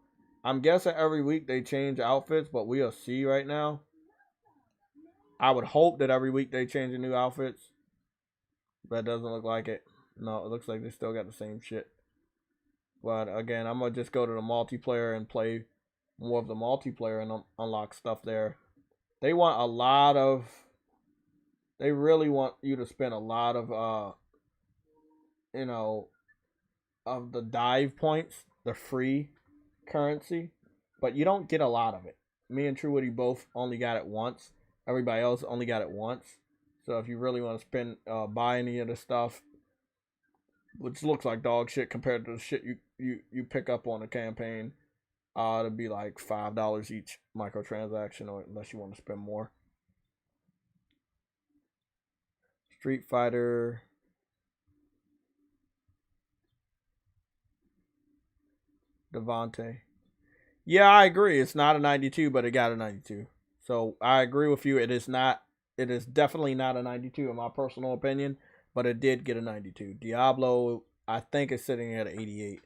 I'm guessing every week they change outfits, but we'll see right now. I would hope that every week they change the new outfits. That doesn't look like it. No, it looks like they still got the same shit. But again, I'm gonna just go to the multiplayer and play more of the multiplayer and unlock stuff there. They want a lot of. They really want you to spend a lot of you know, of the dive points, the free currency, but you don't get a lot of it. Me and True Woody both only got it once. Everybody else only got it once. So if you really want to spend buy any of the stuff, which looks like dog shit compared to the shit you pick up on the campaign, it'd be like $5 each microtransaction, or unless you want to spend more. Street Fighter. Devontae. Yeah, I agree. It's not a 92, but it got a 92. So I agree with you. It is not. It is definitely not a 92 in my personal opinion, but it did get a 92. Diablo, I think, is sitting at an 88.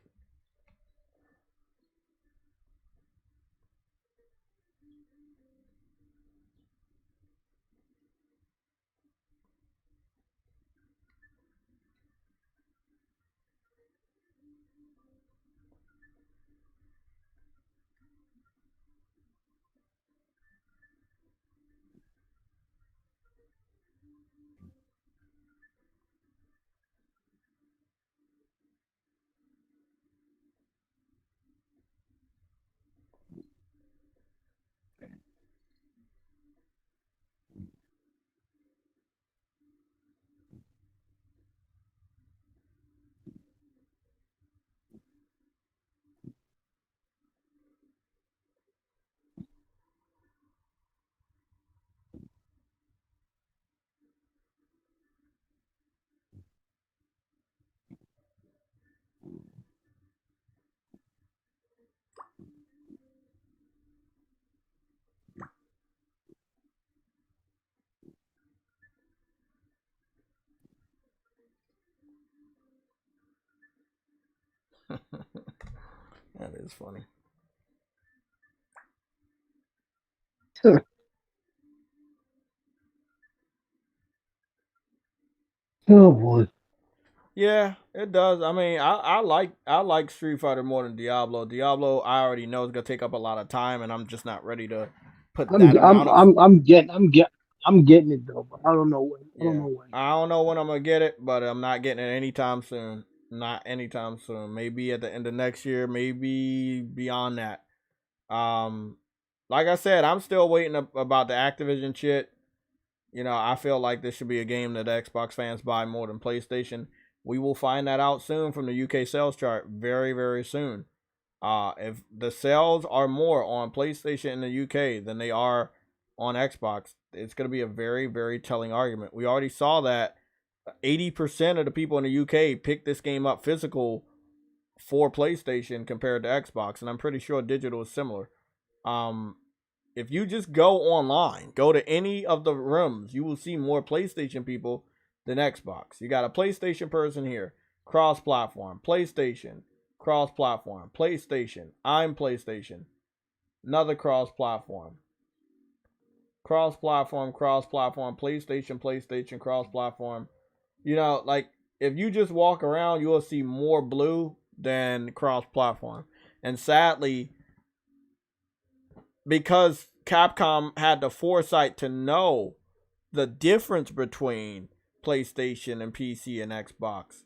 That is funny. Oh boy. Yeah, it does. I mean, I like Street Fighter more than Diablo. Diablo, I already know is gonna take up a lot of time, and I'm just not ready to put I'm that ge- I'm amount of. I'm I'm getting I'm getting it though, but I don't know when. I don't Yeah, know when. I don't know when I'm gonna get it, but I'm not getting it anytime soon. Not anytime soon. Maybe at the end of next year. Maybe beyond that. Um, like I said, I'm still waiting about the Activision shit. You know, I feel like this should be a game that Xbox fans buy more than PlayStation. We will find that out soon from the UK sales chart very, very soon. If the sales are more on PlayStation in the UK than they are on Xbox, it's going to be a very, very telling argument. We already saw that 80% of the people in the UK picked this game up physical for PlayStation compared to Xbox, and I'm pretty sure digital is similar. Um, if you just go online, go to any of the rooms, you will see more PlayStation people than Xbox. You got a PlayStation person here, cross-platform, PlayStation, cross-platform, PlayStation, I'm PlayStation, another cross-platform, cross-platform, cross-platform, PlayStation, PlayStation, cross-platform. You know, like if you just walk around, you will see more blue than cross-platform. And sadly, because Capcom had the foresight to know the difference between PlayStation and PC and Xbox,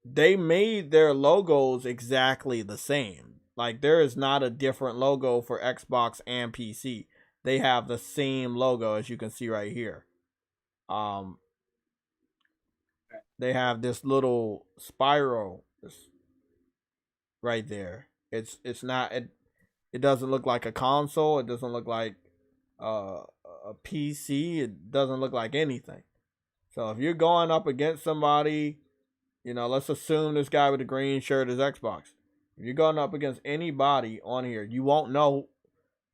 they made their logos exactly the same. Like there is not a different logo for Xbox and PC. They have the same logo as you can see right here. Um they have this little spiral right there. It's not it doesn't look like a console. It doesn't look like a PC. It doesn't look like anything. So if you're going up against somebody, you know, let's assume this guy with the green shirt is Xbox. If you're going up against anybody on here, you won't know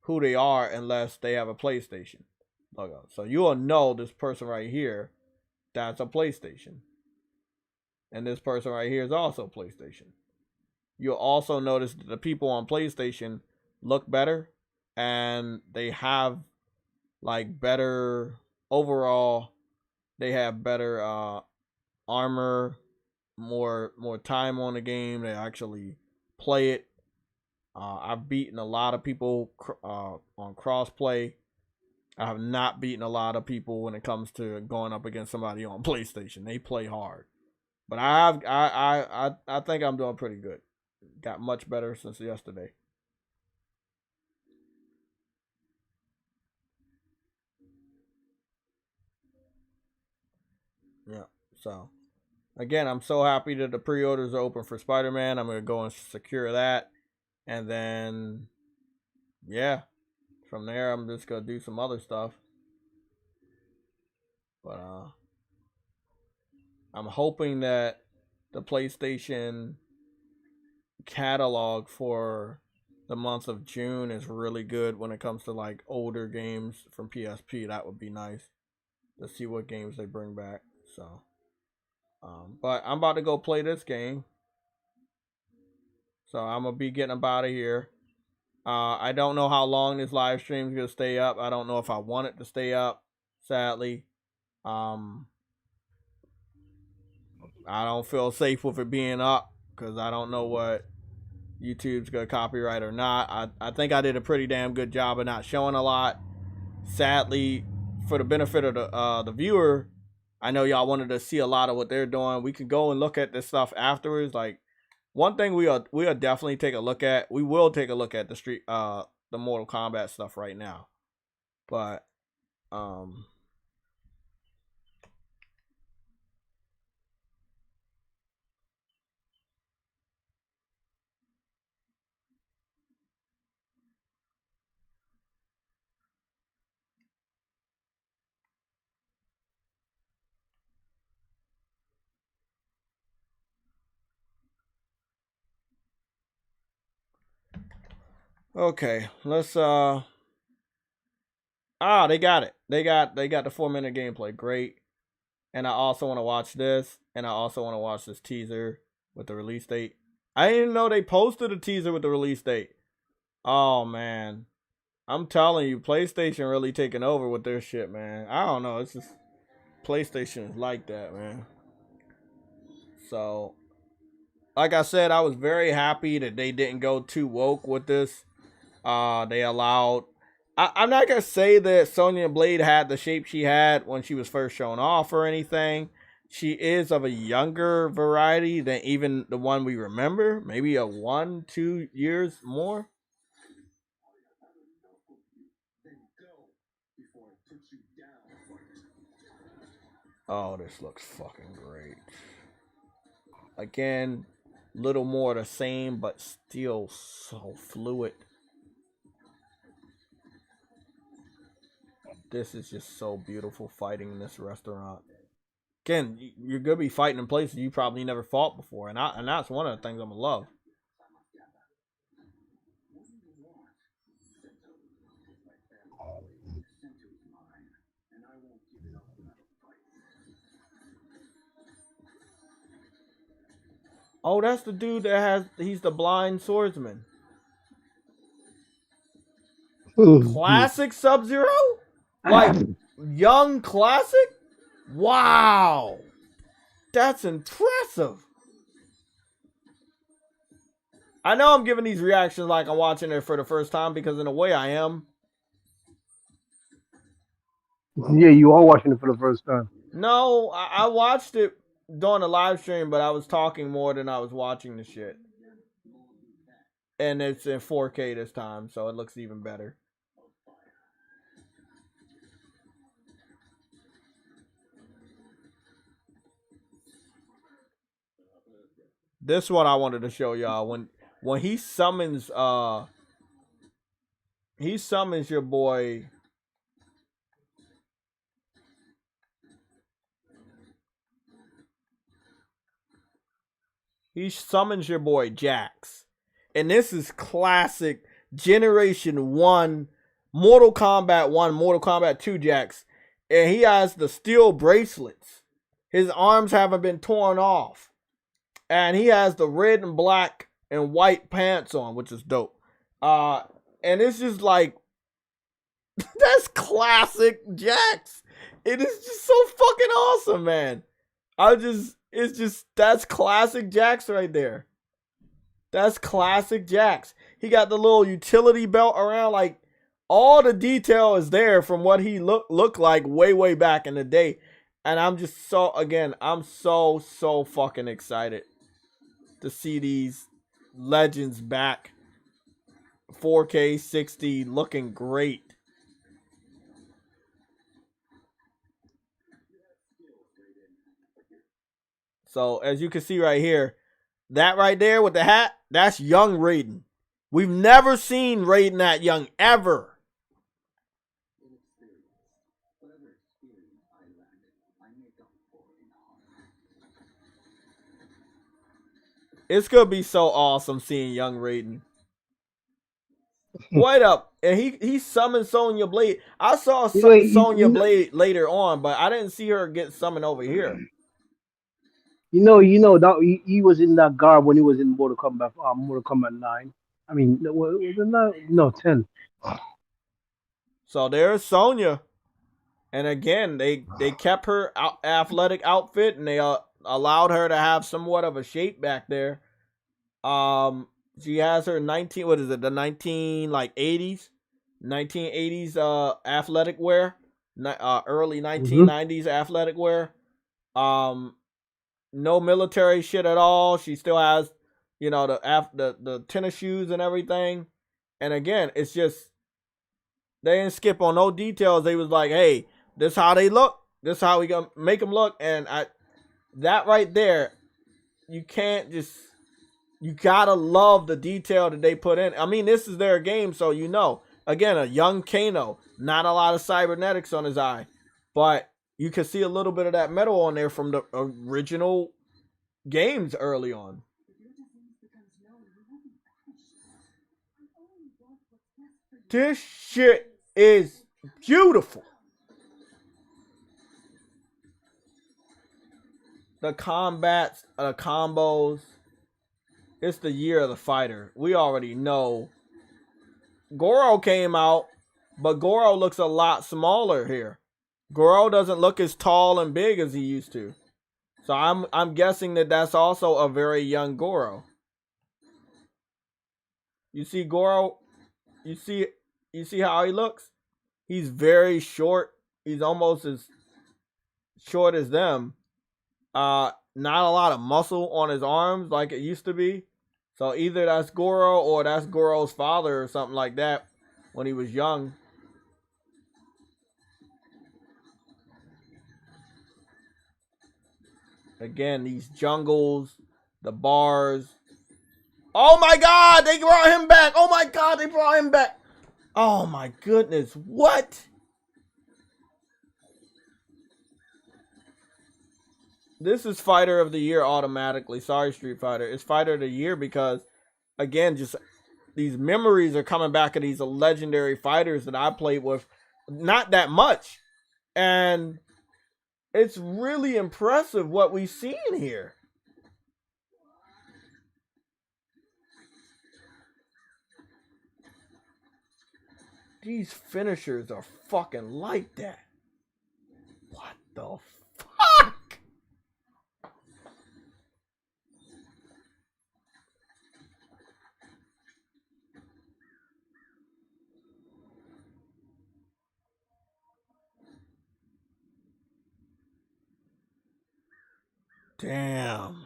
who they are unless they have a PlayStation logo. So you will know this person right here, that's a PlayStation. And this person right here is also PlayStation. You'll also notice that the people on PlayStation look better and they have like better overall, they have better armor, more time on the game. They actually play it. I've beaten a lot of people on crossplay. I have not beaten a lot of people when it comes to going up against somebody on PlayStation. They play hard, but I think I'm doing pretty good. Got much better since yesterday. Yeah. So again, I'm so happy that the pre-orders are open for Spider-Man. I'm gonna go and secure that, and then yeah, from there I'm just gonna do some other stuff. But I'm hoping that the PlayStation catalog for the month of June is really good when it comes to like older games from PSP. That would be nice to see what games they bring back. So, but I'm about to go play this game. So I'm gonna be getting up out of here. I don't know how long this live stream is gonna stay up. I don't know if I want it to stay up. Sadly, I don't feel safe with it being up because I don't know what YouTube's gonna copyright or not. I think I did a pretty damn good job of not showing a lot. Sadly, for the benefit of the viewer, I know y'all wanted to see a lot of what they're doing. We can go and look at this stuff afterwards. Like one thing we'll definitely take a look at. We will take a look at the Mortal Kombat stuff right now. But okay, let's they got it. They got the 4-minute gameplay. Great. And I also want to watch this, and I also want to watch this teaser with the release date. I didn't know they posted a teaser with the release date. Oh man, I'm telling you, PlayStation really taking over with their shit, man. I don't know, it's just PlayStation is like that, man. So, like I said, I was very happy that they didn't go too woke with this. They allowed. I'm not gonna say that Sonya Blade had the shape she had when she was first shown off or anything. She is of a younger variety than even the one we remember. Maybe a 1-2 years more. Oh, this looks fucking great. Again, little more the same, but still so fluid. This is just so beautiful fighting in this restaurant. Again, you're gonna be fighting in places you probably never fought before, and that's one of the things I'm gonna love. Oh, that's the dude he's the blind swordsman. Classic Sub-Zero? Like, young classic? Wow. That's impressive. I know I'm giving these reactions like I'm watching it for the first time because in a way I am. Yeah, you are watching it for the first time. No, I watched it during the live stream, but I was talking more than I was watching the shit. And it's in 4K this time, so it looks even better. This one I wanted to show y'all. when he summons your boy. He summons your boy Jax. And this is classic Generation 1, Mortal Kombat 1, Mortal Kombat 2 Jax. And he has the steel bracelets. His arms haven't been torn off. And he has the red and black and white pants on, which is dope. And it's just like, that's classic Jax. It is just so fucking awesome, man. That's classic Jax right there. That's classic Jax. He got the little utility belt around, like all the detail is there from what he looked like way back in the day. And I'm just I'm so fucking excited to see these legends back. 4K 60 looking great. So as you can see right here, that right there with the hat, that's young Raiden. We've never seen Raiden that young ever. It's gonna be so awesome seeing young Raiden. Wait up, and he summoned Sonya Blade. I saw Sonya Blade later on, but I didn't see her get summoned over here. You know that he was in that garb when he was in Mortal Kombat 9. I mean, was it 9? No, 10. So there's Sonya, and again they kept her athletic outfit, and they allowed her to have somewhat of a shape back there. She has her 1980s athletic wear, early 1990s athletic wear. No military shit at all. She still has, the tennis shoes and everything. And again, it's just they didn't skip on no details. They was like, hey, this how they look. This how we gonna make them look. And that right there, you gotta love the detail that they put in. I mean, this is their game, so again, a young Kano, not a lot of cybernetics on his eye, but you can see a little bit of that metal on there from the original games early on. This shit is beautiful. The combats, the combos. It's the year of the fighter. We already know. Goro came out, but Goro looks a lot smaller here. Goro doesn't look as tall and big as he used to. So I'm guessing that that's also a very young Goro. You see Goro? You see how he looks? He's very short. He's almost as short as them. Not a lot of muscle on his arms like it used to be. So either that's Goro or that's Goro's father or something like that when he was young. Again, these jungles, the bars. Oh my God, they brought him back. Oh my God, they brought him back. Oh my goodness, what? This is Fighter of the Year automatically. Sorry, Street Fighter. It's Fighter of the Year because, again, just these memories are coming back of these legendary fighters that I played with. Not that much. And it's really impressive what we've seen here. These finishers are fucking like that. What the fuck? Damn.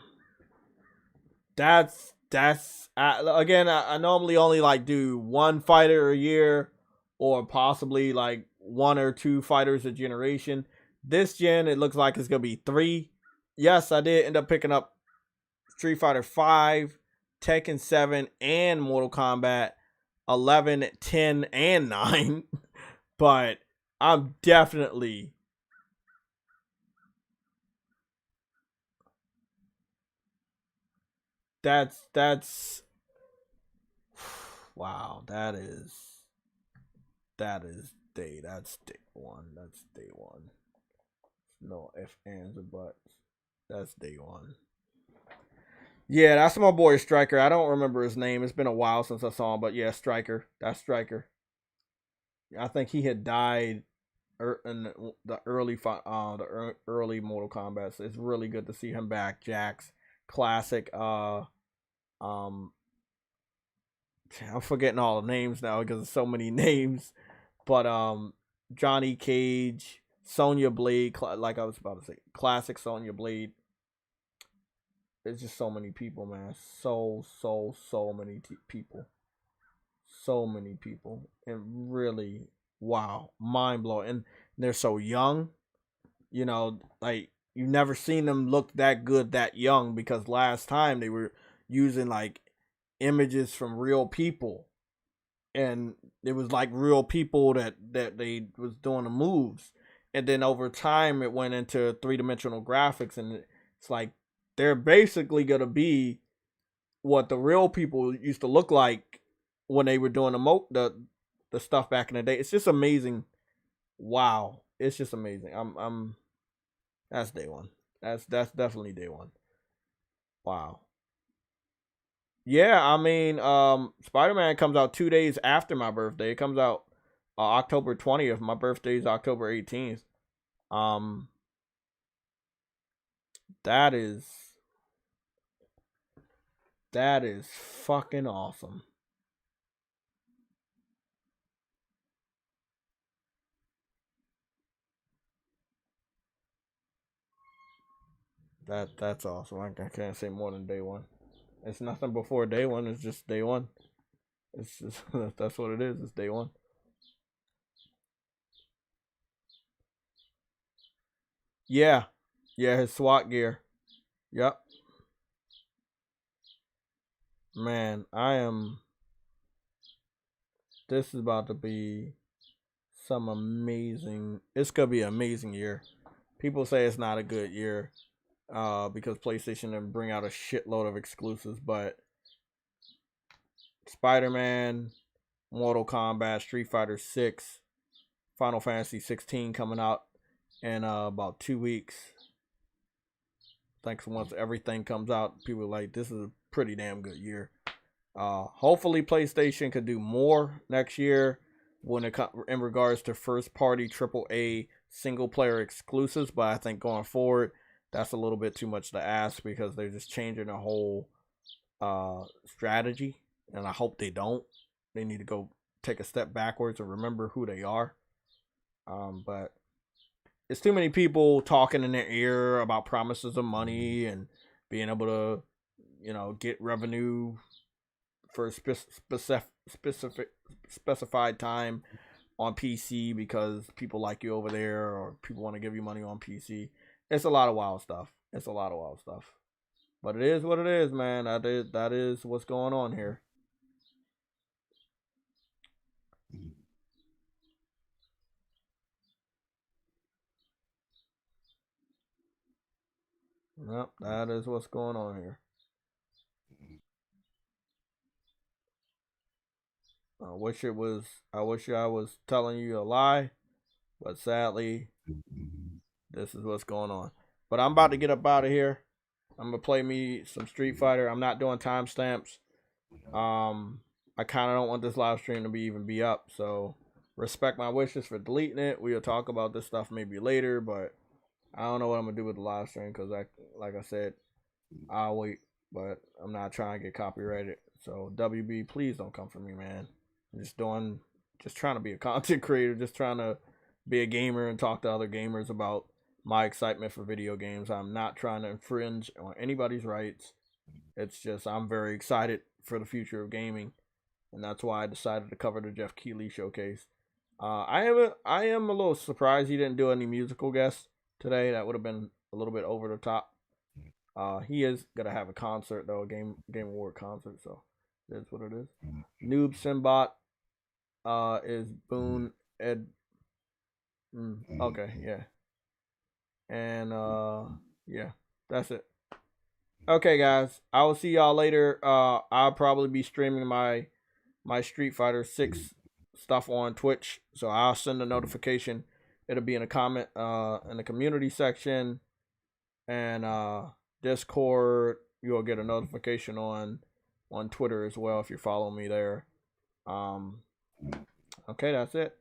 That's again, I normally only do one fighter a year or possibly one or two fighters a generation. This gen, it looks like it's going to be 3. Yes, I did end up picking up Street Fighter 5 Tekken 7 and Mortal Kombat 11, 10, and 9. But I'm definitely that's wow, that's day one. That's day one. No ifs, ands, or buts. That's day one. Yeah, that's my boy Striker. I don't remember his name. It's been a while since I saw him, but yeah, Striker. That's Striker. I think he had died in the early Mortal Kombat. So it's really good to see him back. Jax, classic. I'm forgetting all the names now because there's so many names. But Johnny Cage, Sonya Blade, like I was about to say, classic Sonya Blade. It's just so many people, man. So many people. So many people. And really, wow, mind blowing. And they're so young. You know, like you've never seen them look that good that young because last time they were using like images from real people. And it was like real people that they was doing the moves. And then over time it went into 3-dimensional graphics, and it's like they're basically gonna be what the real people used to look like when they were doing the stuff back in the day. It's just amazing. Wow, it's just amazing. I'm that's day one. That's definitely day one. Wow. Yeah, I mean, Spider-Man comes out 2 days after my birthday. It comes out October 20th. My birthday is October 18th. Um, that is fucking awesome. That's awesome. I can't say more than day one. It's nothing before day one. It's just day one. It's just that's what it is. It's day one. Yeah, yeah. His SWAT gear. Yep. Man, I am. This is about to be some amazing. It's gonna be an amazing year. People say it's not a good year, because PlayStation didn't bring out a shitload of exclusives, but Spider-Man, Mortal Kombat, Street Fighter 6, Final Fantasy 16 coming out in about 2 weeks. Thanks. Once everything comes out, people are like, this is a pretty damn good year. Hopefully PlayStation could do more next year when it in regards to first party AAA single player exclusives, but I think going forward that's a little bit too much to ask because they're just changing the whole strategy, and I hope they don't. They need to go take a step backwards and remember who they are. But it's too many people talking in their ear about promises of money and being able to, get revenue for a specified time on PC because people like you over there or people want to give you money on PC. It's a lot of wild stuff. But it is what it is, man. That is what's going on here. Yep, that is what's going on here. I wish I was telling you a lie, but sadly, this is what's going on. But I'm about to get up out of here. I'm gonna play me some Street Fighter. I'm not doing timestamps. I kind of don't want this live stream to be up, so respect my wishes for deleting it. We'll talk about this stuff maybe later, but I don't know what I'm gonna do with the live stream because like I said, I'll wait, but I'm not trying to get copyrighted. So WB, please don't come for me, man. I'm just trying to be a content creator, just trying to be a gamer and talk to other gamers about my excitement for video games. I'm not trying to infringe on anybody's rights. It's just I'm very excited for the future of gaming, and that's why I decided to cover the Jeff Keighley showcase. I am a little surprised he didn't do any musical guests today. That would have been a little bit over the top. He is gonna have a concert though, a game award concert, so that's what it is. Noob Simbot is Boone Ed. Okay, yeah. And yeah, that's it. Okay, guys, I will see y'all later. I'll probably be streaming my Street Fighter 6 stuff on Twitch, so I'll send a notification. It'll be in a comment in the community section, and Discord. You'll get a notification on Twitter as well if you're following me there. Okay, that's it.